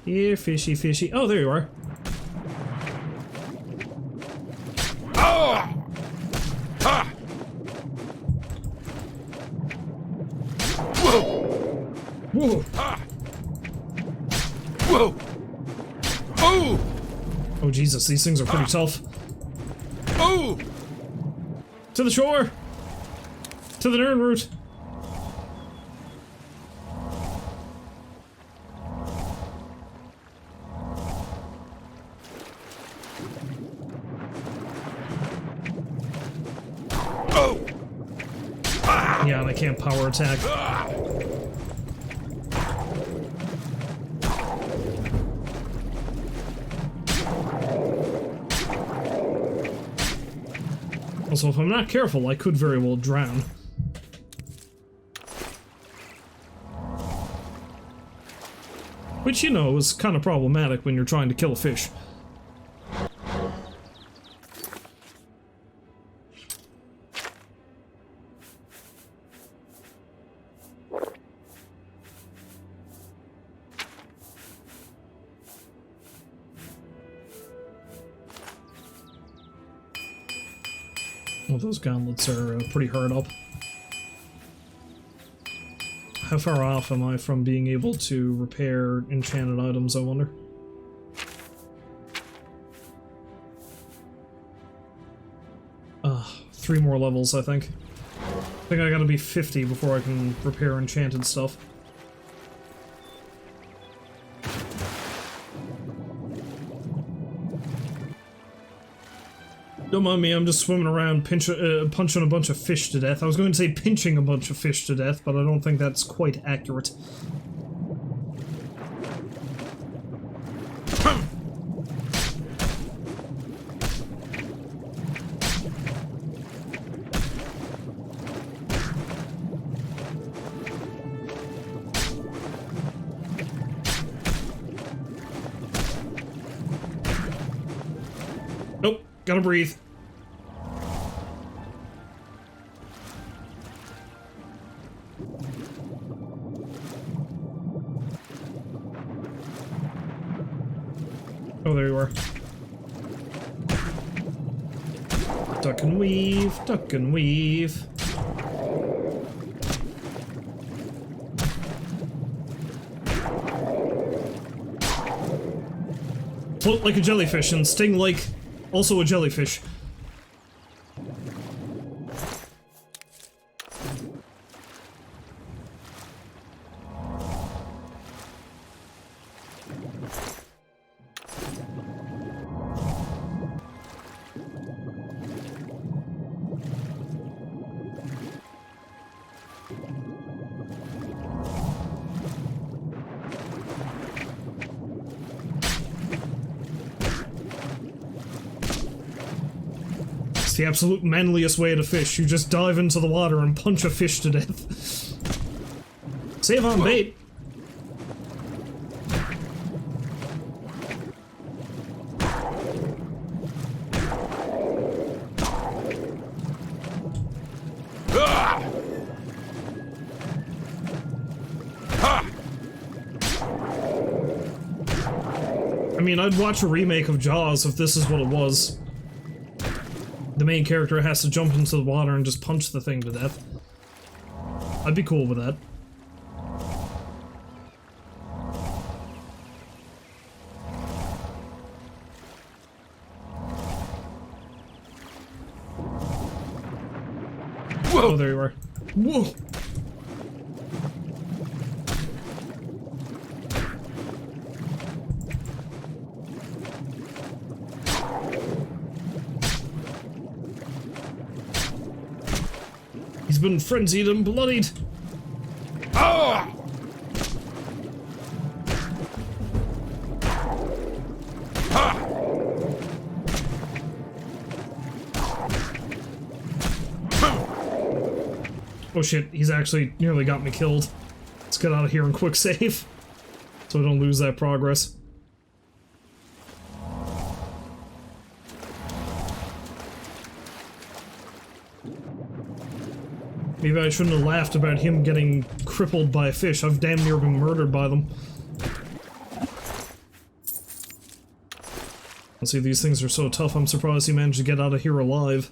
Here, fishy, fishy. Oh, there you are. Oh! Ha! Whoa! Whoa! Ha! Whoa! Oh! Oh, Jesus, these things are pretty tough. Oh! To the shore! To the Nern route! Oh! Yeah, and I can't power attack. Also, if I'm not careful, I could very well drown. Which, you know, is kind of problematic when you're trying to kill a fish. Well, those gauntlets are pretty hard up. How far off am I from being able to repair enchanted items, I wonder? Three more levels, I think. I think I gotta be 50 before I can repair enchanted stuff. Don't mind me, I'm just swimming around punching a bunch of fish to death. I was going to say pinching a bunch of fish to death, but I don't think that's quite accurate. Nope, gotta breathe. Oh, there you are. Duck and weave, duck and weave. Float like a jellyfish and sting like also a jellyfish. It's the absolute manliest way to fish. You just dive into the water and punch a fish to death. Save on bait. I mean, I'd watch a remake of Jaws if this is what it was. The main character has to jump into the water and just punch the thing to death. I'd be cool with that. Whoa! Oh, there you are. Whoa! He's been frenzied and bloodied. Oh! Ha! Oh shit, he's actually nearly got me killed. Let's get out of here and quick save, so I don't lose that progress. Maybe I shouldn't have laughed about him getting crippled by a fish. I've damn near been murdered by them. See, these things are so tough, I'm surprised he managed to get out of here alive.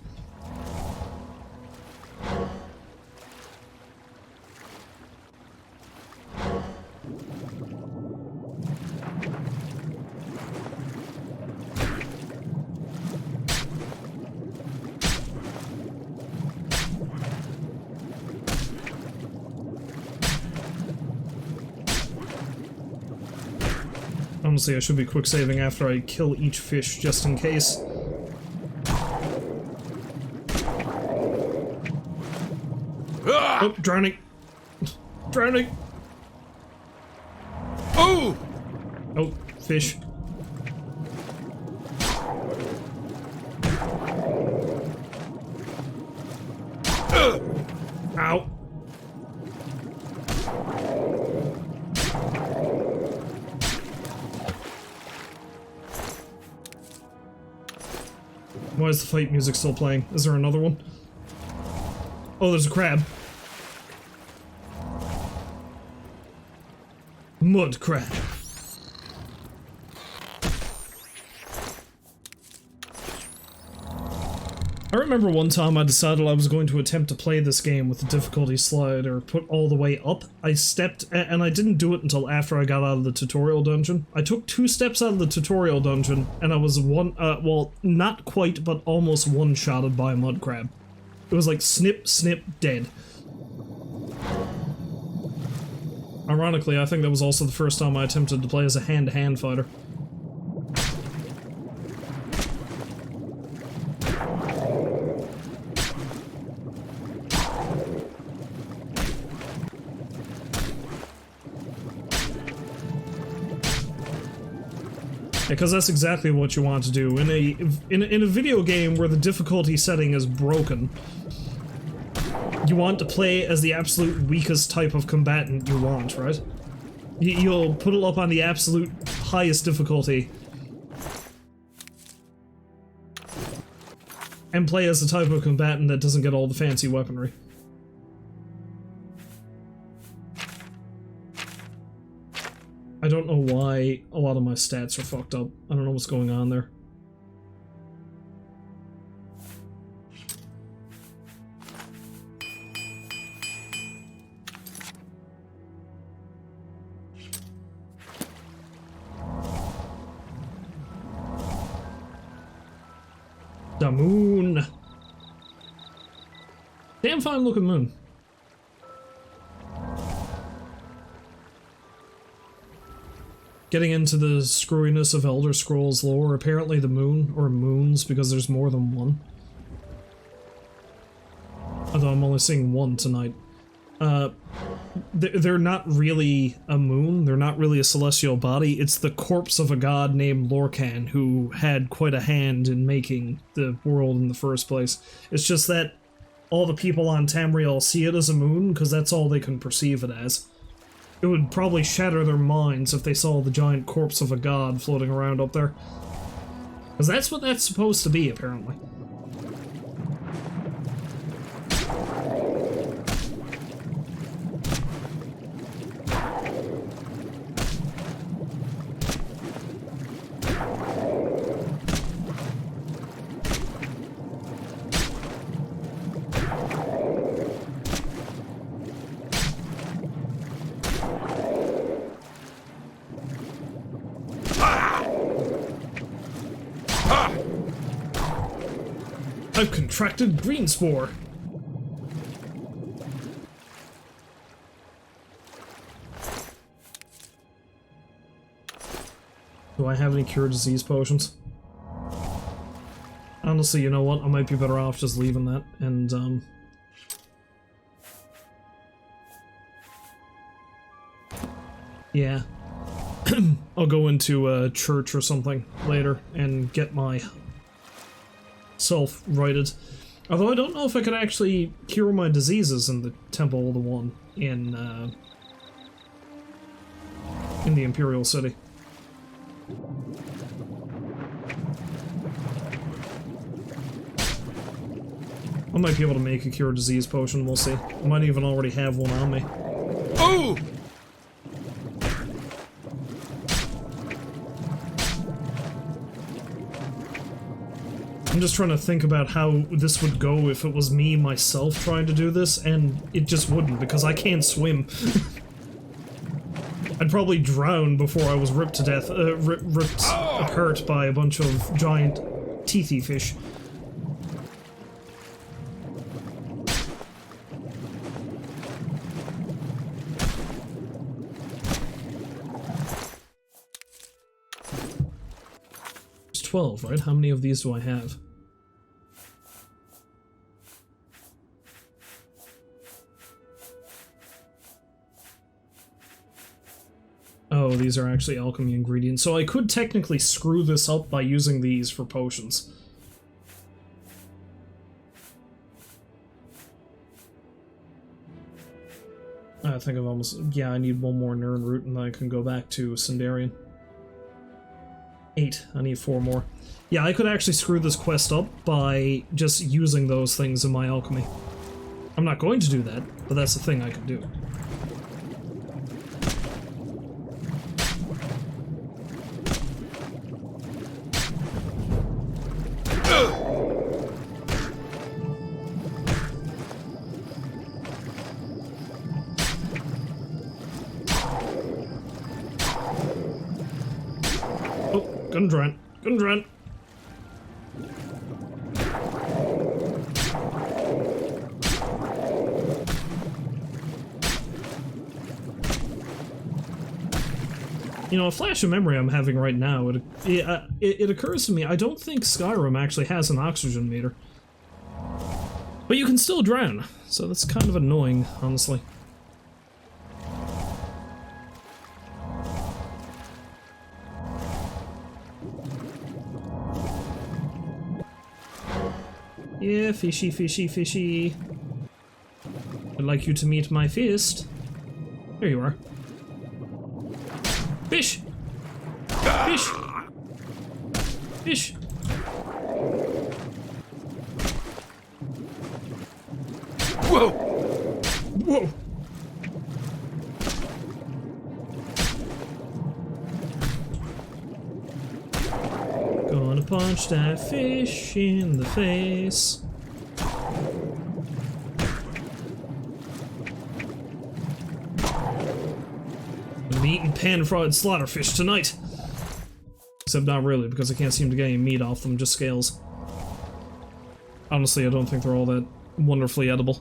Honestly, I should be quick saving after I kill each fish, just in case. Oh, Dranik! Dranik! Oh! Oh, fish. Ow! Why is the fight music still playing? Is there another one? Oh, there's a crab. Mud crab. I remember one time I decided I was going to attempt to play this game with the difficulty slider put all the way up. I stepped, and I didn't do it until after I got out of the tutorial dungeon. I took 2 steps out of the tutorial dungeon, and I was well, not quite, but almost one-shotted by a mud crab. It was like snip, snip, dead. Ironically, I think that was also the first time I attempted to play as a hand-to-hand fighter. Because that's exactly what you want to do in a video game where the difficulty setting is broken. You want to play as the absolute weakest type of combatant you want, right? You'll put it up on the absolute highest difficulty and play as the type of combatant that doesn't get all the fancy weaponry. I don't know why a lot of my stats are fucked up. I don't know what's going on there. The moon! Damn fine looking moon. Getting into the screwiness of Elder Scrolls lore, apparently the moon, or moons, because there's more than one. Although I'm only seeing one tonight. They're not really a moon, they're not really a celestial body, it's the corpse of a god named Lorcan, who had quite a hand in making the world in the first place. It's just that all the people on Tamriel see it as a moon, because that's all they can perceive it as. It would probably shatter their minds if they saw the giant corpse of a god floating around up there. Because that's what that's supposed to be, apparently. I've contracted green spore. Do I have any cure disease potions? Honestly, you know what? I might be better off just leaving that and, yeah. I'll go into a church or something later and get my self righted. Although I don't know if I could actually cure my diseases in the Temple of the One in the Imperial City. I might be able to make a cure disease potion, we'll see. I might even already have one on me. Oh! I'm just trying to think about how this would go if it was me, myself, trying to do this, and it just wouldn't, because I can't swim. I'd probably drown before I was ripped to death, ripped apart by a bunch of giant teethy fish. There's 12, right? How many of these do I have? Oh, these are actually alchemy ingredients. So I could technically screw this up by using these for potions. I think I've almost... Yeah, I need one more Nirn root and then I can go back to Sindarian. 8. I need 4 more. Yeah, I could actually screw this quest up by just using those things in my alchemy. I'm not going to do that, but that's the thing I could do. Gundren. Gundren. You know, a flash of memory I'm having right now, it occurs to me, I don't think Skyrim actually has an oxygen meter. But you can still drown, so that's kind of annoying, honestly. Yeah, fishy, fishy, fishy. I'd like you to meet my fist. There you are. Fish! Fish! Fish! Whoa! Whoa! Gonna punch that fish in the face. I'm eating pan-fried slaughterfish tonight. Except not really, because I can't seem to get any meat off them, just scales. Honestly, I don't think they're all that wonderfully edible.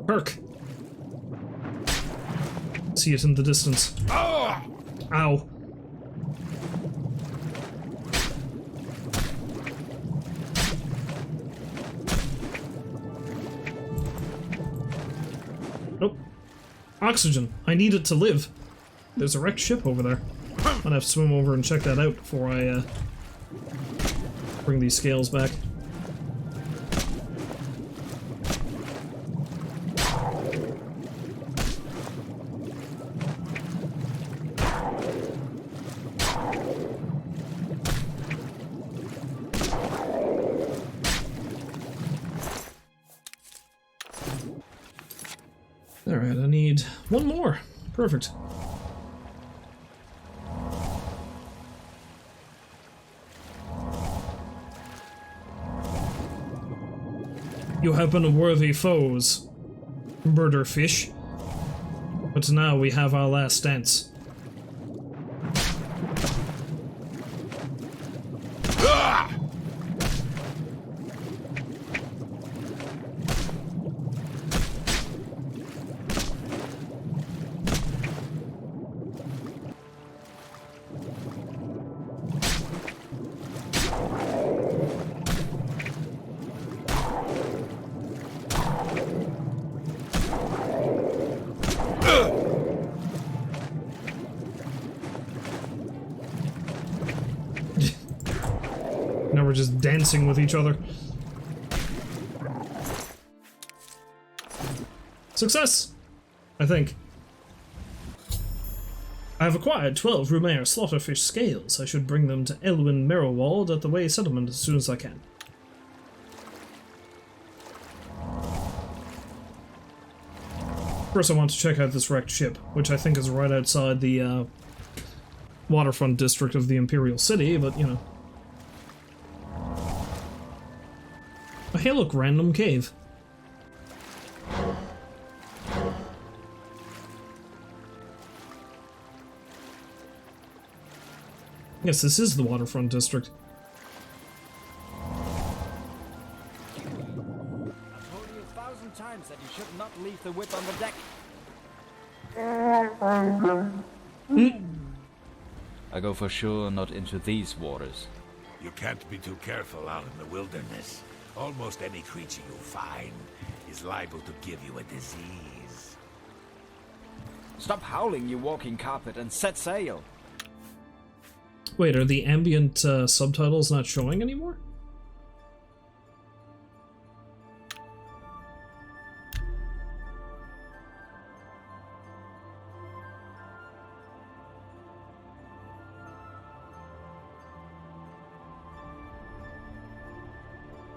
Perk! See it in the distance. Ow. Nope. Oxygen. I need it to live. There's a wrecked ship over there. I'm gonna have to swim over and check that out before I bring these scales back. Alright, I need one more. Perfect. You have been worthy foes, murder fish. But now we have our last dance. just dancing with each other. Success! I think. I have acquired 12 Rumare slaughterfish scales. I should bring them to Elwyn Merrowald at the Way settlement as soon as I can. First I want to check out this wrecked ship, which I think is right outside the waterfront district of the Imperial City, but you know. Oh, hey look, random cave. Yes, this is the waterfront district. I've told you 1,000 times that you should not leave the whip on the deck. I go for sure not into these waters. You can't be too careful out in the wilderness. Almost any creature you find is liable to give you a disease. Stop howling, you walking carpet, and set sail. Wait, are the ambient subtitles not showing anymore?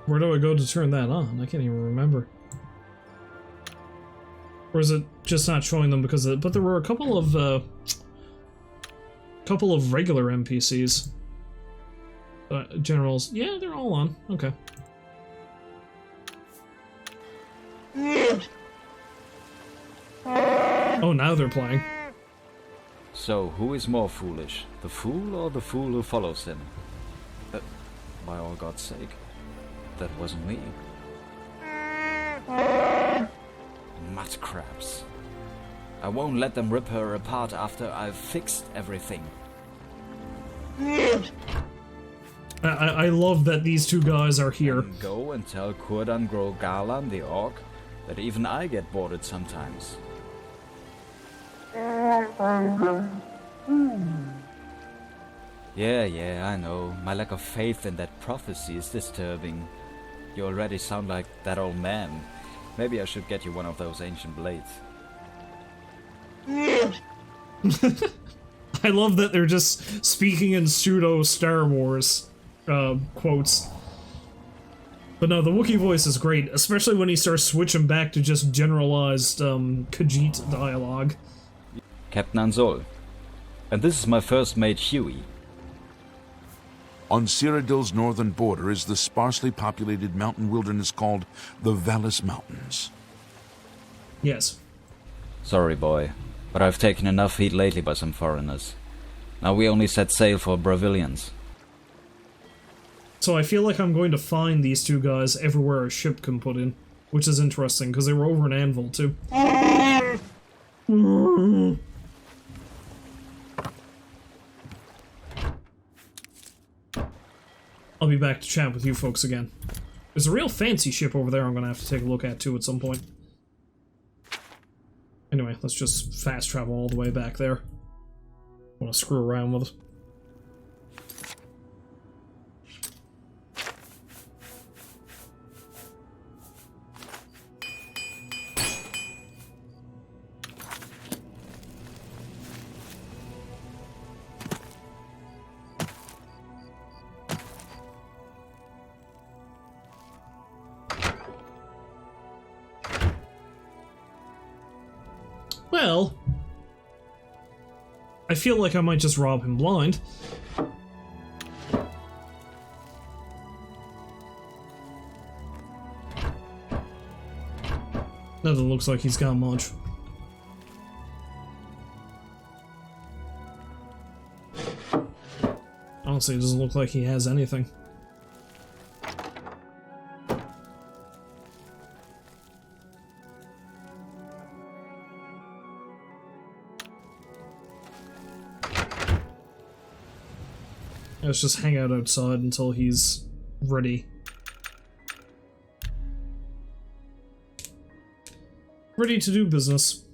Where do I go to turn that on? I can't even remember. Or is it just not showing them because of... But there were a couple of regular NPCs. Generals. Yeah, they're all on. Okay. Oh, now they're playing. So, who is more foolish? The fool or the fool who follows him? By all God's sake. That wasn't me. Mud crabs. I won't let them rip her apart after I've fixed everything. I love that these two guys are here. And go and tell Kurdan Gro Garlan, the orc, that even I get bored sometimes. Yeah, I know. My lack of faith in that prophecy is disturbing. You already sound like that old man. Maybe I should get you one of those ancient blades. I love that they're just speaking in pseudo Star Wars quotes. But no, the Wookiee voice is great, especially when he starts switching back to just generalized Khajiit dialogue. Captain Anzol. And this is my first mate, Huey. On Cyrodiil's northern border is the sparsely populated mountain wilderness called the Valis Mountains. Yes. Sorry, boy, but I've taken enough heat lately by some foreigners. Now we only set sail for Bravilians. So I feel like I'm going to find these two guys everywhere a ship can put in, which is interesting, because they were over in Anvil, too. I'll be back to chat with you folks again. There's a real fancy ship over there I'm gonna have to take a look at, too, at some point. Anyway, let's just fast travel all the way back there. I wanna screw around with it. Well, I feel like I might just rob him blind. Doesn't look like he's got much. Honestly, it doesn't look like he has anything. Let's just hang out outside until he's ready. Ready to do business.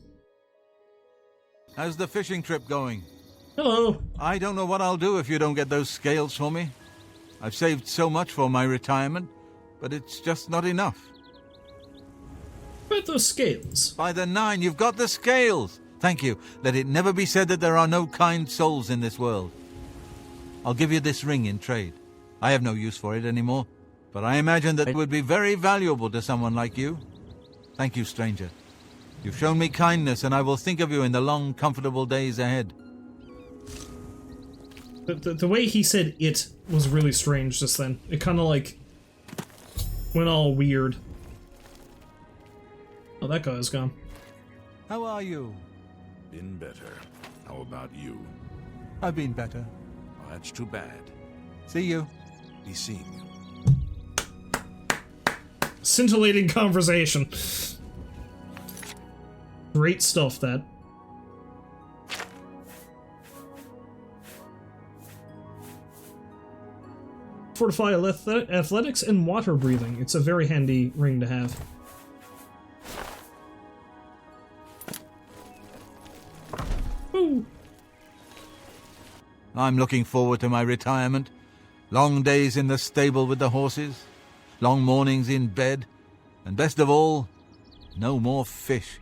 How's the fishing trip going? Hello. I don't know what I'll do if you don't get those scales for me. I've saved so much for my retirement, but it's just not enough. About those scales. By the 9, you've got the scales! Thank you. Let it never be said that there are no kind souls in this world. I'll give you this ring in trade. I have no use for it anymore, but I imagine that it would be very valuable to someone like you. Thank you, stranger. You've shown me kindness, and I will think of you in the long, comfortable days ahead. The way he said it was really strange just then. It kind of like went all weird. Oh, that guy's gone. How are you? Been better. How about you? I've been better. Oh, that's too bad. See you. Be seeing you. Scintillating conversation. Great stuff, that. Fortify athletics and water breathing. It's a very handy ring to have. Ooh. I'm looking forward to my retirement. Long days in the stable with the horses, long mornings in bed, and best of all, no more fish.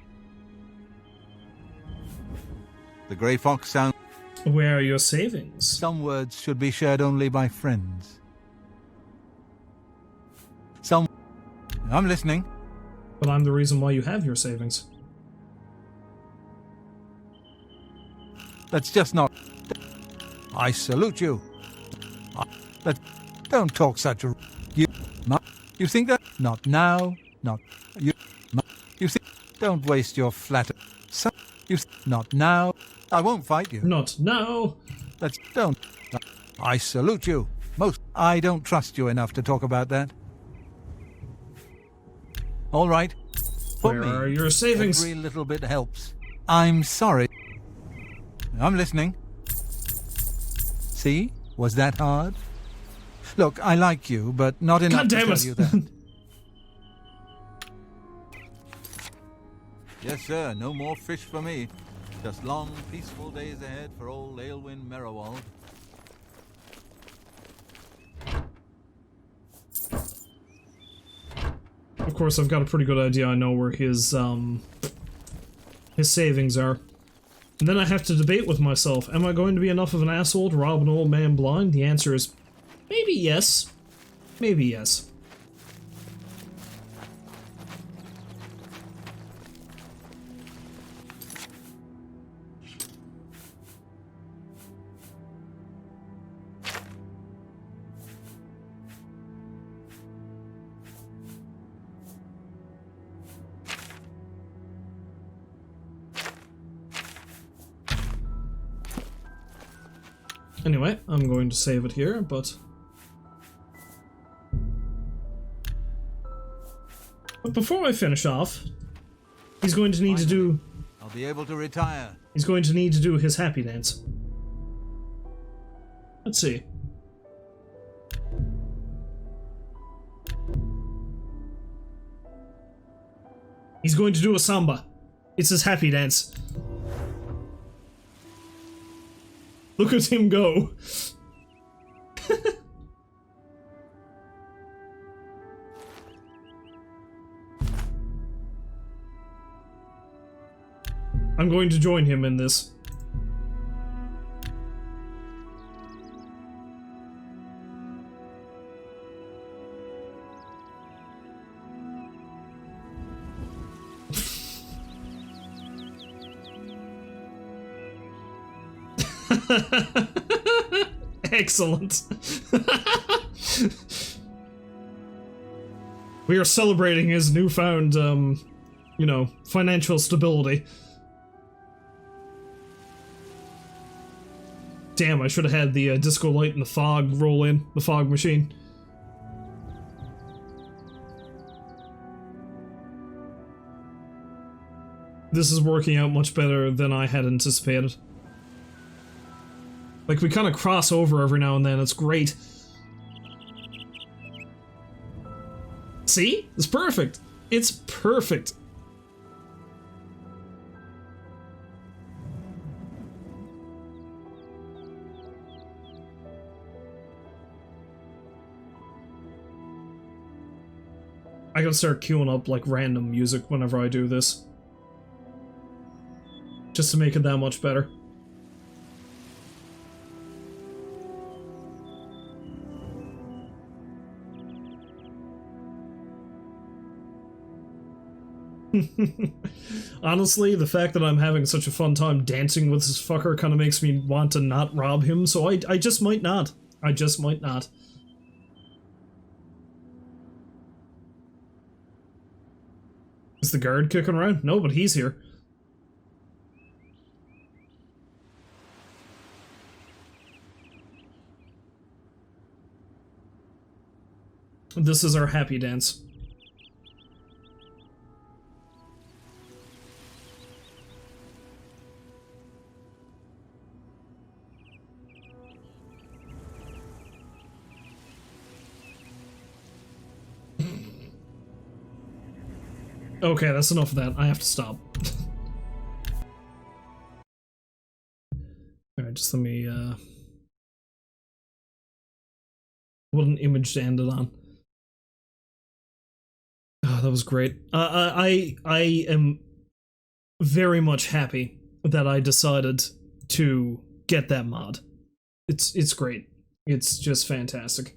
The grey fox sound. Where are your savings? Some words should be shared only by friends. I'm listening. But I'm the reason why you have your savings. That's just not... I salute you. Don't talk such a... You think that? Not now. Not... You think... Don't waste your flatter... Not now. I won't fight you. Not now. Don't... I salute you. I don't trust you enough to talk about that. All right. Where are your savings? Every little bit helps. I'm sorry. I'm listening. See? Was that hard? Look, I like you, but not enough to tell you that. Yes, sir. No more fish for me. Just long, peaceful days ahead for old Aelwyn Merrowald. Of course, I've got a pretty good idea. I know where his savings are. And then I have to debate with myself. Am I going to be enough of an asshole to rob an old man blind? The answer is maybe yes. Maybe yes. Anyway, I'm going to save it here, but before I finish off, he's going to need to do... I'll be able to retire. He's going to need to do his happy dance. Let's see. He's going to do a samba. It's his happy dance. Look at him go. I'm going to join him in this. Excellent. We are celebrating his newfound, you know, financial stability. Damn, I should have had the disco light and the fog roll in, the fog machine. This is working out much better than I had anticipated. Like, we kind of cross over every now and then, it's great. See? It's perfect! It's perfect! gotta start queuing up like random music whenever I do this. Just to make it that much better. Honestly, the fact that I'm having such a fun time dancing with this fucker kind of makes me want to not rob him, so I just might not. I just might not. Is the guard kicking around? No, but he's here. This is our happy dance. Okay, that's enough of that. I have to stop. Alright, just let me, what an image to end it on. Oh, that was great. I am very much happy that I decided to get that mod. It's great. It's just fantastic.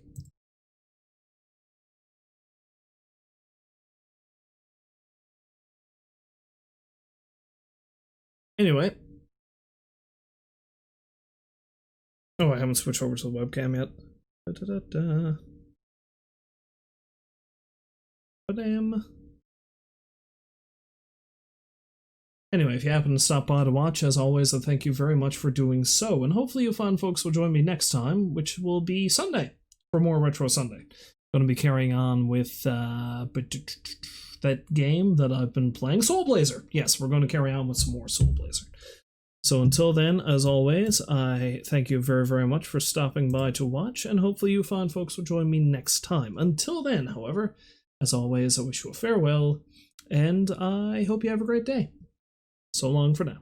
Anyway. Oh, I haven't switched over to the webcam yet. Da-da-da-da. Ba-dam. Anyway, if you happen to stop by to watch, as always, I thank you very much for doing so, and hopefully you fine folks will join me next time, which will be Sunday, for more Retro Sunday. Going to be carrying on with that game that I've been playing, Soul Blazer. Yes, we're going to carry on with some more Soul Blazer. So until then, as always, I thank you very, very much for stopping by to watch, and hopefully you fine folks will join me next time. Until then, however, as always, I wish you a farewell, and I hope you have a great day. So long for now.